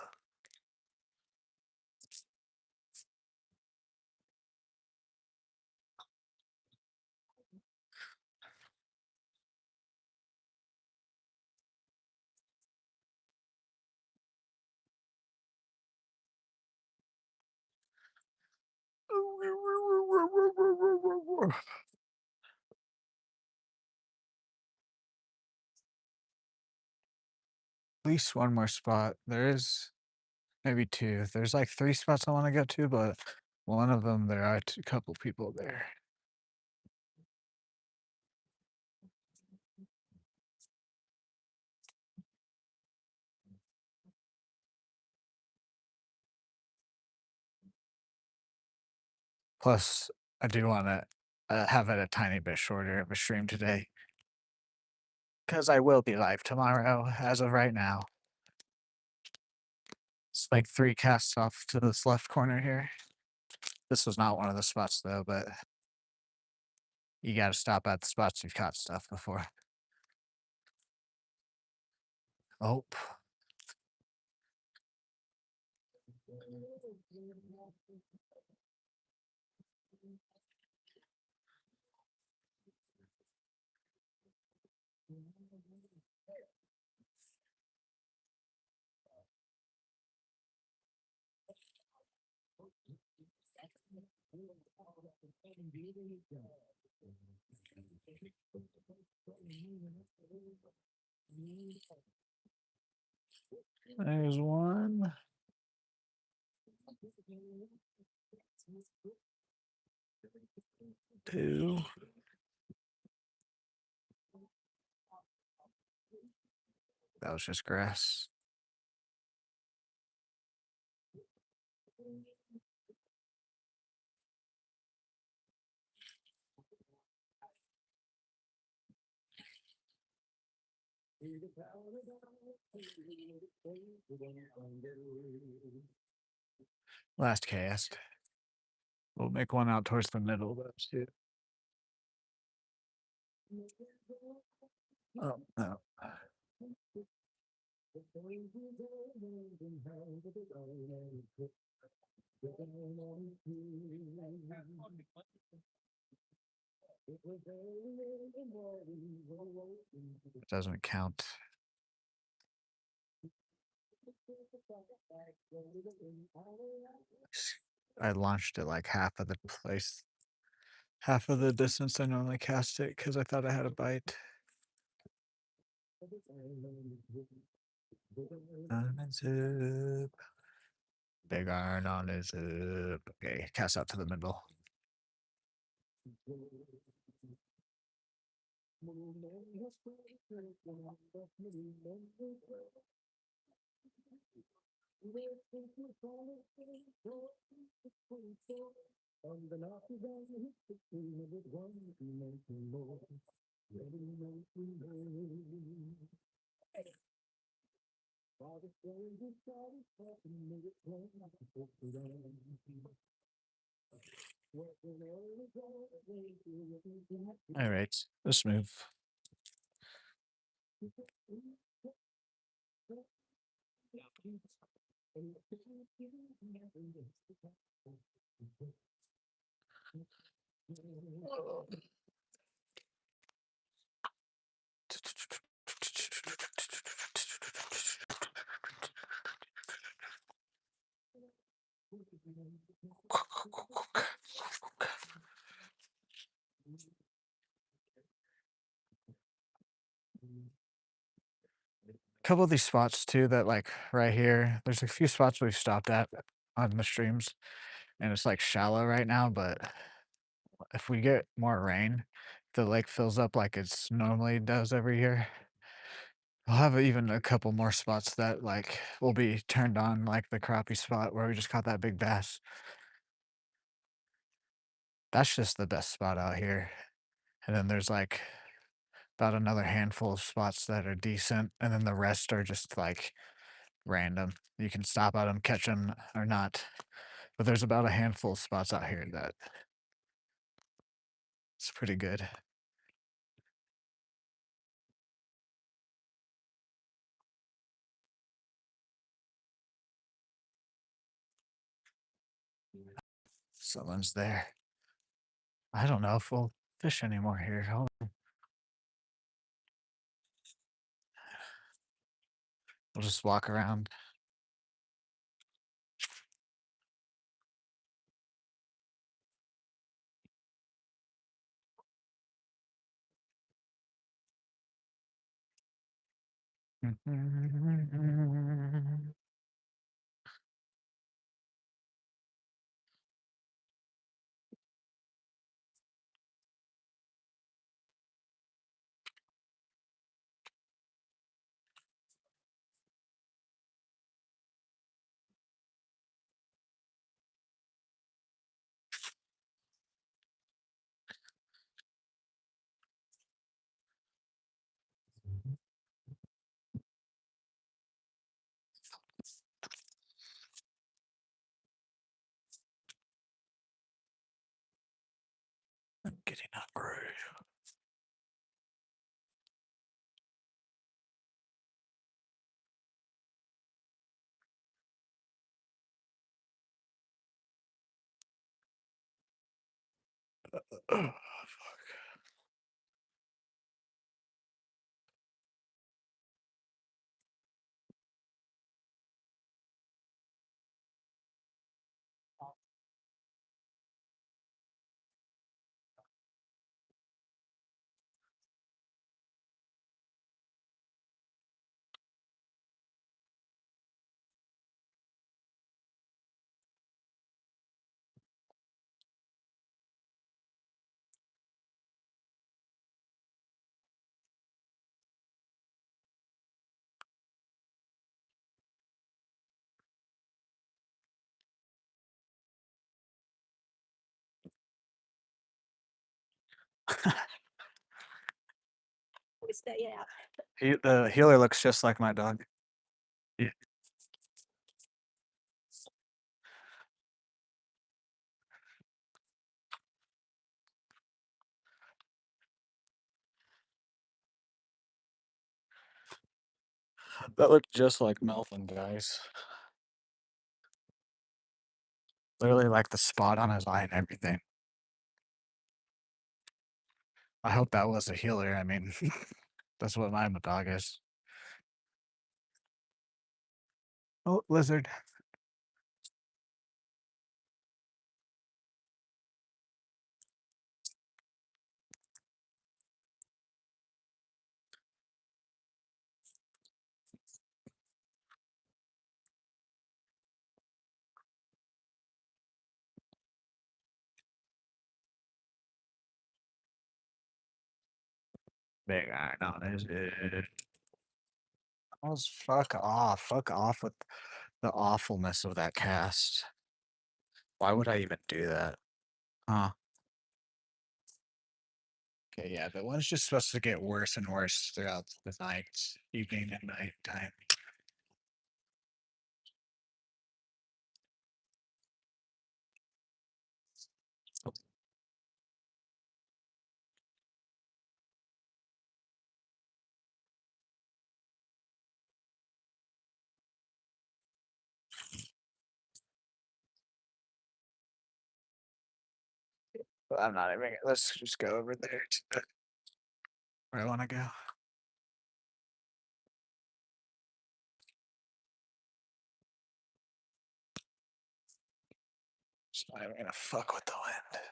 At least 1 more spot. There is maybe 2. There's like 3 spots I want to get to, but one of them there are a couple people there. Plus, I do want to have it a tiny bit shorter of a stream today. Because I will be live tomorrow, as of right now. It's like 3 casts off to this left corner here. This was not one of the spots, though, but you gotta stop at the spots you've caught stuff before. Oh. There's 1. 2. That was just grass. Last cast. We'll make one out towards the middle, though, too. Oh, no. It doesn't count. I launched it like half of the place, half of the distance I normally cast it because I thought I had a bite. On his hip. Big iron on his hip. Okay, cast out to the middle. All right, let's move. Couple of these spots too that like right here, there's a few spots we've stopped at on the streams, and it's like shallow right now, but if we get more rain, the lake fills up like it's normally does every year. I'll have even a couple more spots that like will be turned on, like the crappie spot where we just caught that big bass. That's just the best spot out here. And then there's like about another handful of spots that are decent, and then the rest are just like random. You can stop at them, catch them, or not. But there's about a handful of spots out here that it's pretty good. Someone's there. I don't know if we'll fish anymore here. We'll just walk around. I'm getting hungry. The healer looks just like my dog. Yeah. That looked just like Melvin, guys. Literally like the spot on his eye and everything. I hope that was a healer. I mean, that's what my dog is. Oh, lizard. Big iron on his head. Oh, fuck off. Fuck off with the awfulness of that cast. Why would I even do that? Huh. Okay, yeah, the one's just supposed to get worse and worse throughout the night, evening and night time. But I'm not even. Let's just go over there to where I want to go. Just not even gonna fuck with the wind.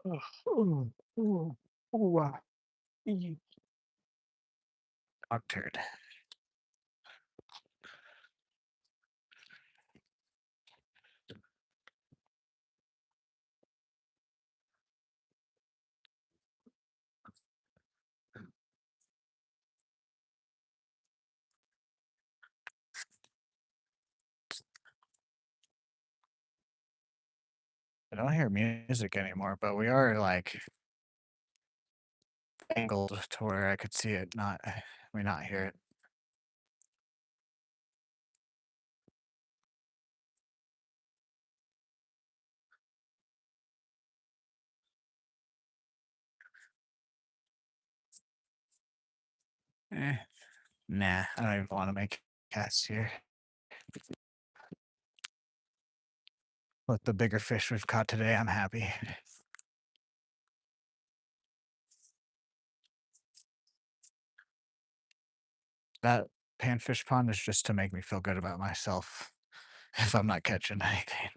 Oh, oh, oh, oh, dog turd. I don't hear music anymore, but we are like angled to where I could see it, not not hear it. Eh, nah, I don't even want to make casts here. With the bigger fish we've caught today, I'm happy. That panfish pond is just to make me feel good about myself if I'm not catching anything.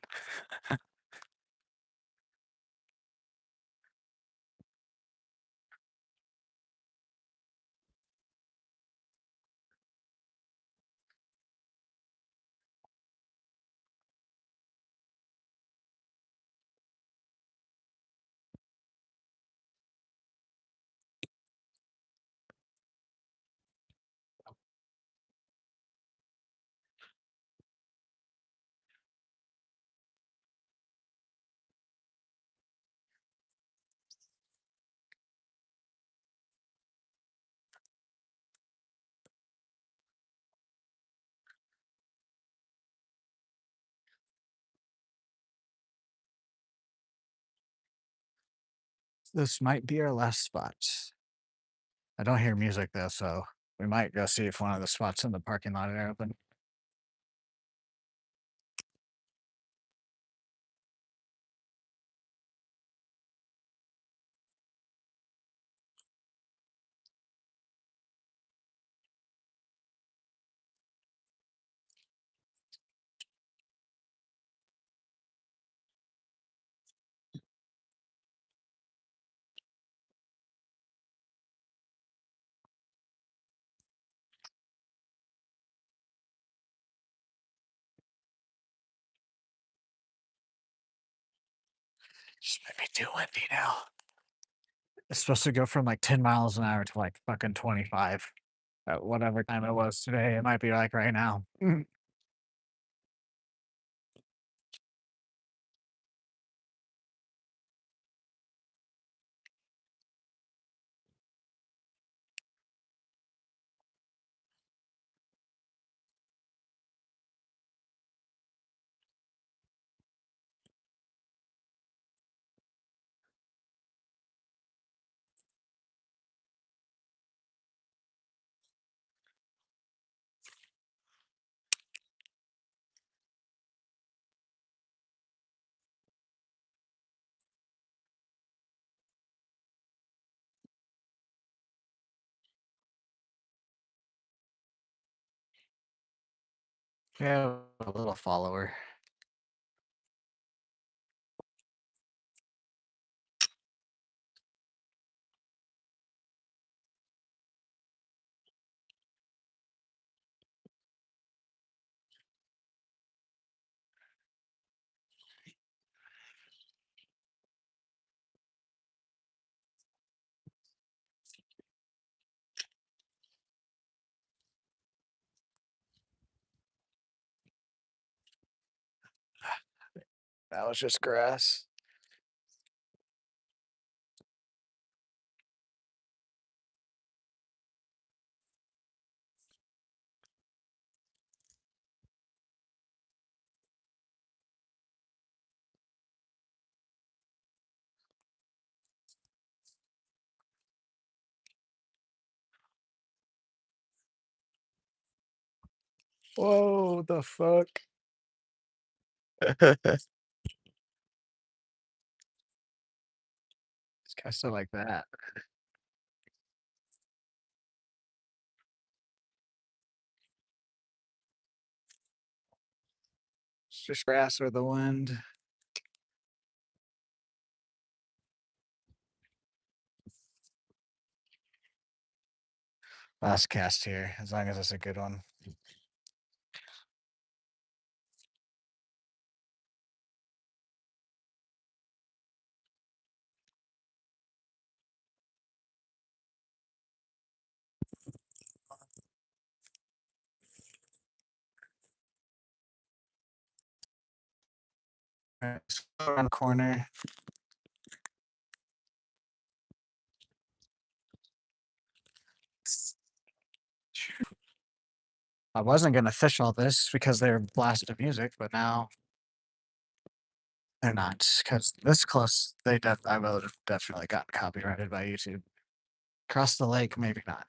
This might be our last spot. I don't hear music though, so we might go see if one of the spots in the parking lot are open. Just might be too windy now. It's supposed to go from like 10 miles an hour to like fucking 25 at whatever time it was today. It might be like right now. We have a little follower. That was just grass. Whoa, the fuck? This guy's still like that. It's just grass or the wind. Last cast here, as long as it's a good one. Alright, let's go around the corner. I wasn't gonna fish all this because they were blasting music, but now they're not. Because this close, I would have definitely gotten copyrighted by YouTube. Across the lake, maybe not.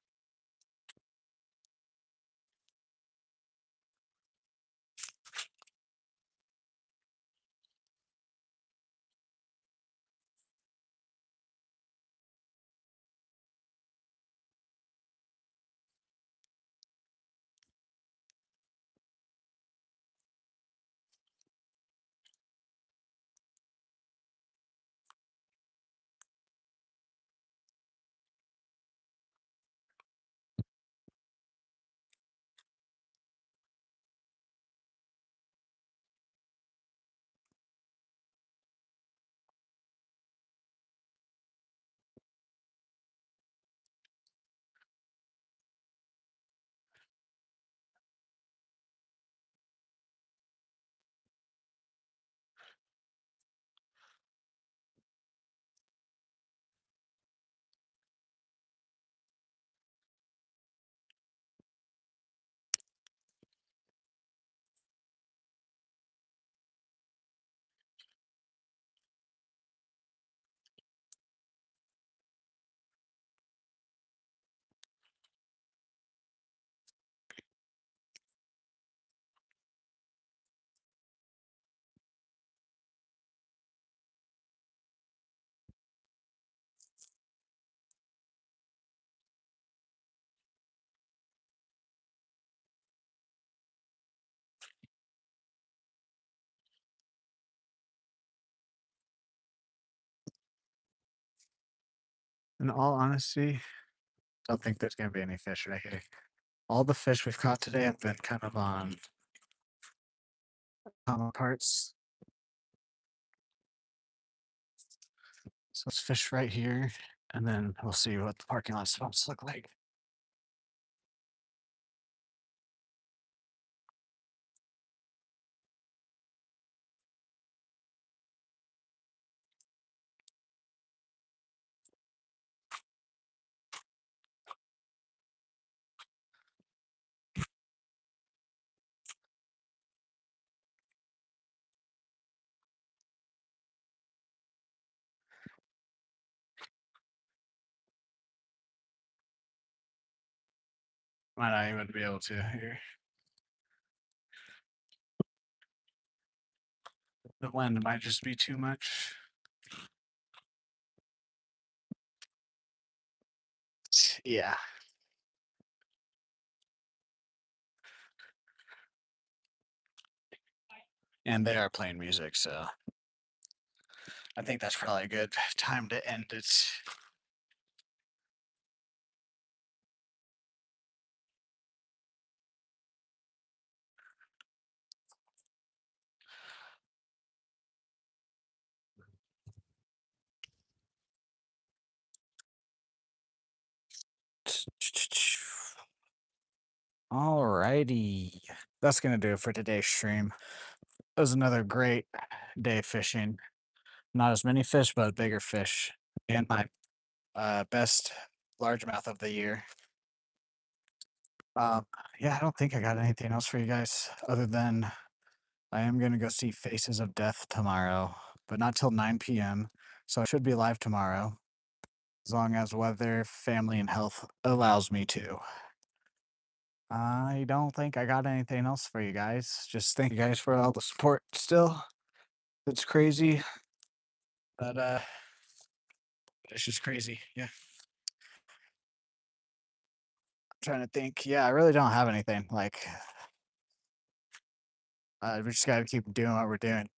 In all honesty, don't think there's gonna be any fish right here. All the fish we've caught today have been kind of on common parts. So let's fish right here, and then we'll see what the parking lot spots look like. Might not even be able to here. The wind might just be too much. Yeah. and they are playing music, so I think that's probably a good time to end it. Alrighty. That's gonna do it for today's stream. It was another great day fishing. Not as many fish, but bigger fish. And my best largemouth of the year. Um, yeah, I don't think I got anything else for you guys other than I am gonna go see Faces of Death tomorrow, but not till 9 p.m. So I should be live tomorrow, as long as weather, family, and health allows me to. I don't think I got anything else for you guys. Just thank you guys for all the support still. It's crazy, but it's just crazy. Yeah. I'm trying to think. Yeah, I really don't have anything. Like we just gotta keep doing what we're doing.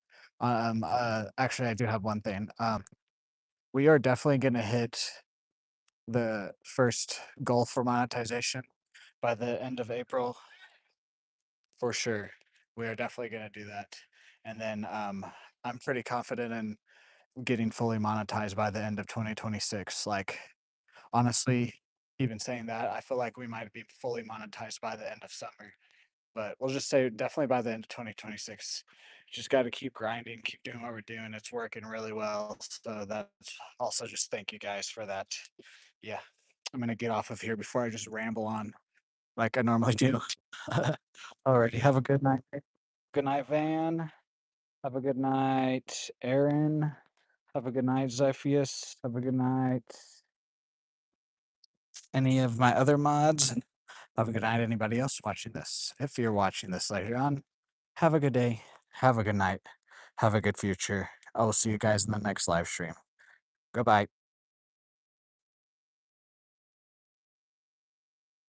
Actually I do have one thing. We are definitely gonna hit the first goal for monetization by the end of April for sure. We are definitely gonna do that. And then I'm pretty confident in getting fully monetized by the end of 2026. Like honestly, even saying that, I feel like we might be fully monetized by the end of summer. But we'll just say definitely by the end of 2026. Just got to keep grinding, keep doing what we're doing. It's working really well. So that's also just thank you guys for that. Yeah, I'm gonna get off of here before I just ramble on like I normally do. Alrighty, have a good night. Good night, Van. Have a good night, Aaron. Have a good night, Zephius. Have a good night, any of my other mods. Have a good night, anybody else watching this. If you're watching this later on, have a good day. Have a good night. Have a good future. I will see you guys in the next live stream. Goodbye.